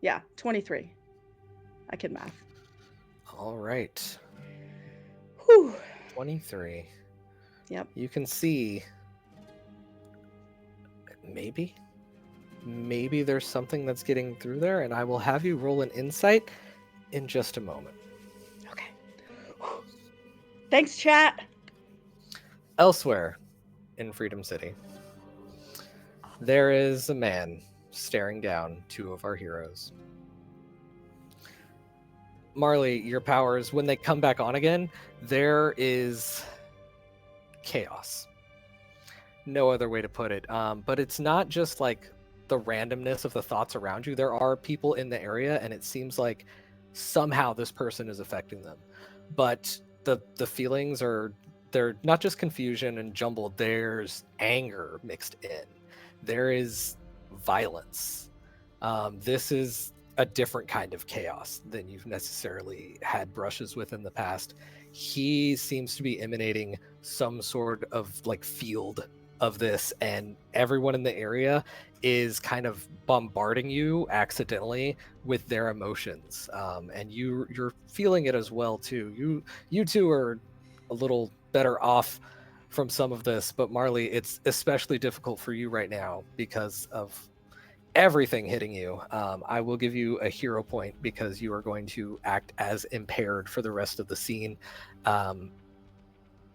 Speaker 2: Yeah, 23. I can math.
Speaker 7: All right.
Speaker 2: Whew.
Speaker 7: 23.
Speaker 2: Yep.
Speaker 7: You can see maybe there's something that's getting through there, and I will have you roll an insight in just a moment.
Speaker 2: Okay. Thanks, chat.
Speaker 7: Elsewhere in Freedom City, there is a man staring down two of our heroes. Marley, your powers, when they come back on again, there is chaos. No other way to put it. But it's not just like the randomness of the thoughts around you. There are people in the area, and it seems like somehow this person is affecting them. But the feelings they're not just confusion and jumbled. There's anger mixed in. there is violence. This is a different kind of chaos than you've necessarily had brushes with in the past. He seems to be emanating some sort of like field of this, and everyone in the area is kind of bombarding you accidentally with their emotions, and you're feeling it as well too. You two are a little better off from some of this, but Marley, it's especially difficult for you right now because of everything hitting you. I will give you a hero point because you are going to act as impaired for the rest of the scene.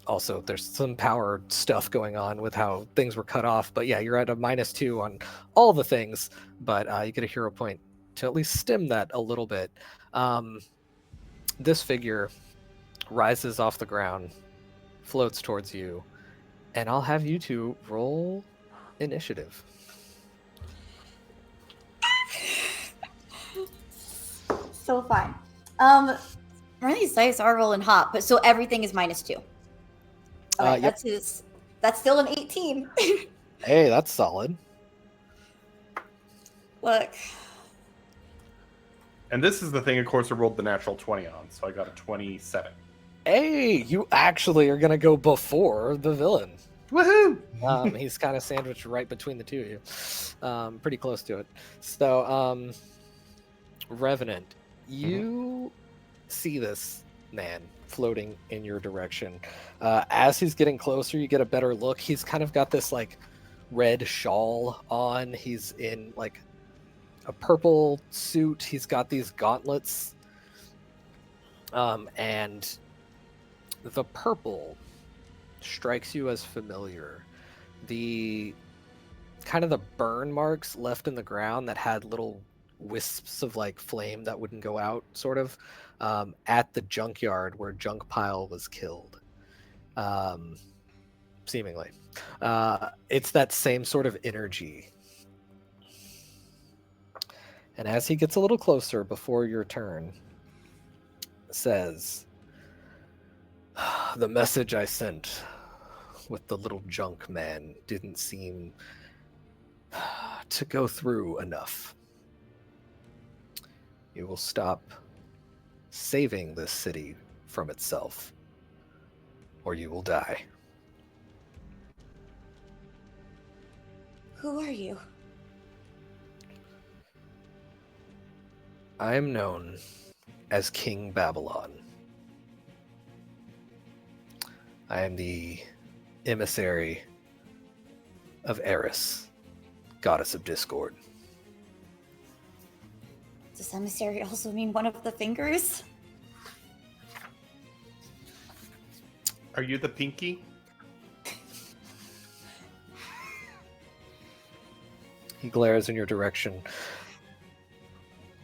Speaker 7: Also, there's some power stuff going on with how things were cut off, but yeah, you're at a -2 on all the things, but you get a hero point to at least stem that a little bit. This figure rises off the ground, floats towards you, and I'll have you two roll initiative.
Speaker 1: So fine. One of these dice are rolling hot, but so everything is -2. Okay,
Speaker 7: Yep.
Speaker 1: that's still an 18.
Speaker 7: Hey, that's solid.
Speaker 1: Look.
Speaker 5: And this is the thing, of course, I rolled the natural 20 on, so I got a 27.
Speaker 7: Hey, you actually are gonna go before the villain.
Speaker 5: Woohoo!
Speaker 7: He's kind of sandwiched right between the two of you. Pretty close to it. So, Revenant, you see this man floating in your direction. As he's getting closer, you get a better look. He's kind of got this like red shawl on. He's in like a purple suit. He's got these gauntlets. And the purple strikes you as familiar. The kind of the burn marks left in the ground that had little wisps of like flame that wouldn't go out, sort of, at the junkyard where Junk Pile was killed. Seemingly. It's that same sort of energy. And as he gets a little closer before your turn, says, the message I sent with the little junk man didn't seem to go through enough. You will stop saving this city from itself, or you will die.
Speaker 1: Who are you?
Speaker 7: I am known as King Babylon. I am the emissary of Eris, goddess of discord.
Speaker 1: Does emissary also mean one of the fingers?
Speaker 5: Are you the pinky?
Speaker 7: He glares in your direction.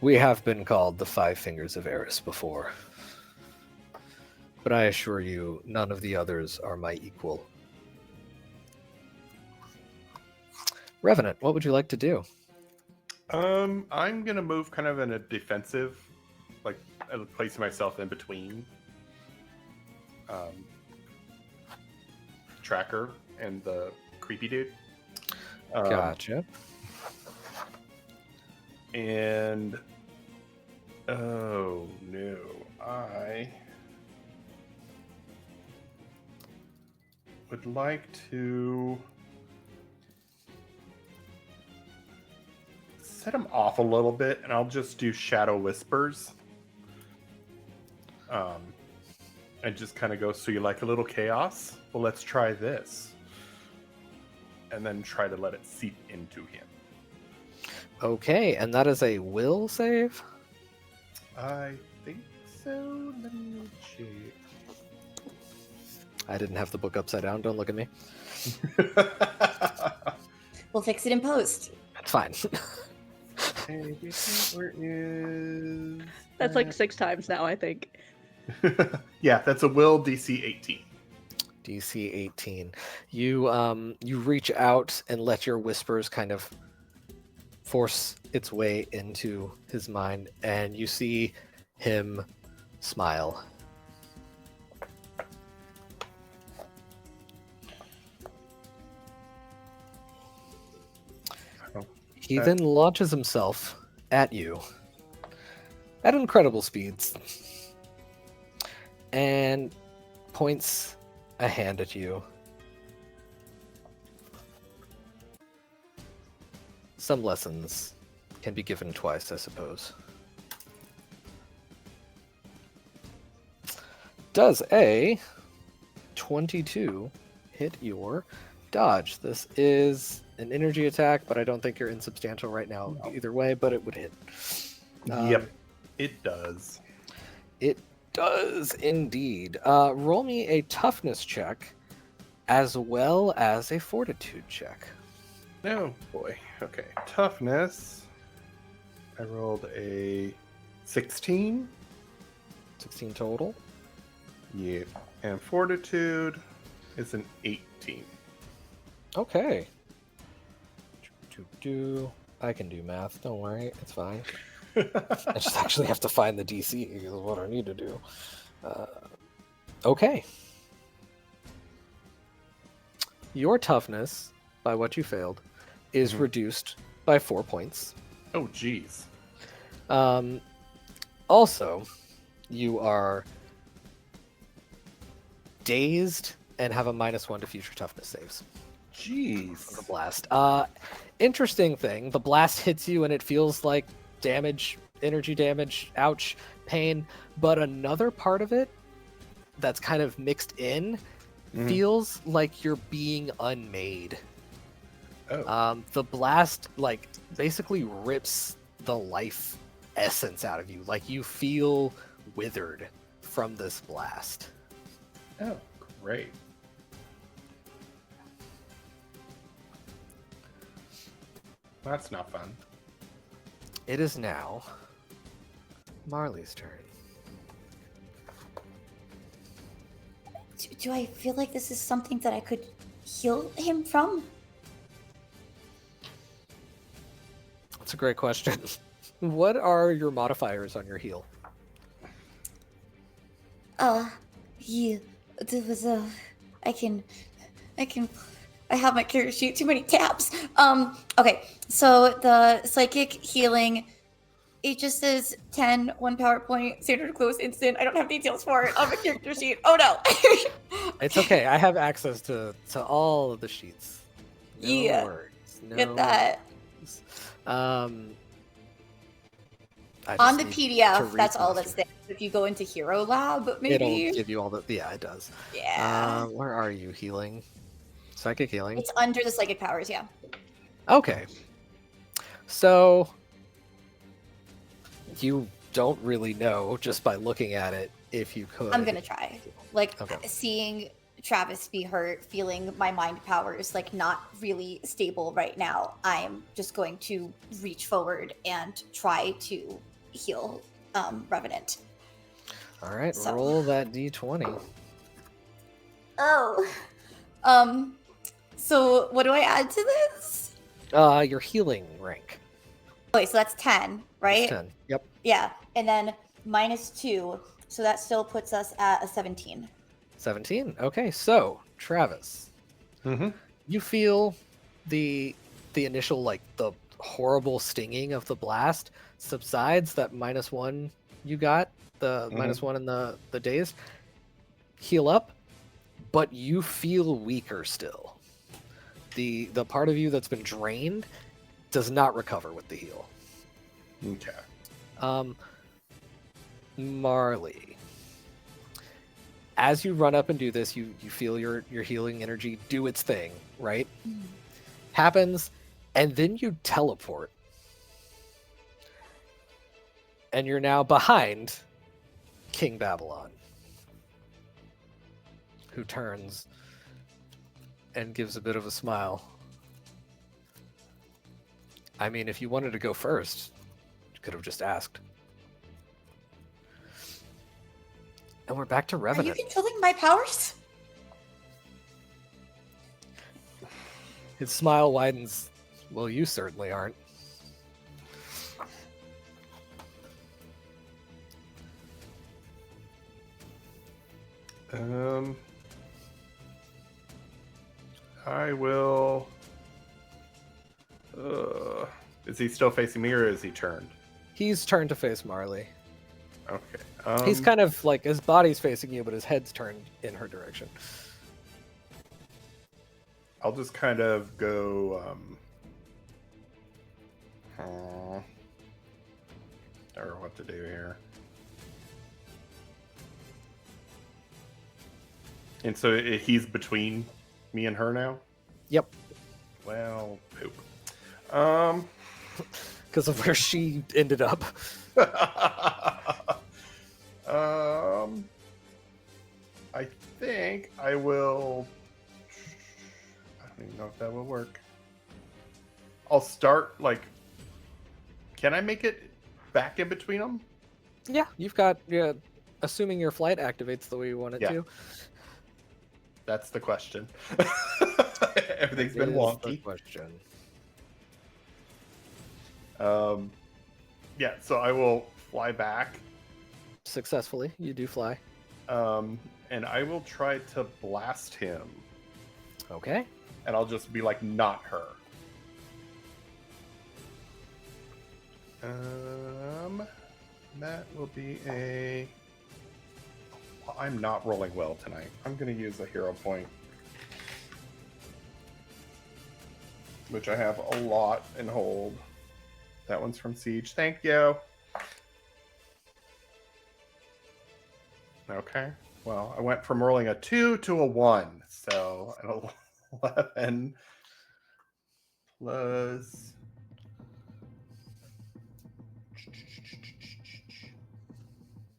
Speaker 7: We have been called the Five Fingers of Eris before, but I assure you, none of the others are my equal. Revenant, what would you like to do?
Speaker 5: I'm gonna move kind of in a defensive, like placing myself in between Tracker and the creepy dude.
Speaker 7: Gotcha.
Speaker 5: And oh no, I would like to set him off a little bit, and I'll just do Shadow Whispers. And just kind of go, so you like a little chaos? Well, let's try this. And then try to let it seep into him.
Speaker 7: Okay, and that is a will save?
Speaker 5: I think so. Let me check.
Speaker 7: I didn't have the book upside down. Don't look at me.
Speaker 1: We'll fix it in post.
Speaker 7: It's fine.
Speaker 5: Where is...
Speaker 2: That's like 6 times now, I think.
Speaker 5: Yeah, that's a will DC 18.
Speaker 7: DC 18. You reach out and let your whispers kind of force its way into his mind, and you see him smile. He then launches himself at you at incredible speeds and points a hand at you. Some lessons can be given twice, I suppose. Does a 22 hit your dodge? This is an energy attack, but I don't think you're insubstantial right now either way, but it would hit.
Speaker 5: Yep, it does.
Speaker 7: It does indeed. Roll me a toughness check as well as a fortitude check.
Speaker 5: Oh boy. Okay. Toughness. I rolled a 16.
Speaker 7: 16 total.
Speaker 5: Yeah. And fortitude is an 18.
Speaker 7: Okay. I can do math, don't worry, it's fine. I just actually have to find the DC is what I need to do. Okay. Your toughness, by what you failed, is reduced by 4 points.
Speaker 5: Oh, jeez.
Speaker 7: Also, you are dazed and have a -1 to future toughness saves.
Speaker 5: Jeez.
Speaker 7: The blast. Interesting thing, the blast hits you and it feels like damage, energy damage, ouch, pain, but another part of it that's kind of mixed in feels like you're being unmade.
Speaker 5: Oh.
Speaker 7: The blast like basically rips the life essence out of you. Like you feel withered from this blast.
Speaker 5: Oh, great. That's not fun.
Speaker 7: It is now Marley's turn.
Speaker 1: Do I feel like this is something that I could heal him from?
Speaker 7: That's a great question. What are your modifiers on your heal?
Speaker 1: Yeah, there was I have my character sheet, too many tabs. Okay, so the psychic healing, it just says 10, 1 power point, standard close instant. I don't have details for it on my character sheet. Oh no.
Speaker 7: It's okay. I have access to all of the sheets. No
Speaker 1: Yeah.
Speaker 7: worries. No
Speaker 1: Get that.
Speaker 7: worries.
Speaker 1: On the
Speaker 7: to
Speaker 1: PDF,
Speaker 7: read
Speaker 1: that's all
Speaker 7: most
Speaker 1: that's
Speaker 7: of it.
Speaker 1: there. If you go into Hero Lab, maybe.
Speaker 7: It'll give you all the. Yeah, it does.
Speaker 1: Yeah.
Speaker 7: Where are you healing? Psychic healing.
Speaker 1: It's under the psychic powers, yeah.
Speaker 7: Okay. So you don't really know just by looking at it if you could.
Speaker 1: I'm gonna try. Like
Speaker 7: Okay.
Speaker 1: seeing Travis be hurt, feeling my mind powers like not really stable right now. I'm just going to reach forward and try to heal Revenant.
Speaker 7: All right,
Speaker 1: So-
Speaker 7: roll that d20.
Speaker 1: Oh. So what do I add to this?
Speaker 7: Your healing rank.
Speaker 1: Okay, so that's 10, right?
Speaker 7: That's 10. Yep.
Speaker 1: Yeah. And then -2. So that still puts us at a 17.
Speaker 7: 17. Okay, so Travis, you feel the initial like the horrible stinging of the blast subsides. That -1 you got, the -1 in the daze, heal up, but you feel weaker still. The part of you that's been drained does not recover with the heal.
Speaker 5: Okay.
Speaker 7: Marley, as you run up and do this, you feel your healing energy do its thing, right? Happens, and then you teleport. And you're now behind King Babylon, who turns and gives a bit of a smile. I mean, if you wanted to go first, you could have just asked. And we're back to
Speaker 1: Are you
Speaker 7: Revenant.
Speaker 1: controlling my powers?
Speaker 7: His smile widens. Well, you certainly aren't.
Speaker 5: I will. Is he still facing me, or is he turned?
Speaker 7: He's turned to face Marley.
Speaker 5: Okay.
Speaker 7: He's kind of like, his body's facing you, but his head's turned in her direction.
Speaker 5: I'll just kind of go. I don't know what to do here. And so he's between me and her now?
Speaker 7: Yep.
Speaker 5: Well, poop.
Speaker 7: Because of where she ended up.
Speaker 5: I think I will. I don't even know if that will work. I'll start like. Can I make it back in between them?
Speaker 7: Yeah, you've got. Yeah, assuming your flight activates the way you want it to.
Speaker 5: That's the question. Everything's
Speaker 7: It
Speaker 5: been
Speaker 7: is
Speaker 5: wonky.
Speaker 7: the question.
Speaker 5: Yeah, so I will fly back.
Speaker 7: Successfully, you do fly.
Speaker 5: And I will try to blast him.
Speaker 7: Okay.
Speaker 5: And I'll just be like, not her. That will be a... I'm not rolling well tonight. I'm going to use a hero point. Which I have a lot in hold. That one's from Siege. Thank you. Okay. Well, I went from rolling a 2 to a 1. So an 11 plus...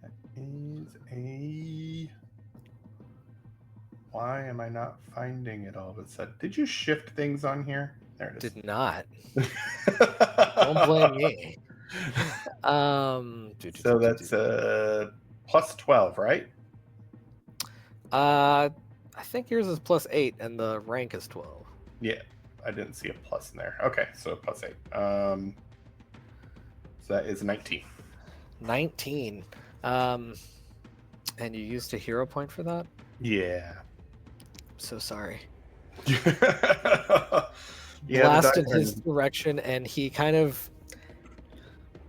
Speaker 5: That is a... Why am I not finding it all of a sudden? Did you shift things on here? There it is.
Speaker 7: Did not. Don't blame me.
Speaker 5: So that's plus 12, right?
Speaker 7: I think yours is plus 8 and the rank is 12.
Speaker 5: Yeah, I didn't see a plus in there. Okay, so plus 8. So that is 19.
Speaker 7: 19. And you used a hero point for that?
Speaker 5: Yeah.
Speaker 7: So sorry.
Speaker 5: Yeah,
Speaker 7: Blast in his direction, and he kind of,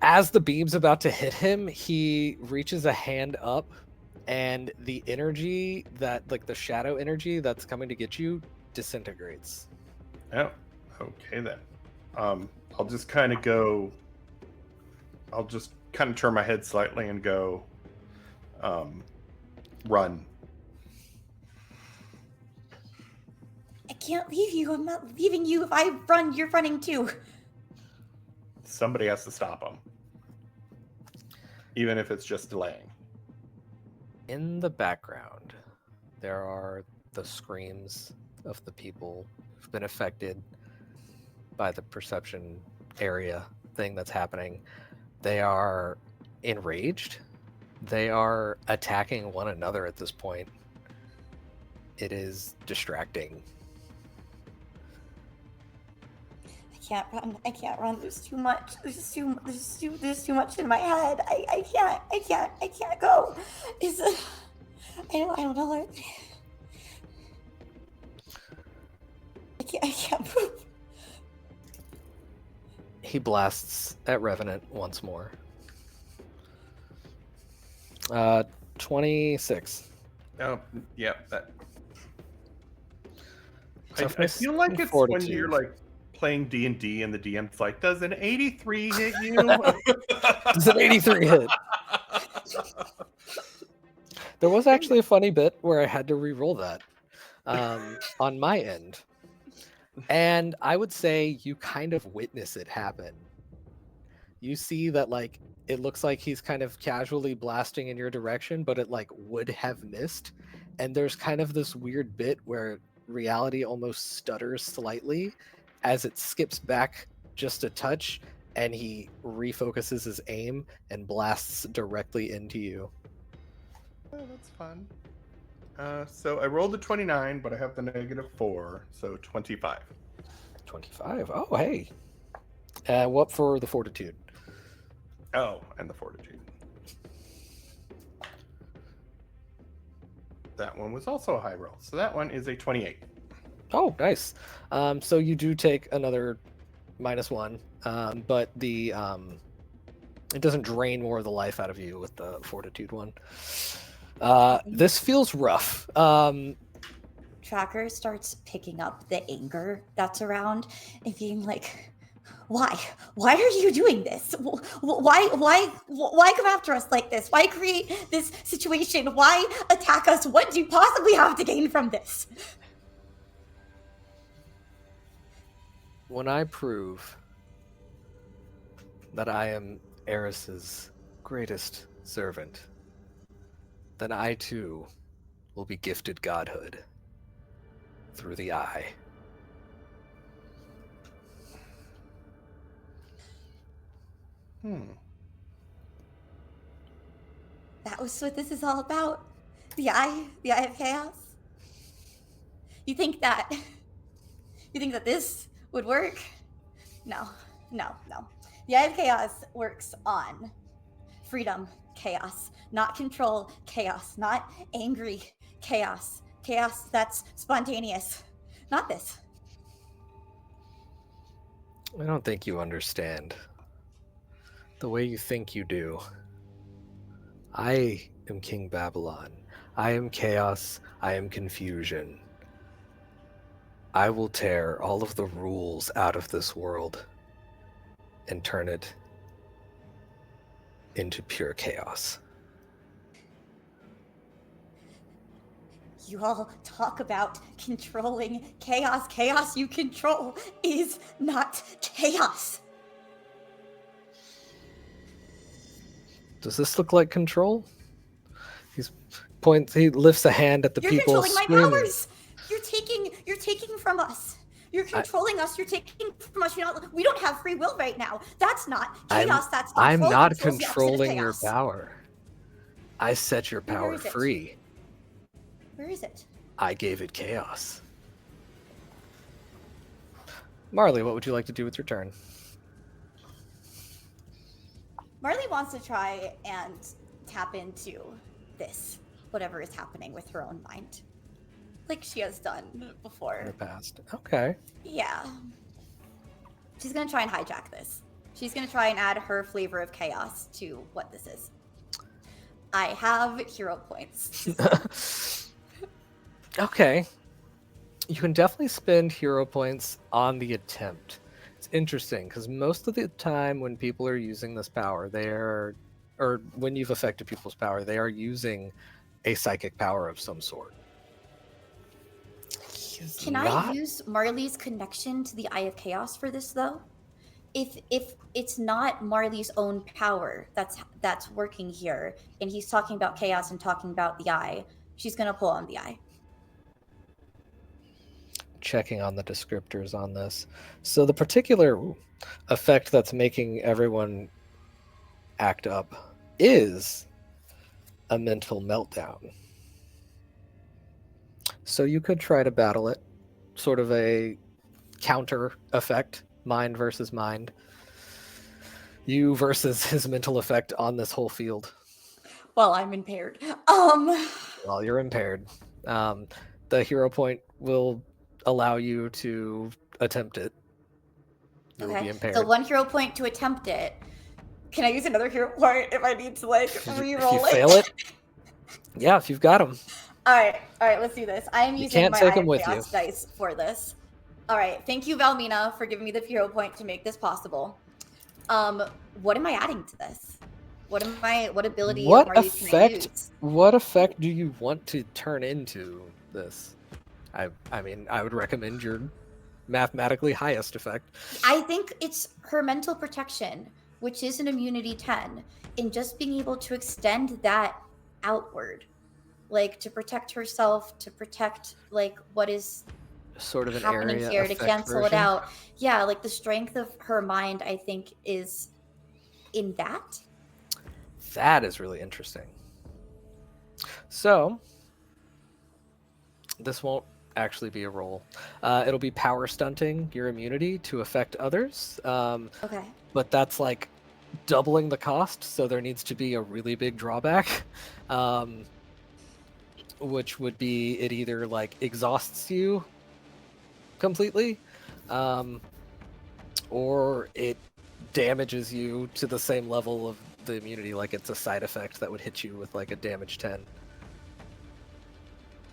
Speaker 7: as the beam's about to hit him, he reaches a hand up, and the energy that, like the shadow energy that's coming to get you, disintegrates.
Speaker 5: Oh, okay then. I'll just kind of go. I'll just kind of turn my head slightly and go. Run.
Speaker 1: I can't leave you. I'm not leaving you. If I run, you're running too.
Speaker 5: Somebody has to stop him. Even if it's just delaying.
Speaker 7: In the background, there are the screams of the people who've been affected by the perception area thing that's happening. They are enraged. They are attacking one another at this point. It is distracting.
Speaker 1: I can't run. There's too much. There's too much in my head. I can't go. I don't know. I can't move.
Speaker 7: He blasts at Revenant once more. 26.
Speaker 5: Oh, yeah. That. I
Speaker 7: Toughness
Speaker 5: feel like
Speaker 7: and
Speaker 5: it's
Speaker 7: fortitude.
Speaker 5: when you're like playing D&D and the DM's like, does an 83 hit you?
Speaker 7: Does an 83 hit? There was actually a funny bit where I had to re-roll that on my end. And I would say you kind of witness it happen. You see that, like, it looks like he's kind of casually blasting in your direction, but it, like, would have missed. And there's kind of this weird bit where reality almost stutters slightly as it skips back just a touch, and he refocuses his aim and blasts directly into you.
Speaker 5: Oh, that's fun. So I rolled a 29, but I have the -4, so 25.
Speaker 7: 25. Oh, hey. What for the fortitude?
Speaker 5: Oh, and the fortitude. That one was also a high roll, so that one is a 28.
Speaker 7: Oh, nice. So you do take another -1, but the it doesn't drain more of the life out of you with the fortitude one. This feels rough.
Speaker 1: Tracker starts picking up the anger that's around and being like, why are you doing this? Why come after us like this? Why create this situation? Why attack us? What do you possibly have to gain from this?
Speaker 7: When I prove that I am Eris's greatest servant, then I too will be gifted godhood through the eye.
Speaker 1: That was what this is all about. The eye of chaos. You think that this would work? No. The eye of chaos works on freedom, chaos, not control, chaos, not angry, chaos that's spontaneous. Not this.
Speaker 7: I don't think you understand. The way you think you do. I am King Babylon. I am chaos. I am confusion. I will tear all of the rules out of this world and turn it into pure chaos.
Speaker 1: You all talk about controlling chaos. Chaos you control is not chaos.
Speaker 7: Does this look like control? He lifts a hand at the
Speaker 1: You're
Speaker 7: people
Speaker 1: controlling
Speaker 7: screaming.
Speaker 1: my powers. You're taking from us. You're controlling us. You're taking from us. We don't have free will right now. That's not chaos. That's not
Speaker 7: I'm
Speaker 1: control.
Speaker 7: not
Speaker 1: Control's the opposite of
Speaker 7: controlling your
Speaker 1: chaos.
Speaker 7: power. I set your
Speaker 1: Where
Speaker 7: power
Speaker 1: is it?
Speaker 7: free.
Speaker 1: Where is it?
Speaker 7: I gave it chaos. Marley, what would you like to do with your turn?
Speaker 1: Marley wants to try and tap into this, whatever is happening with her own mind, like she has done
Speaker 7: In
Speaker 1: before.
Speaker 7: the past. Okay.
Speaker 1: Yeah. She's gonna try and hijack this. She's gonna try and add her flavor of chaos to what this is. I have hero points.
Speaker 7: Okay. You can definitely spend hero points on the attempt. It's interesting because most of the time when people are using this power, or when you've affected people's power, they are using a psychic power of some sort.
Speaker 1: Can I use Marley's connection to the Eye of Chaos for this though? If it's not Marley's own power that's working here, and he's talking about chaos and talking about the eye, she's gonna pull on the eye.
Speaker 7: Checking on the descriptors on this. So the particular effect that's making everyone act up is a mental meltdown. So you could try to battle it, sort of a counter effect, mind versus mind. You versus his mental effect on this whole field.
Speaker 1: Well, I'm impaired.
Speaker 7: Well, you're impaired. The hero point will allow you to attempt it. You will be impaired.
Speaker 1: So 1 hero point to attempt it. Can I use another hero point if I need to re-roll
Speaker 7: if you fail it? Yeah, if you've got them.
Speaker 1: All right, let's do this. I am using
Speaker 7: can't
Speaker 1: my
Speaker 7: take
Speaker 1: Eye
Speaker 7: 'em
Speaker 1: of
Speaker 7: with
Speaker 1: Chaos
Speaker 7: you.
Speaker 1: dice for this. All right, thank you, Valmina, for giving me the hero point to make this possible. What am I adding to this? What ability
Speaker 7: What
Speaker 1: are you can I use?
Speaker 7: What effect do you want to turn into this? I mean, I would recommend your mathematically highest effect.
Speaker 1: I think it's her mental protection, which is an immunity 10, and just being able to extend that outward, like to protect herself, to protect like what is
Speaker 7: Sort of an
Speaker 1: happening
Speaker 7: area
Speaker 1: here, to
Speaker 7: effect
Speaker 1: cancel it
Speaker 7: version.
Speaker 1: out. Yeah, like the strength of her mind, I think, is in that.
Speaker 7: That is really interesting. So, this won't actually be a roll. It'll be power stunting your immunity to affect others.
Speaker 1: Okay.
Speaker 7: But that's like doubling the cost, so there needs to be a really big drawback. Which would be it either like exhausts you completely, or it damages you to the same level of the immunity, like it's a side effect that would hit you with like a damage 10.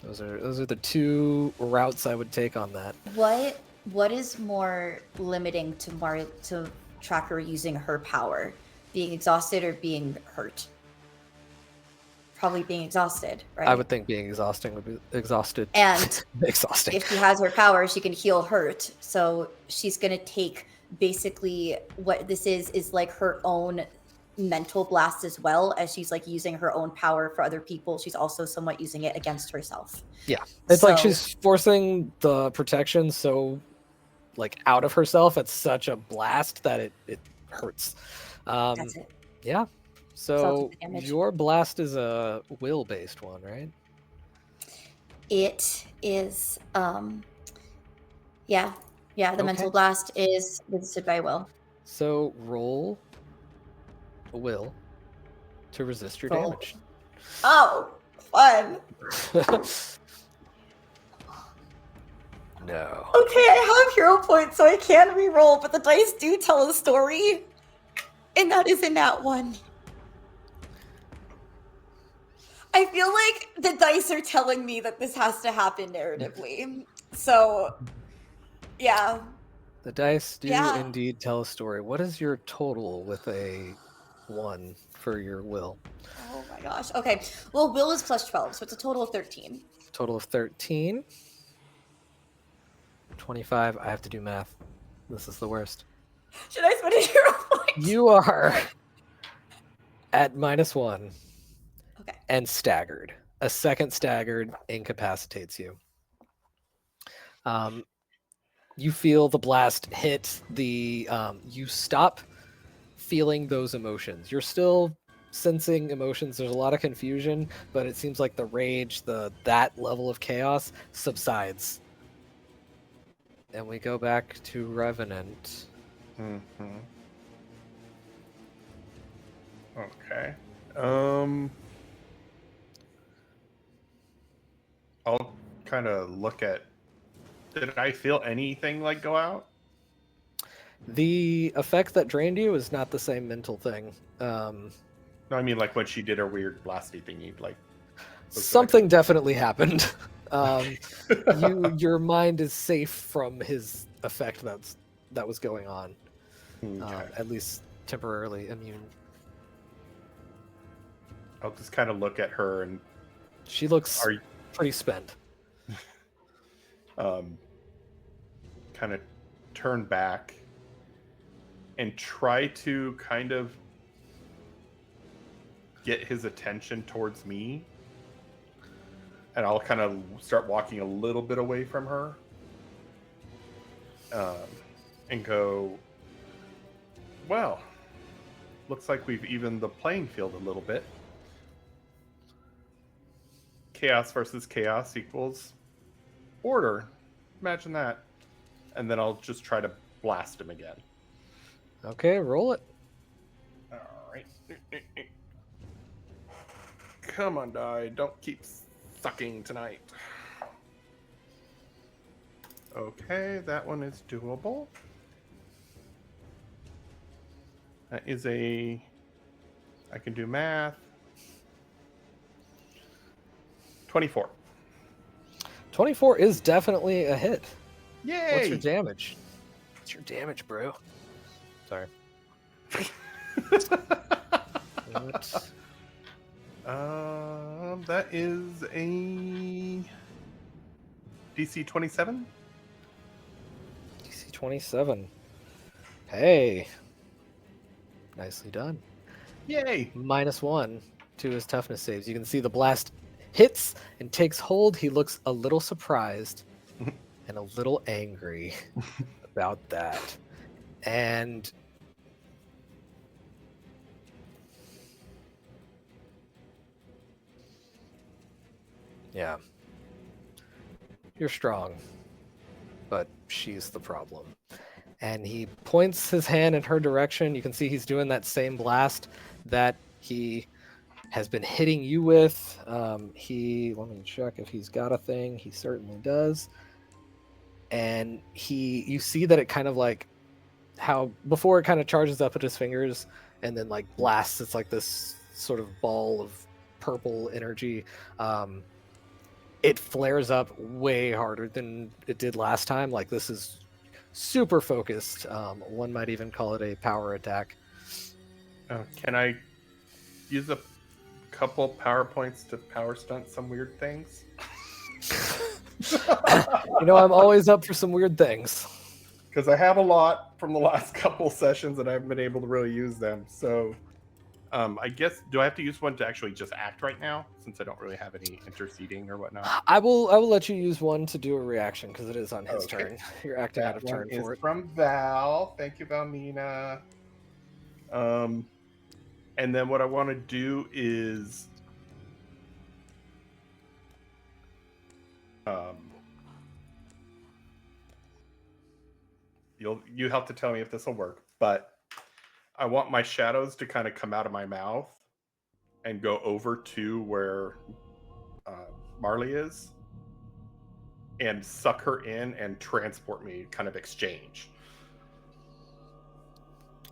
Speaker 7: Those are the two routes I would take on that.
Speaker 1: What is more limiting to Tracker using her power? Being exhausted or being hurt? Probably being exhausted, right?
Speaker 7: I would think being exhausting would be exhausted.
Speaker 1: And
Speaker 7: exhausting.
Speaker 1: if she has her power, she can heal hurt. So she's gonna take basically what this is like her own mental blast as well, as she's like using her own power for other people. She's also somewhat using it against herself.
Speaker 7: Yeah, it's like she's forcing the protection so like out of herself at such a blast that it hurts.
Speaker 1: That's it.
Speaker 7: Yeah.
Speaker 1: So
Speaker 7: So your blast is a will-based one, right?
Speaker 1: It is yeah. The mental blast is resisted by will.
Speaker 7: So roll a will to resist your
Speaker 1: Roll.
Speaker 7: damage.
Speaker 1: Oh, fun.
Speaker 7: No.
Speaker 1: Okay, I have hero points, so I can re-roll, but the dice do tell a story. And that is in that one. I feel like the dice are telling me that this has to happen narratively. So, yeah.
Speaker 7: The dice do
Speaker 1: Yeah.
Speaker 7: indeed tell a story. What is your total with a 1 for your will?
Speaker 1: Oh my gosh. Okay. Well, will is plus 12, so it's a total of 13.
Speaker 7: Total of 13. 25. I have to do math. This is the worst.
Speaker 1: Should I spend a hero point?
Speaker 7: You are at -1
Speaker 1: Okay.
Speaker 7: and staggered. A second staggered incapacitates you. You feel the blast hit the. You stop feeling those emotions. You're still sensing emotions. There's a lot of confusion, but it seems like the rage, that level of chaos subsides. And we go back to Revenant.
Speaker 5: Mm-hmm. Okay. I'll kind of look at. Did I feel anything like go out?
Speaker 7: The effect that drained you is not the same mental thing.
Speaker 5: No, I mean like when she did her weird blasty thingy, like
Speaker 7: Something definitely happened. Your mind is safe from his effect that was going on.
Speaker 5: Okay.
Speaker 7: At least temporarily immune.
Speaker 5: I'll just kind of look at her and
Speaker 7: She looks pretty spent.
Speaker 5: kind of turn back and try to kind of get his attention towards me. And I'll kind of start walking a little bit away from her. And go, well, looks like we've evened the playing field a little bit. Chaos versus chaos equals order. Imagine that. And then I'll just try to blast him again.
Speaker 7: Okay, roll it.
Speaker 5: All right. Come on, die. Don't keep sucking tonight. Okay, that one is doable. That is I can do math. 24.
Speaker 7: 24 is definitely a hit.
Speaker 5: Yay!
Speaker 7: What's your damage? What's your damage, bro? Sorry. What?
Speaker 5: That is a DC 27.
Speaker 7: DC 27. Hey. Nicely done.
Speaker 5: Yay!
Speaker 7: -1 to his toughness saves. You can see the blast hits and takes hold. He looks a little surprised and a little angry about that. And yeah. You're strong, but she's the problem. And he points his hand in her direction. You can see he's doing that same blast that he has been hitting you with. Let me check if he's got a thing. He certainly does. And you see that it kind of like how before it kind of charges up at his fingers and then like blasts, it's like this sort of ball of purple energy. It flares up way harder than it did last time. Like this is super focused. One might even call it a power attack.
Speaker 5: Can I use a couple power points to power stunt some weird things?
Speaker 7: You know, I'm always up for some weird things.
Speaker 5: Because I have a lot from the last couple sessions and I haven't been able to really use them. So I guess, do I have to use one to actually just act right now, since I don't really have any interceding or whatnot?
Speaker 7: I will let you use one to do a reaction because it is on his turn. You're acting
Speaker 5: That
Speaker 7: out of
Speaker 5: one
Speaker 7: turn
Speaker 5: is
Speaker 7: for it.
Speaker 5: from Val. Thank you, Valmina. And then what I want to do is you have to tell me if this will work, but I want my shadows to kind of come out of my mouth and go over to where Marley is and suck her in and transport me, kind of exchange.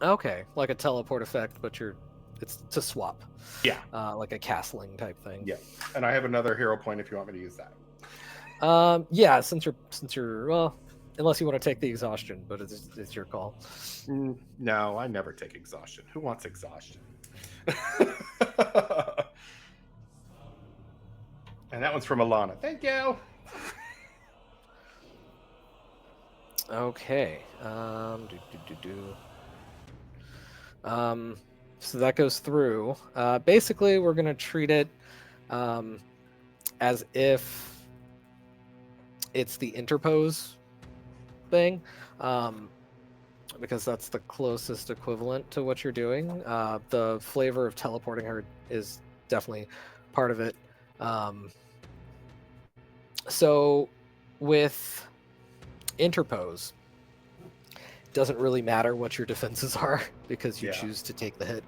Speaker 7: Okay, like a teleport effect, but it's to swap.
Speaker 5: Yeah.
Speaker 7: Like a castling type thing.
Speaker 5: Yeah. And I have another hero point if you want me to use that.
Speaker 7: Yeah, since you're well, unless you want to take the exhaustion, but it's your call.
Speaker 5: No, I never take exhaustion. Who wants exhaustion? And that one's from Alana. Thank you.
Speaker 7: Okay. So that goes through. Basically, we're gonna treat it as if it's the interpose thing, because that's the closest equivalent to what you're doing. The flavor of teleporting her is definitely part of it. So with interpose, doesn't really matter what your defenses are because you choose to take the hit.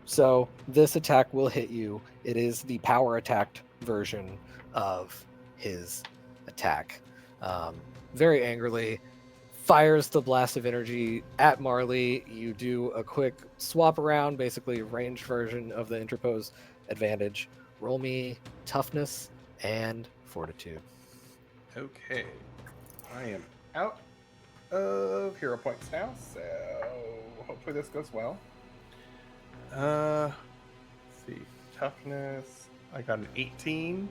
Speaker 7: So this attack will hit you. It is the power attacked version of his attack. Very angrily fires the blast of energy at Marley. You do a quick swap around, basically range version of the interpose advantage. Roll me toughness and fortitude.
Speaker 5: Okay. I am out of hero points now, so hopefully this goes well. Let's see. Toughness. I got an 18.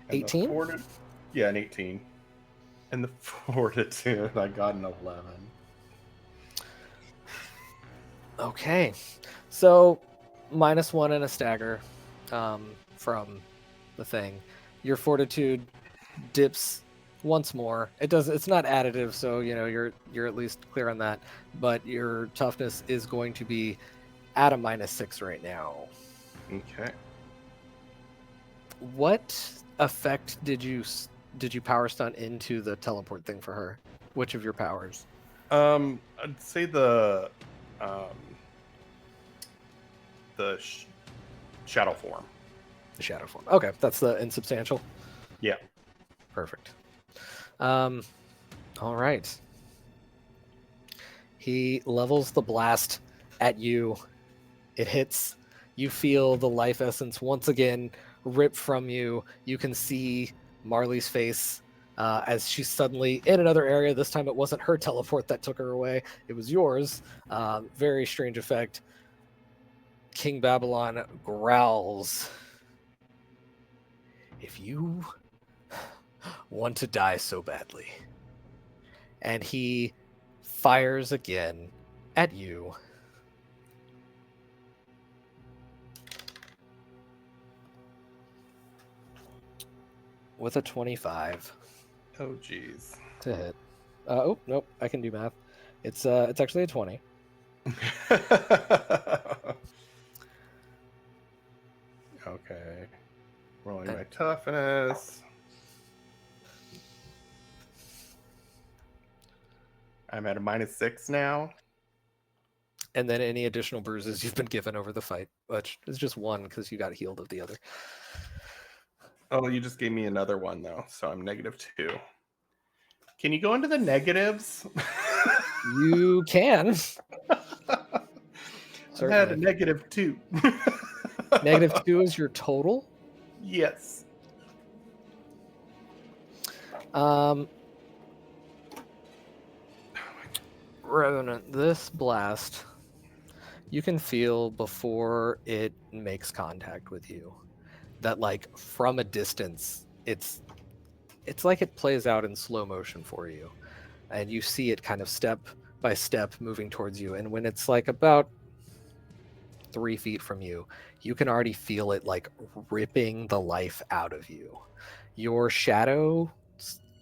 Speaker 7: 18?
Speaker 5: Yeah, an 18. And the fortitude, I got an 11.
Speaker 7: Okay. So, -1 and a stagger from the thing. Your fortitude dips once more. It's not additive, so you know you're at least clear on that. But your toughness is going to be at a -6 right now.
Speaker 5: Okay.
Speaker 7: What effect did you power stunt into the teleport thing for her? Which of your powers?
Speaker 5: I'd say the shadow form.
Speaker 7: The shadow form. Okay, that's the insubstantial.
Speaker 5: Yeah.
Speaker 7: Perfect. All right. He levels the blast at you. It hits. You feel the life essence once again rip from you. You can see Marley's face as she's suddenly in another area. This time it wasn't her teleport that took her away. It was yours. Very strange effect. King Babylon growls. If you want to die so badly. And he fires again at you. With a 25.
Speaker 5: Oh, geez.
Speaker 7: To hit. Oh, nope. I can do math. It's actually a 20.
Speaker 5: Okay. Rolling my toughness. I'm at a -6 now.
Speaker 7: And then any additional bruises you've been given over the fight, which is just one because you got healed of the other.
Speaker 5: Oh, you just gave me another one though, so I'm -2. Can you go into the negatives?
Speaker 7: You can.
Speaker 5: I had a -2.
Speaker 7: -2 is your total?
Speaker 5: Yes.
Speaker 7: Revenant, this blast, you can feel before it makes contact with you that, like, from a distance, it's like it plays out in slow motion for you, and you see it kind of step by step moving towards you, and when it's like about 3 feet from you, you can already feel it like ripping the life out of you. Your shadows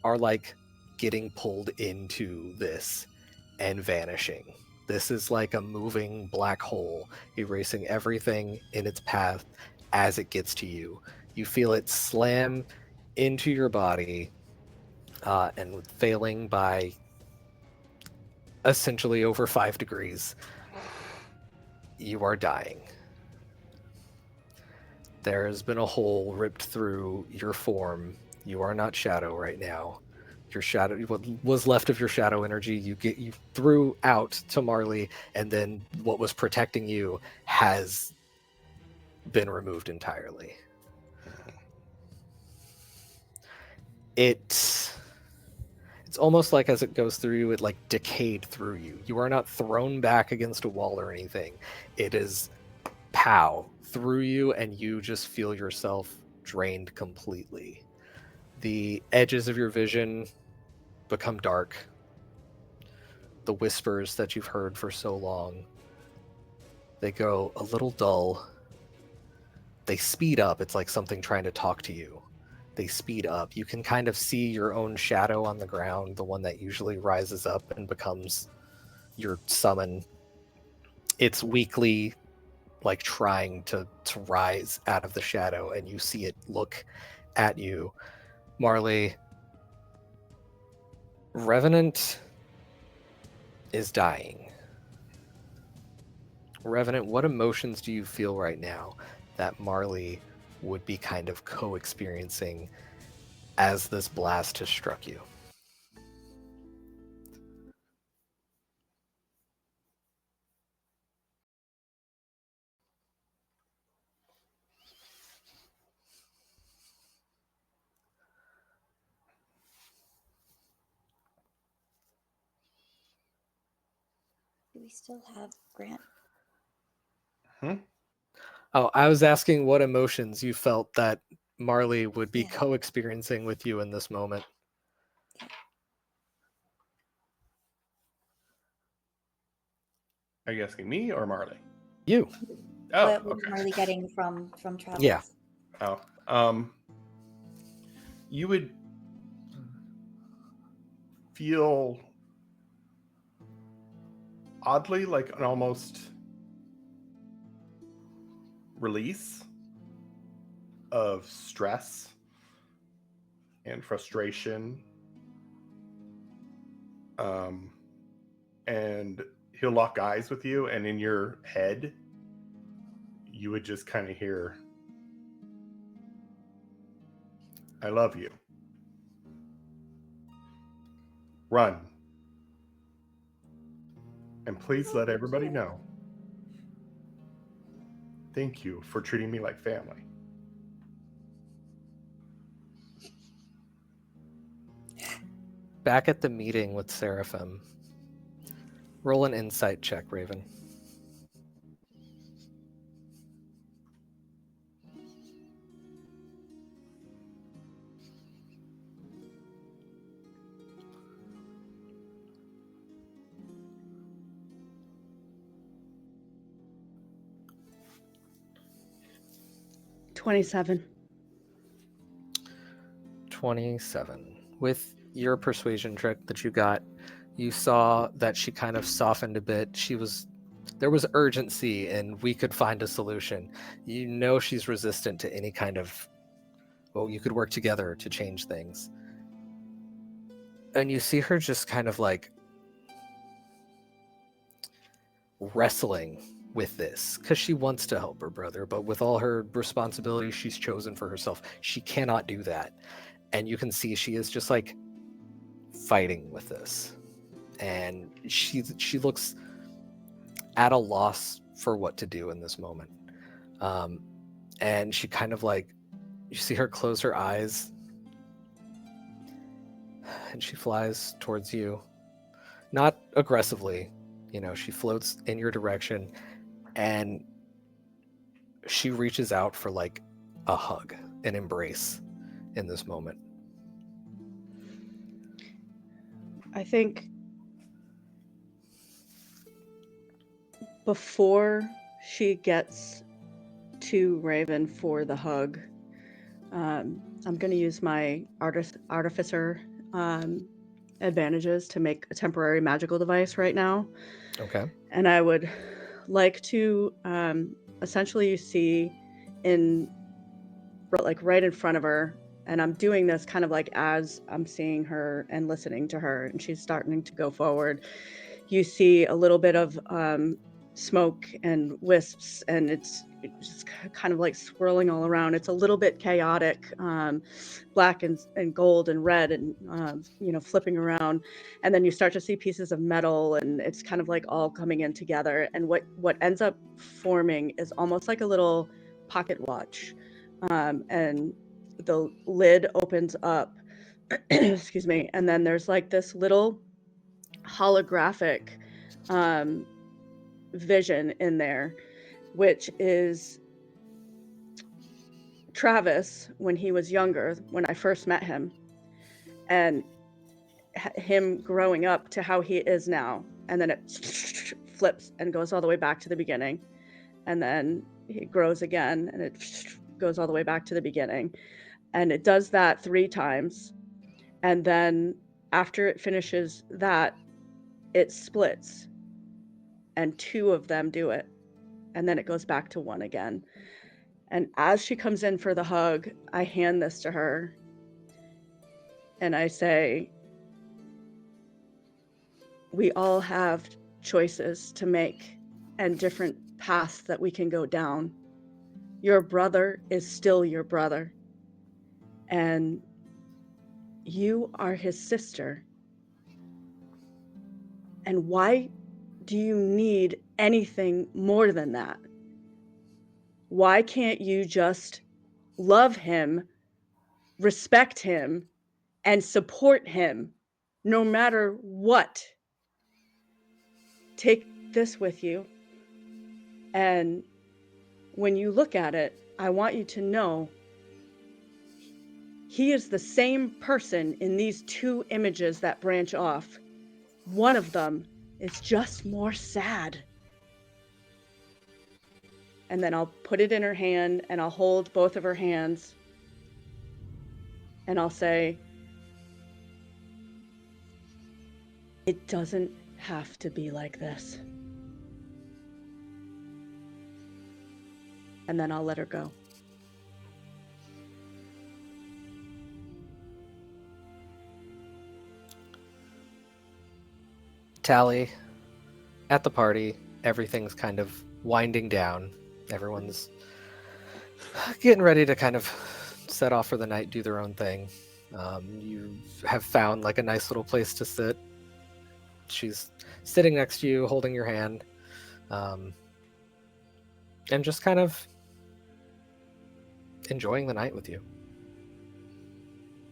Speaker 7: are like getting pulled into this and vanishing. This is like a moving black hole, erasing everything in its path as it gets to you. You feel it slam into your body, and failing by essentially over 5 degrees, you are dying. There has been a hole ripped through your form. You are not shadow right now. Your shadow, what was left of your shadow energy, you threw out to Marley, and then what was protecting you has been removed entirely. It's almost like as it goes through you, it like decayed through you. You are not thrown back against a wall or anything. It is pow through you, and you just feel yourself drained completely. The edges of your vision become dark. The whispers that you've heard for so long, they go a little dull. They speed up. It's like something trying to talk to you. They speed up. You can kind of see your own shadow on the ground, the one that usually rises up and becomes your summon. It's weakly like trying to rise out of the shadow, and you see it look at you. Marley, Revenant is dying. Revenant, what emotions do you feel right now that Marley would be kind of co-experiencing as this blast has struck you?
Speaker 1: Do we still have Grant?
Speaker 7: Oh, I was asking what emotions you felt that Marley would be
Speaker 1: Yeah.
Speaker 7: co-experiencing with you in this moment.
Speaker 5: Are you asking me or Marley?
Speaker 7: You.
Speaker 5: Oh,
Speaker 1: What was
Speaker 5: okay.
Speaker 1: Marley getting from Travis?
Speaker 7: Yeah.
Speaker 5: Oh, you would feel oddly like an almost release of stress and frustration. And he'll lock eyes with you, and in your head, you would just kind of hear, "I love you. Run. And please let everybody know. Thank you for treating me like family."
Speaker 7: Back at the meeting with Seraphim, roll an insight check, Raven.
Speaker 2: $27.
Speaker 7: 27. With your persuasion trick that you got, you saw that she kind of softened a bit. There was urgency, and we could find a solution. You know she's resistant to any kind of, well, you could work together to change things. And you see her just kind of like wrestling with this because she wants to help her brother, but with all her responsibilities she's chosen for herself, she cannot do that. And you can see she is just like fighting with this, and she looks at a loss for what to do in this moment. And she kind of like, you see her close her eyes, and she flies towards you, not aggressively, she floats in your direction, and she reaches out for like a hug, an embrace in this moment.
Speaker 2: I think before she gets to Raven for the hug, I'm going to use my artificer advantages to make a temporary magical device right now.
Speaker 7: Okay.
Speaker 2: And I would like to essentially, you see right in front of her, and I'm doing this kind of like as I'm seeing her and listening to her, and she's starting to go forward. You see a little bit of smoke and wisps, and it's just kind of like swirling all around. It's a little bit chaotic, black and gold and red, and flipping around. And then you start to see pieces of metal, and it's kind of like all coming in together. And what ends up forming is almost like a little pocket watch, and the lid opens up. Excuse me. And then there's like this little holographic vision in there, which is Travis when he was younger, when I first met him, and him growing up to how he is now. And then it flips and goes all the way back to the beginning, and then he grows again, and it goes all the way back to the beginning. And it does that 3 times, and then after it finishes that, it splits, and 2 of them do it, and then it goes back to 1 again. And as she comes in for the hug, I hand this to her, and I say, we all have choices to make and different paths that we can go down. Your brother is still your brother, and you are his sister. And why do you need anything more than that? Why can't you just love him, respect him, and support him no matter what? Take this with you, and when you look at it, I want you to know he is the same person in these 2 images that branch off. One of them is just more sad. And then I'll put it in her hand, and I'll hold both of her hands, and I'll say, it doesn't have to be like this. And then I'll let her go.
Speaker 7: Tally, at the party, everything's kind of winding down. Everyone's getting ready to kind of set off for the night, do their own thing. You have found like a nice little place to sit. She's sitting next to you, holding your hand, and just kind of enjoying the night with you.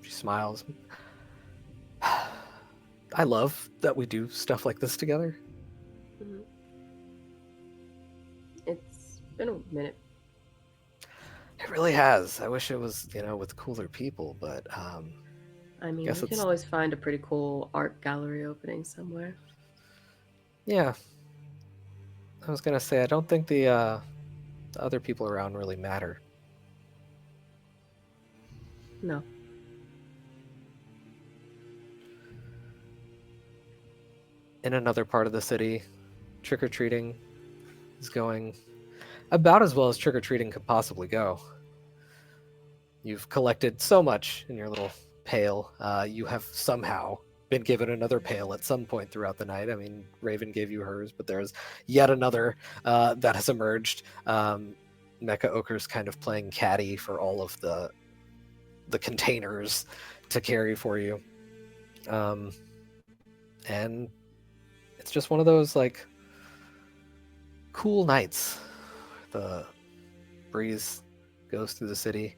Speaker 7: She smiles. I love that we do stuff like this together.
Speaker 3: Mm-hmm. It's been a minute.
Speaker 7: It really has. I wish it was, with cooler people, but
Speaker 3: I mean, you can always find a pretty cool art gallery opening somewhere.
Speaker 7: Yeah. I was gonna say, I don't think the other people around really matter.
Speaker 3: No.
Speaker 7: In another part of the city, trick-or-treating is going about as well as trick-or-treating could possibly go. You've collected so much in your little pail. You have somehow been given another pail at some point throughout the night. I mean, Raven gave you hers, but there's yet another that has emerged. Mecha Ochre's kind of playing caddy for all of the containers to carry for you. And it's just one of those like cool nights. The breeze goes through the city.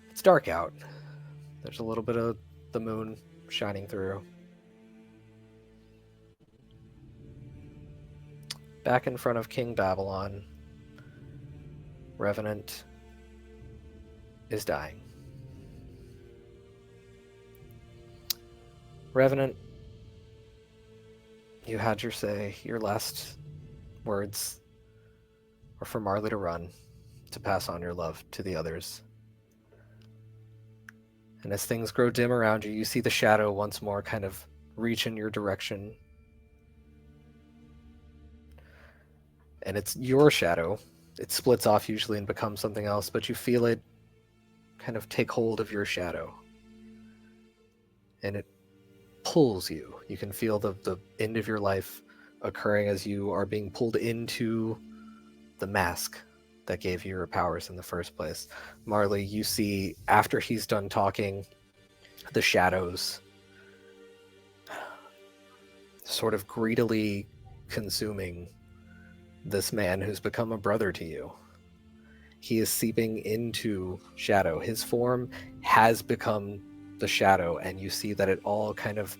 Speaker 7: It's dark out. There's a little bit of the moon shining through. Back in front of King Babylon, Revenant is dying. Revenant, you had your say. Your last words were for Marley to run, to pass on your love to the others. And as things grow dim around you, you see the shadow once more kind of reach in your direction. And it's your shadow. It splits off usually and becomes something else, but you feel it kind of take hold of your shadow. And it pulls you. You can feel the end of your life occurring as you are being pulled into the mask that gave you your powers in the first place. Marley, you see after he's done talking, the shadows sort of greedily consuming this man who's become a brother to you. He is seeping into shadow. His form has become the shadow, and you see that it all kind of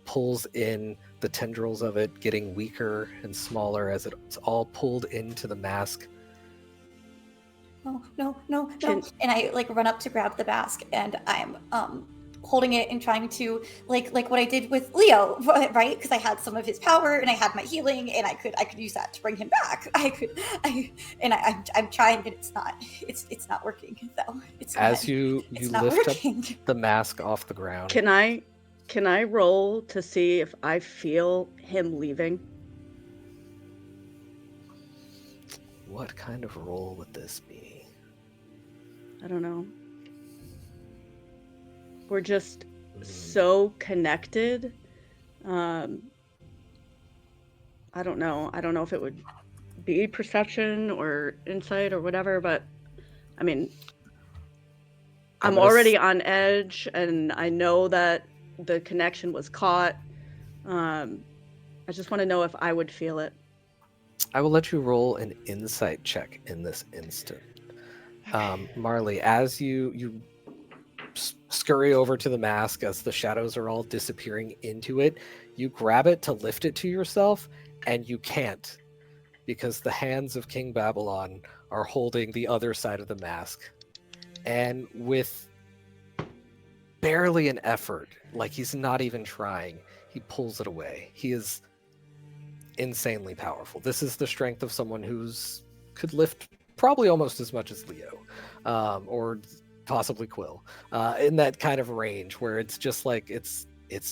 Speaker 7: pulls in, the tendrils of it getting weaker and smaller as it's all pulled into the mask.
Speaker 1: No. And I like run up to grab the mask, and I'm holding it and trying to like what I did with Leo, right? Because I had some of his power and I had my healing, and I could use that to bring him back. I'm trying, but it's not working though.
Speaker 7: As you lift
Speaker 1: working.
Speaker 7: up the mask off the ground.
Speaker 2: Can I roll to see if I feel him leaving?
Speaker 7: What kind of roll would this be?
Speaker 2: I don't know. We're just so connected. I don't know. I don't know if it would be perception or insight or whatever, but I mean, I'm already on edge, and I know that the connection was caught. I just want to know if I would feel it.
Speaker 7: I will let you roll an insight check in this instant. Marley, as you scurry over to the mask as the shadows are all disappearing into it, you grab it to lift it to yourself, and you can't, because the hands of King Babylon are holding the other side of the mask. And with barely an effort, like he's not even trying, he pulls it away. He is insanely powerful. This is the strength of someone who's could lift probably almost as much as Leo, or possibly Quill, in that kind of range where it's just like it's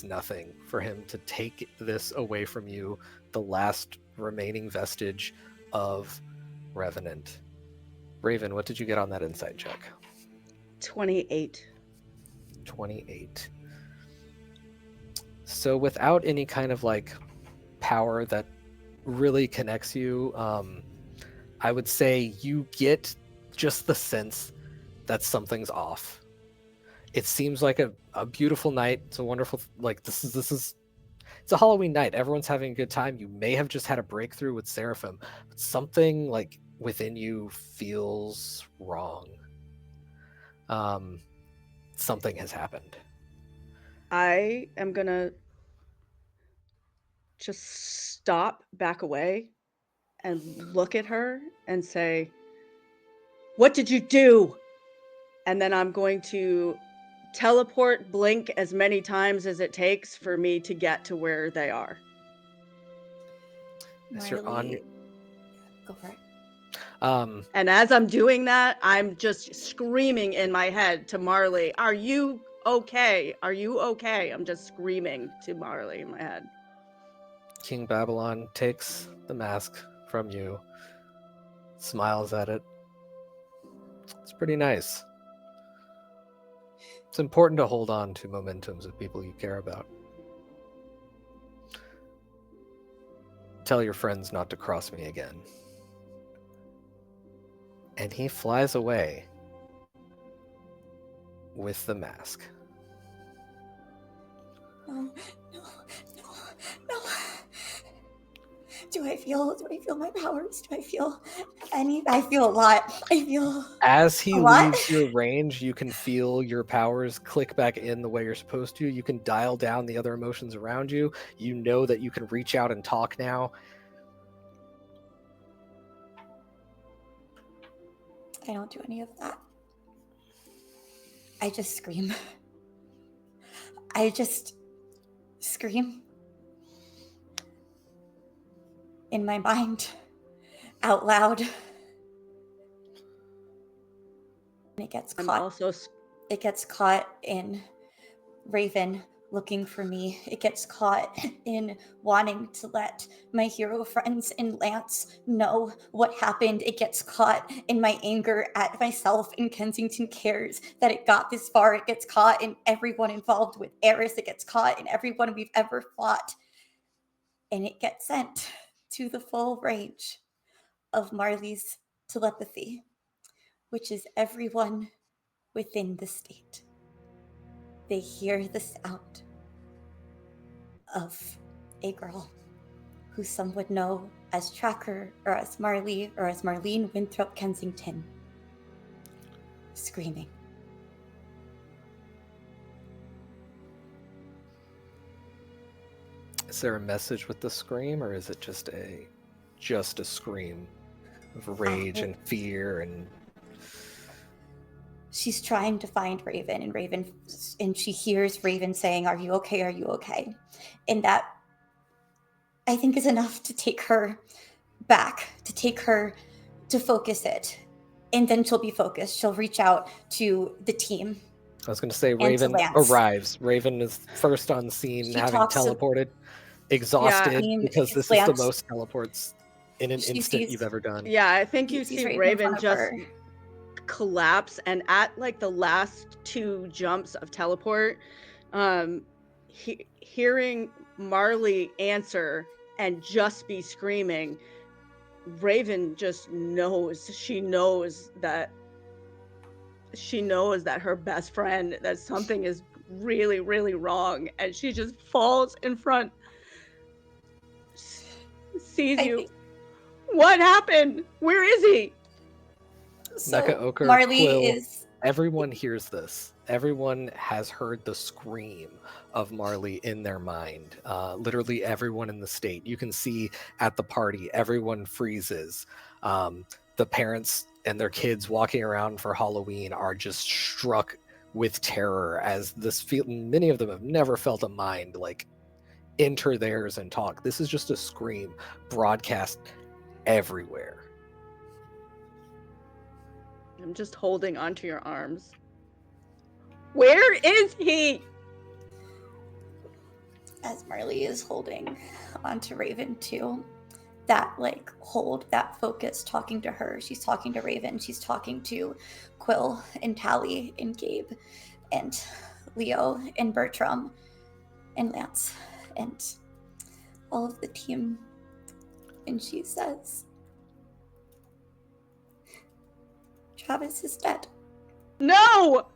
Speaker 7: nothing for him to take this away from you, the last remaining vestige of Revenant. Raven, what did you get on that insight check?
Speaker 2: 28.
Speaker 7: 28. So without any kind of like power that really connects you, I would say you get just the sense that something's off. It seems like a beautiful night. It's a wonderful, like this is it's a Halloween night. Everyone's having a good time. You may have just had a breakthrough with Seraphim, but something like within you feels wrong. Something has happened.
Speaker 2: I am gonna just stop, back away, and look at her and say, "What did you do?" And then I'm going to teleport, blink as many times as it takes for me to get to where they are.
Speaker 7: As you're on,
Speaker 1: Go for it.
Speaker 2: And as I'm doing that, I'm just screaming in my head to Marley, "Are you okay? Are you okay?" I'm just screaming to Marley in my head.
Speaker 7: King Babylon takes the mask from you, smiles at it. It's pretty nice. It's important to hold on to momentums of people you care about. Tell your friends not to cross me again. And he flies away with the mask.
Speaker 1: no, no, no. Do I feel my powers? Do I feel any? I feel a lot. I feel
Speaker 7: As he
Speaker 1: a lot.
Speaker 7: leaves your range, you can feel your powers click back in the way you're supposed to. You can dial down the other emotions around you. You know that you can reach out and talk now.
Speaker 1: I don't do any of that. I just scream. I just scream in my mind, out loud. And it gets caught. It gets caught in Raven looking for me. It gets caught in wanting to let my hero friends and Lance know what happened. It gets caught in my anger at myself and Kensington Cares that it got this far. It gets caught in everyone involved with Eris. It gets caught in everyone we've ever fought. And it gets sent to the full range of Marley's telepathy, which is everyone within the state. They hear the sound of a girl who some would know as Tracker or as Marley or as Marlene Winthrop Kensington screaming.
Speaker 7: Is there a message with the scream, or is it just a scream of rage and fear and...
Speaker 1: She's trying to find Raven, and she hears Raven saying, "Are you okay? Are you okay?" And that, I think, is enough to take her back, to take her to focus it. And then she'll be focused. She'll reach out to the team.
Speaker 7: I was going to say Raven arrives. Raven is first on scene, having teleported, exhausted, because this is the most teleports in an instant you've ever done.
Speaker 2: Yeah, I think you see Raven just collapse, and at like the last two jumps of teleport, hearing Marley answer and just be screaming, Raven just knows. She knows that her best friend, that something is really, really wrong, and she just falls in front, sees you. What happened? Where is he?
Speaker 1: So
Speaker 7: Mecha Ochre,
Speaker 1: Marley
Speaker 7: Quill, everyone hears this. Everyone has heard the scream of Marley in their mind. Literally everyone in the state. You can see at the party, everyone freezes. The parents and their kids walking around for Halloween are just struck with terror, as many of them have never felt a mind like enter theirs and talk. This is just a scream broadcast everywhere.
Speaker 2: I'm just holding onto your arms. Where is he?
Speaker 1: As Marley is holding onto Raven too, that hold, that focus, talking to her. She's talking to Raven. She's talking to Quill and Tally and Gabe and Leo and Bertram and Lance and all of the team. And she says, "Travis is dead."
Speaker 2: No!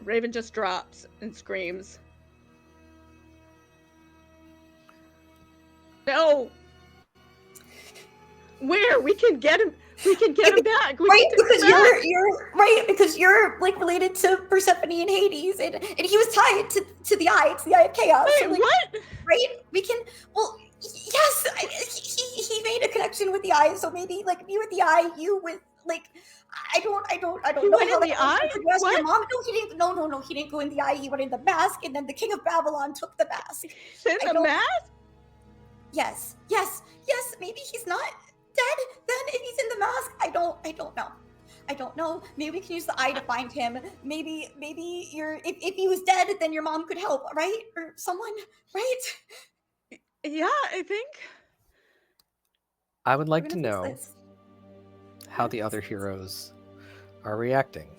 Speaker 2: Raven just drops and screams. No! Where? We can get him. We can get him back.
Speaker 1: Because you're related to Persephone and Hades, and he was tied to the eye. It's the eye of chaos.
Speaker 2: Wait, so, what?
Speaker 1: Right? We can. Well, yes. He made a connection with the eye. So maybe me with the eye, you with I don't know how
Speaker 2: the eye.
Speaker 1: What? Your mom? No, he didn't. No, he didn't go in the eye. He went in the mask, and then the king of Babylon took the mask.
Speaker 2: The mask?
Speaker 1: Yes. Maybe he's not dead then if he's in the mask. I don't know. Maybe we can use the eye to find him. Maybe if he was dead, then your mom could help, right? Or someone, right?
Speaker 2: Yeah, I think.
Speaker 7: I would like to know how the other heroes are reacting.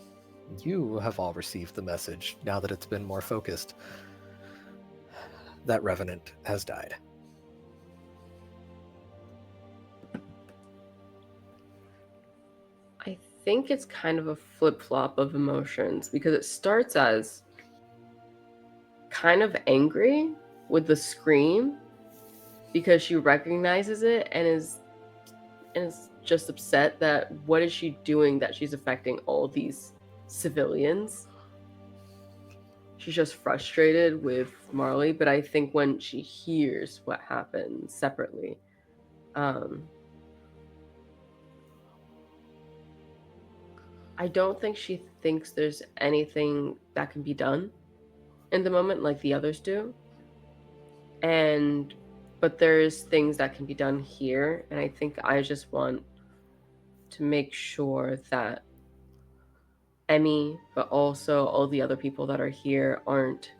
Speaker 7: You have all received the message, now that it's been more focused, that Revenant has died.
Speaker 3: I think it's kind of a flip-flop of emotions, because it starts as kind of angry with the scream because she recognizes it and is just upset that what is she doing that she's affecting all these civilians. She's just frustrated with Marley, but I think when she hears what happened separately, I don't think she thinks there's anything that can be done in the moment like the others do. But there's things that can be done here, and I think I just want to make sure that Emmy, but also all the other people that are here aren't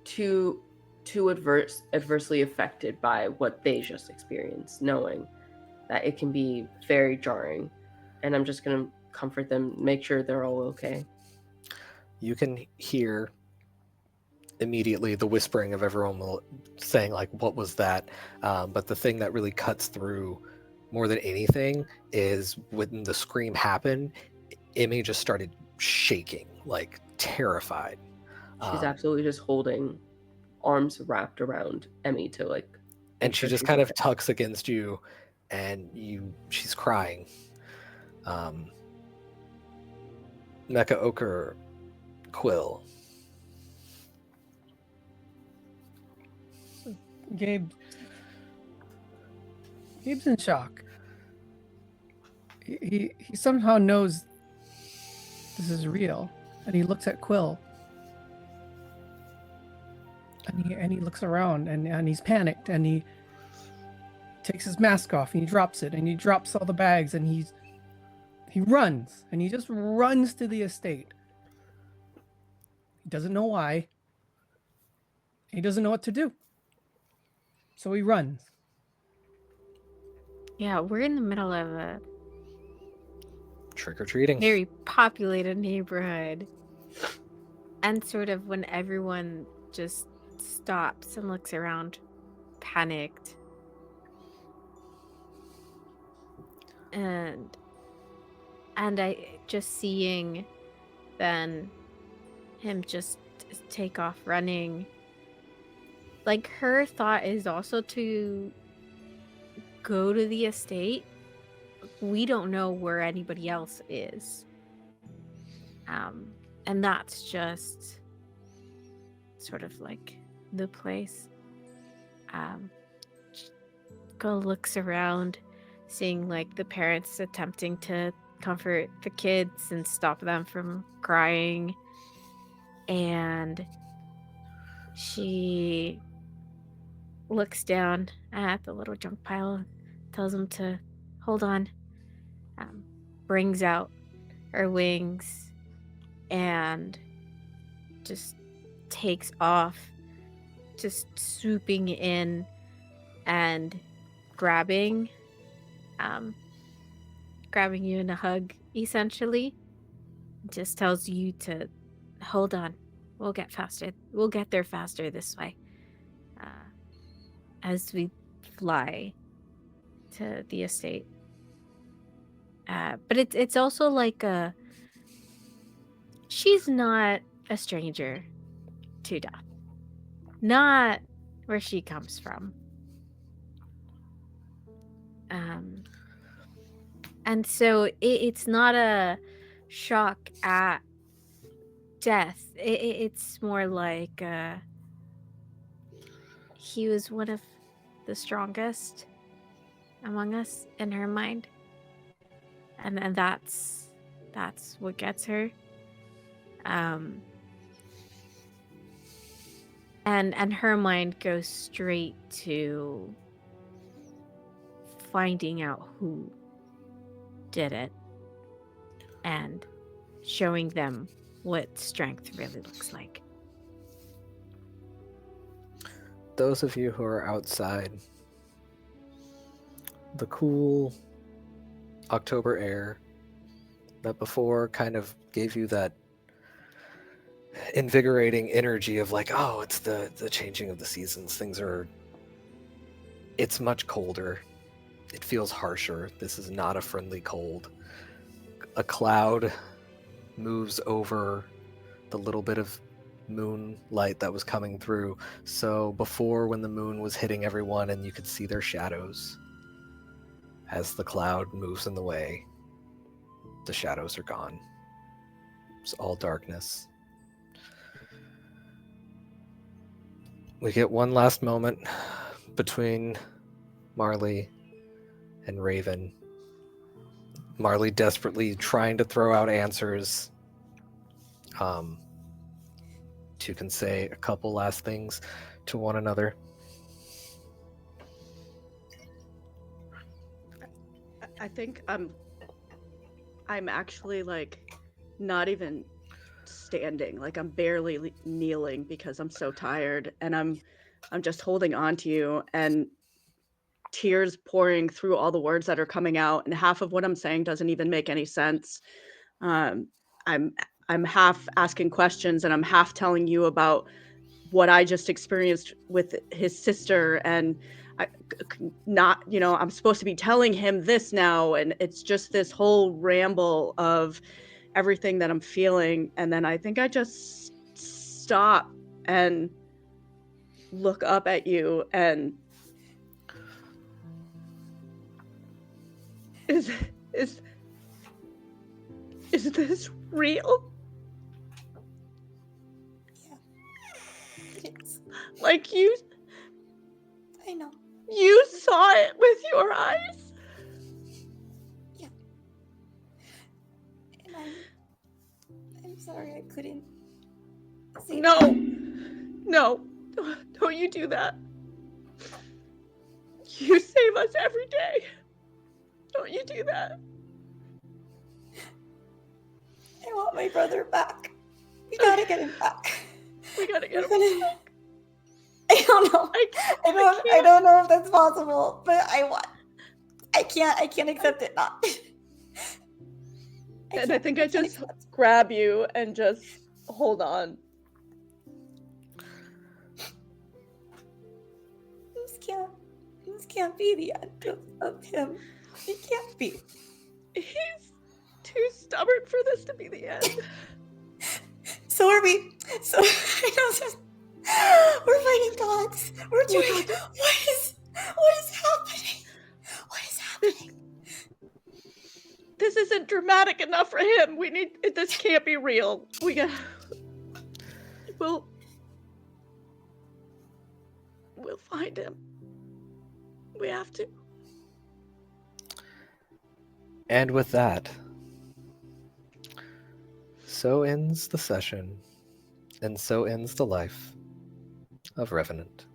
Speaker 3: too adversely affected by what they just experienced, knowing that it can be very jarring. And I'm just going to comfort them, make sure they're all okay.
Speaker 7: You can hear immediately the whispering of everyone saying, like, what was that? But the thing that really cuts through more than anything is when the scream happened, Emmy just started shaking, like terrified.
Speaker 3: She's absolutely just holding arms wrapped around Emmy to like...
Speaker 7: And she just kind of tucks against you, and she's crying. Mecha Ochre, Quill.
Speaker 4: Gabe's in shock. He somehow knows this is real, and he looks at Quill, and he looks around, and he's panicked, and he takes his mask off, and he drops it, and he drops all the bags, and he runs, and he just runs to the estate. He doesn't know why. He doesn't know what to do. So he runs.
Speaker 6: Yeah, we're in the middle of a
Speaker 7: Trick-or-treating.
Speaker 6: very populated neighborhood. And sort of when everyone just stops and looks around, panicked. And I just seeing then him just take off running. Like, her thought is also to go to the estate. We don't know where anybody else is. And that's just sort of like the place. Go looks around, seeing like the parents attempting to comfort the kids and stop them from crying. And she looks down at the little junk pile and tells him to hold on. Brings out her wings and just takes off, just swooping in and grabbing you in a hug, essentially. Just tells you to hold on. We'll get there faster this way. As we fly to the estate. But it's also like she's not a stranger to death. Not where she comes from. And so it's not a shock at death. It's more like he was one of the strongest among us in her mind. And that's what gets her. And her mind goes straight to finding out who did it and showing them what strength really looks like.
Speaker 7: Those of you who are outside, the cool October air that before kind of gave you that invigorating energy of like, oh, it's the changing of the seasons. It's much colder. It feels harsher. This is not a friendly cold. A cloud moves over the little bit of moonlight that was coming through. So before, when the moon was hitting everyone and you could see their shadows, as the cloud moves in the way, the shadows are gone. It's all darkness. We get one last moment between Marley and Raven. Marley desperately trying to throw out answers. You can say a couple last things to one another.
Speaker 2: I think I'm actually like not even standing. Like I'm barely kneeling because I'm so tired, and I'm just holding on to you, and tears pouring through all the words that are coming out, and half of what I'm saying doesn't even make any sense. I'm half asking questions, and I'm half telling you about what I just experienced with his sister, and I'm supposed to be telling him this now, and it's just this whole ramble of everything that I'm feeling. And then I think I just stop and look up at you, and is this real?
Speaker 1: It is.
Speaker 2: Like
Speaker 1: I know.
Speaker 2: you saw it with your eyes?
Speaker 1: Yeah. And I'm sorry I couldn't say
Speaker 2: No, don't you do that. You save us every day. Don't you do that.
Speaker 1: I want my brother back. We gotta get him back.
Speaker 2: We gotta get him back.
Speaker 1: I don't know. I don't know if that's possible, but I can't accept it not.
Speaker 2: I think I just grab you and just hold on.
Speaker 1: This can't be the end of him. It can't be.
Speaker 2: He's too stubborn for this to be the end.
Speaker 1: So are we. So we're fighting gods. We're doing. What is happening? What is happening?
Speaker 2: This isn't dramatic enough for him. This can't be real. We'll find him. We have to.
Speaker 7: And with that, so ends the session, and so ends the life of Revenant.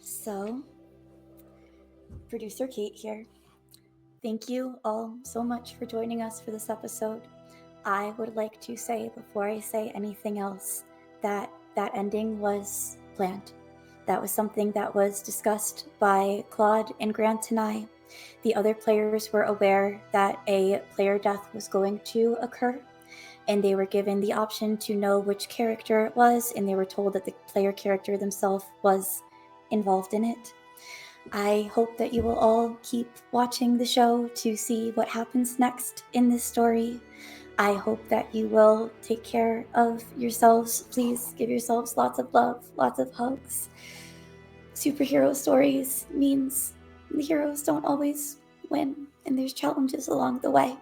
Speaker 1: So, producer Kate here. Thank you all so much for joining us for this episode. I would like to say, before I say anything else, that ending was planned. That was something that was discussed by Claude and Grant and I. The other players were aware that a player death was going to occur, and they were given the option to know which character it was, and they were told that the player character themselves was involved in it. I hope that you will all keep watching the show to see what happens next in this story. I hope that you will take care of yourselves. Please give yourselves lots of love, lots of hugs. Superhero stories means the heroes don't always win, and there's challenges along the way.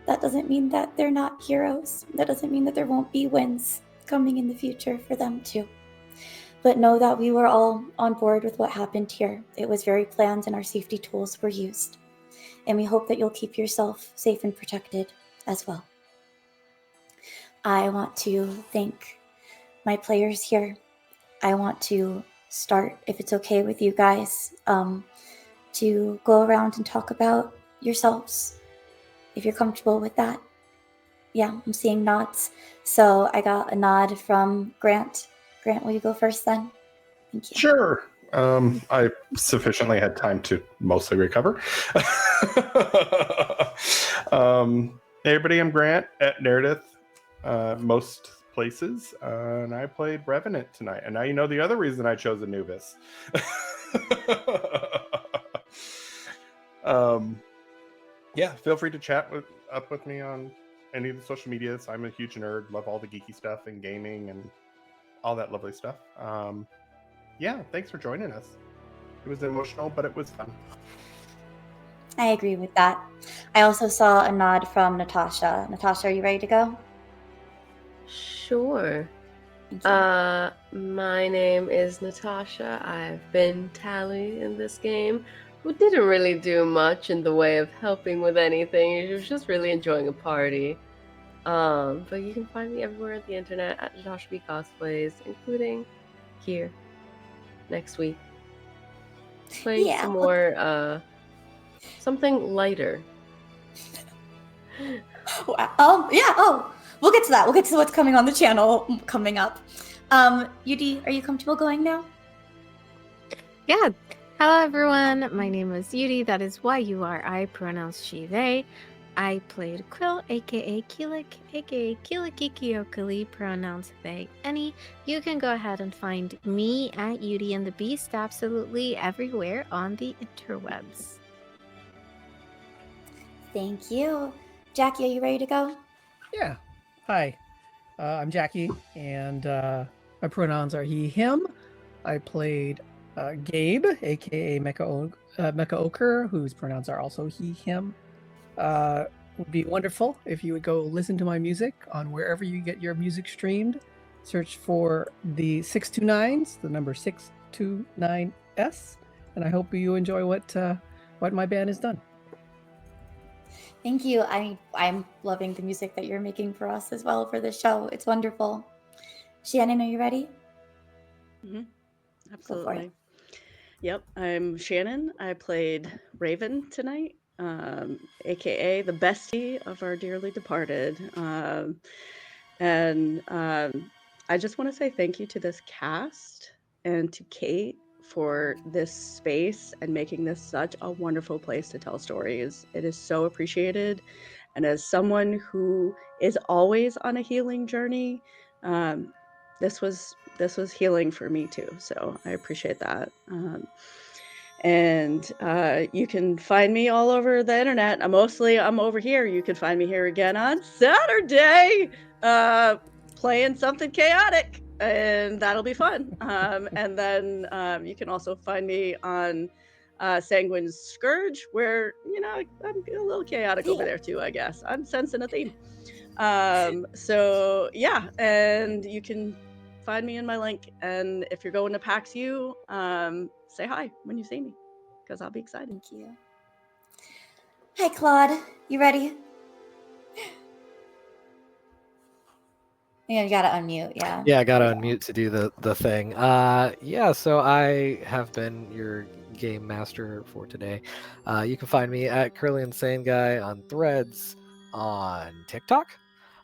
Speaker 1: That doesn't mean that they're not heroes. That doesn't mean that there won't be wins coming in the future for them too. But know that we were all on board with what happened here. It was very planned and our safety tools were used. And we hope that you'll keep yourself safe and protected as well. I want to thank my players here. I want to start, if it's okay with you guys, to go around and talk about yourselves, if you're comfortable with that. Yeah, I'm seeing nods. So I got a nod from Grant. Grant, will you go first then? Thank you.
Speaker 5: Sure. I sufficiently had time to mostly recover. Hey everybody, I'm Grant at Meredith, most places, and I played Revenant tonight. And now you know the other reason I chose Anubis. Yeah, feel free to chat up with me on any of the social medias. I'm a huge nerd, love all the geeky stuff and gaming and all that lovely stuff. Yeah, thanks for joining us. It was emotional, but it was fun.
Speaker 1: I agree with that. I also saw a nod from Natasha. Natasha, are you ready to go?
Speaker 3: Sure.
Speaker 1: Thank you.
Speaker 3: My name is Natasha. I've been Tally in this game, who didn't really do much in the way of helping with anything. She was just really enjoying a party. But you can find me everywhere on the internet at Natasha B Cosplays, including here next week. Playing
Speaker 1: Yeah.
Speaker 3: some more something lighter.
Speaker 1: Yeah. Oh, we'll get to that. We'll get to what's coming on the channel coming up. Yudi, are you comfortable going now?
Speaker 6: Yeah. Hello, everyone. My name is Yuri. That is Y-U-R-I, pronouns she, they. I played Quill, aka Quillekikiokalee, pronouns they, any. You can go ahead and find me at Yuri and the Beast absolutely everywhere on the interwebs.
Speaker 1: Thank you. Jackie, are you ready to go?
Speaker 4: Yeah. Hi. I'm Jackie, and my pronouns are he, him. I played Gabe, aka Mecha Ochre, whose pronouns are also he, him. Would be wonderful if you would go listen to my music on wherever you get your music streamed. Search for the 629s, the number 629S, and I hope you enjoy what my band has done.
Speaker 1: Thank you. I'm loving the music that you're making for us as well for this show. It's wonderful. Shannon, are you ready?
Speaker 2: Absolutely. Yep, I'm Shannon. I played Raven tonight, aka the bestie of our dearly departed. I just want to say thank you to this cast and to Kate for this space and making this such a wonderful place to tell stories. It is so appreciated. And as someone who is always on a healing journey, this was healing for me too. So I appreciate that. You can find me all over the internet. I'm over here. You can find me here again on Saturday, playing something chaotic, and that'll be fun. And then you can also find me on Sanguine's Scourge, where I'm a little chaotic over there too. I guess I'm sensing a theme. So yeah, and you can find me in my link. And if you're going to PAX U, say hi when you see me, because I'll be excited.
Speaker 1: Thank you. Hi, Claude. You ready? Yeah, you gotta unmute. Yeah.
Speaker 7: Yeah, I gotta unmute to do the thing. Yeah, so I have been your game master for today. You can find me at Curly Insane Guy on Threads, on TikTok,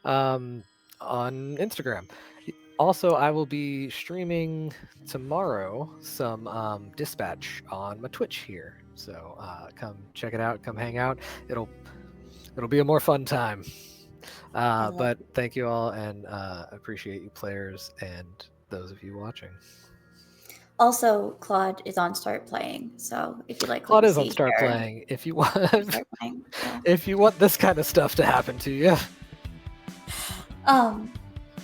Speaker 7: on Instagram. Also, I will be streaming tomorrow some Dispatch on my Twitch here. So come check it out, come hang out. It'll be a more fun time. But thank you all, and appreciate you players and those of you watching.
Speaker 1: Also, Claude is on Start Playing, so if you like,
Speaker 7: Claude is on Start Playing. If you want, if you want this kind of stuff to happen to you.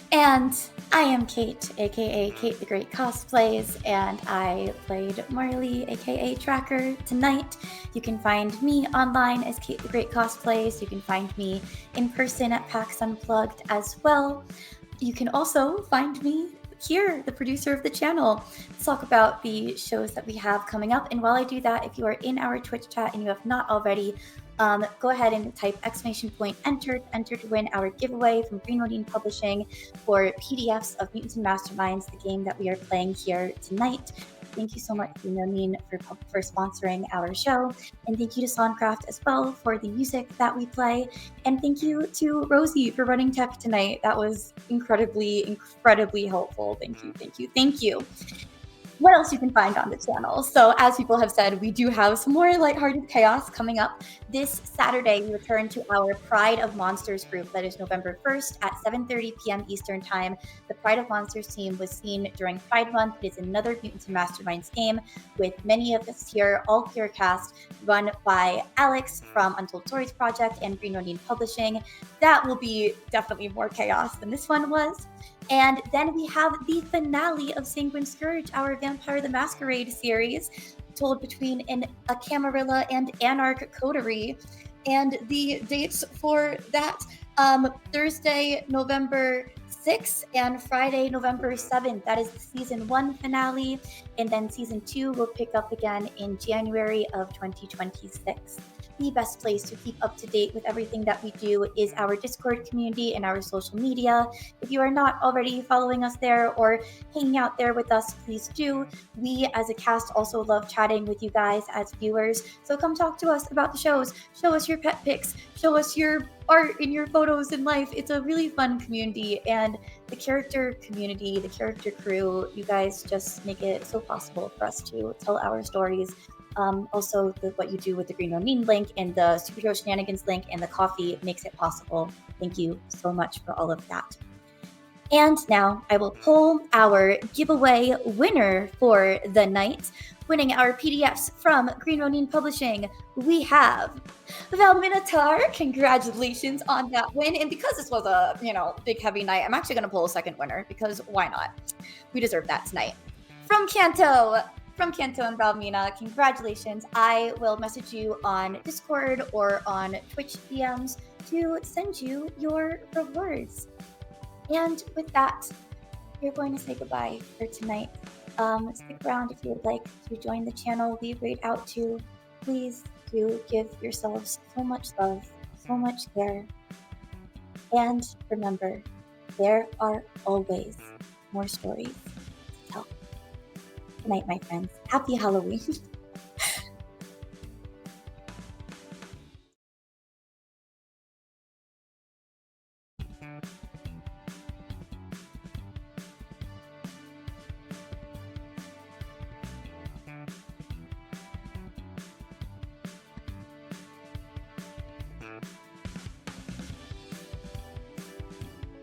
Speaker 1: And I am Kate, aka Kate the Great Cosplays, and I played Marley, aka Tracker, tonight. You can find me online as Kate the Great Cosplays. You can find me in person at PAX Unplugged as well. You can also find me here, the producer of the channel, to talk about the shows that we have coming up. And while I do that, if you are in our Twitch chat and you have not already, go ahead and type !enter to win our giveaway from Green Modine Publishing for PDFs of Mutants and Masterminds, the game that we are playing here tonight. Thank you so much, Green Modine, for sponsoring our show. And thank you to Soundcraft as well for the music that we play. And thank you to Rosie for running tech tonight. That was incredibly, incredibly helpful. Thank you, thank you, thank you. what else you can find on the channel. So as people have said, we do have some more lighthearted chaos coming up. This Saturday, we return to our Pride of Monsters group. That is November 1st at 7:30 p.m. Eastern Time. The Pride of Monsters team was seen during Pride Month. It is another Mutants and Masterminds game with many of us here, all clear cast, run by Alex from Untold Stories Project and Green Onion Publishing. That will be definitely more chaos than this one was. And then we have the finale of Sanguine Scourge, our Vampire the Masquerade series, told between a Camarilla and Anarch coterie. And the dates for that, Thursday, November 6th and Friday, November 7th. That is the season 1 finale. And then season 2 will pick up again in January of 2026. The best place to keep up to date with everything that we do is our Discord community and our social media. If you are not already following us there or hanging out there with us, please do. We as a cast also love chatting with you guys as viewers. So come talk to us about the shows. Show us your pet pics. Show us your art in your photos in life. It's a really fun community, and the character community, the character crew, you guys just make it so possible for us to tell our stories. Also, what you do with the Green Onion link and the Superhero Shenanigans link and the coffee makes it possible. Thank you so much for all of that. And now I will pull our giveaway winner for the night. Winning our PDFs from Green Onion Publishing, we have Valminatar. Congratulations on that win. And because this was a, big heavy night, I'm actually going to pull a second winner because why not? We deserve that tonight. From Kanto and Valmina, congratulations. I will message you on Discord or on Twitch DMs to send you your rewards. And with that, we're going to say goodbye for tonight. Stick around if you would like to join the channel. We read out to. Please do give yourselves so much love, so much care. And remember, there are always more stories to tell. Good night, my friends. Happy Halloween.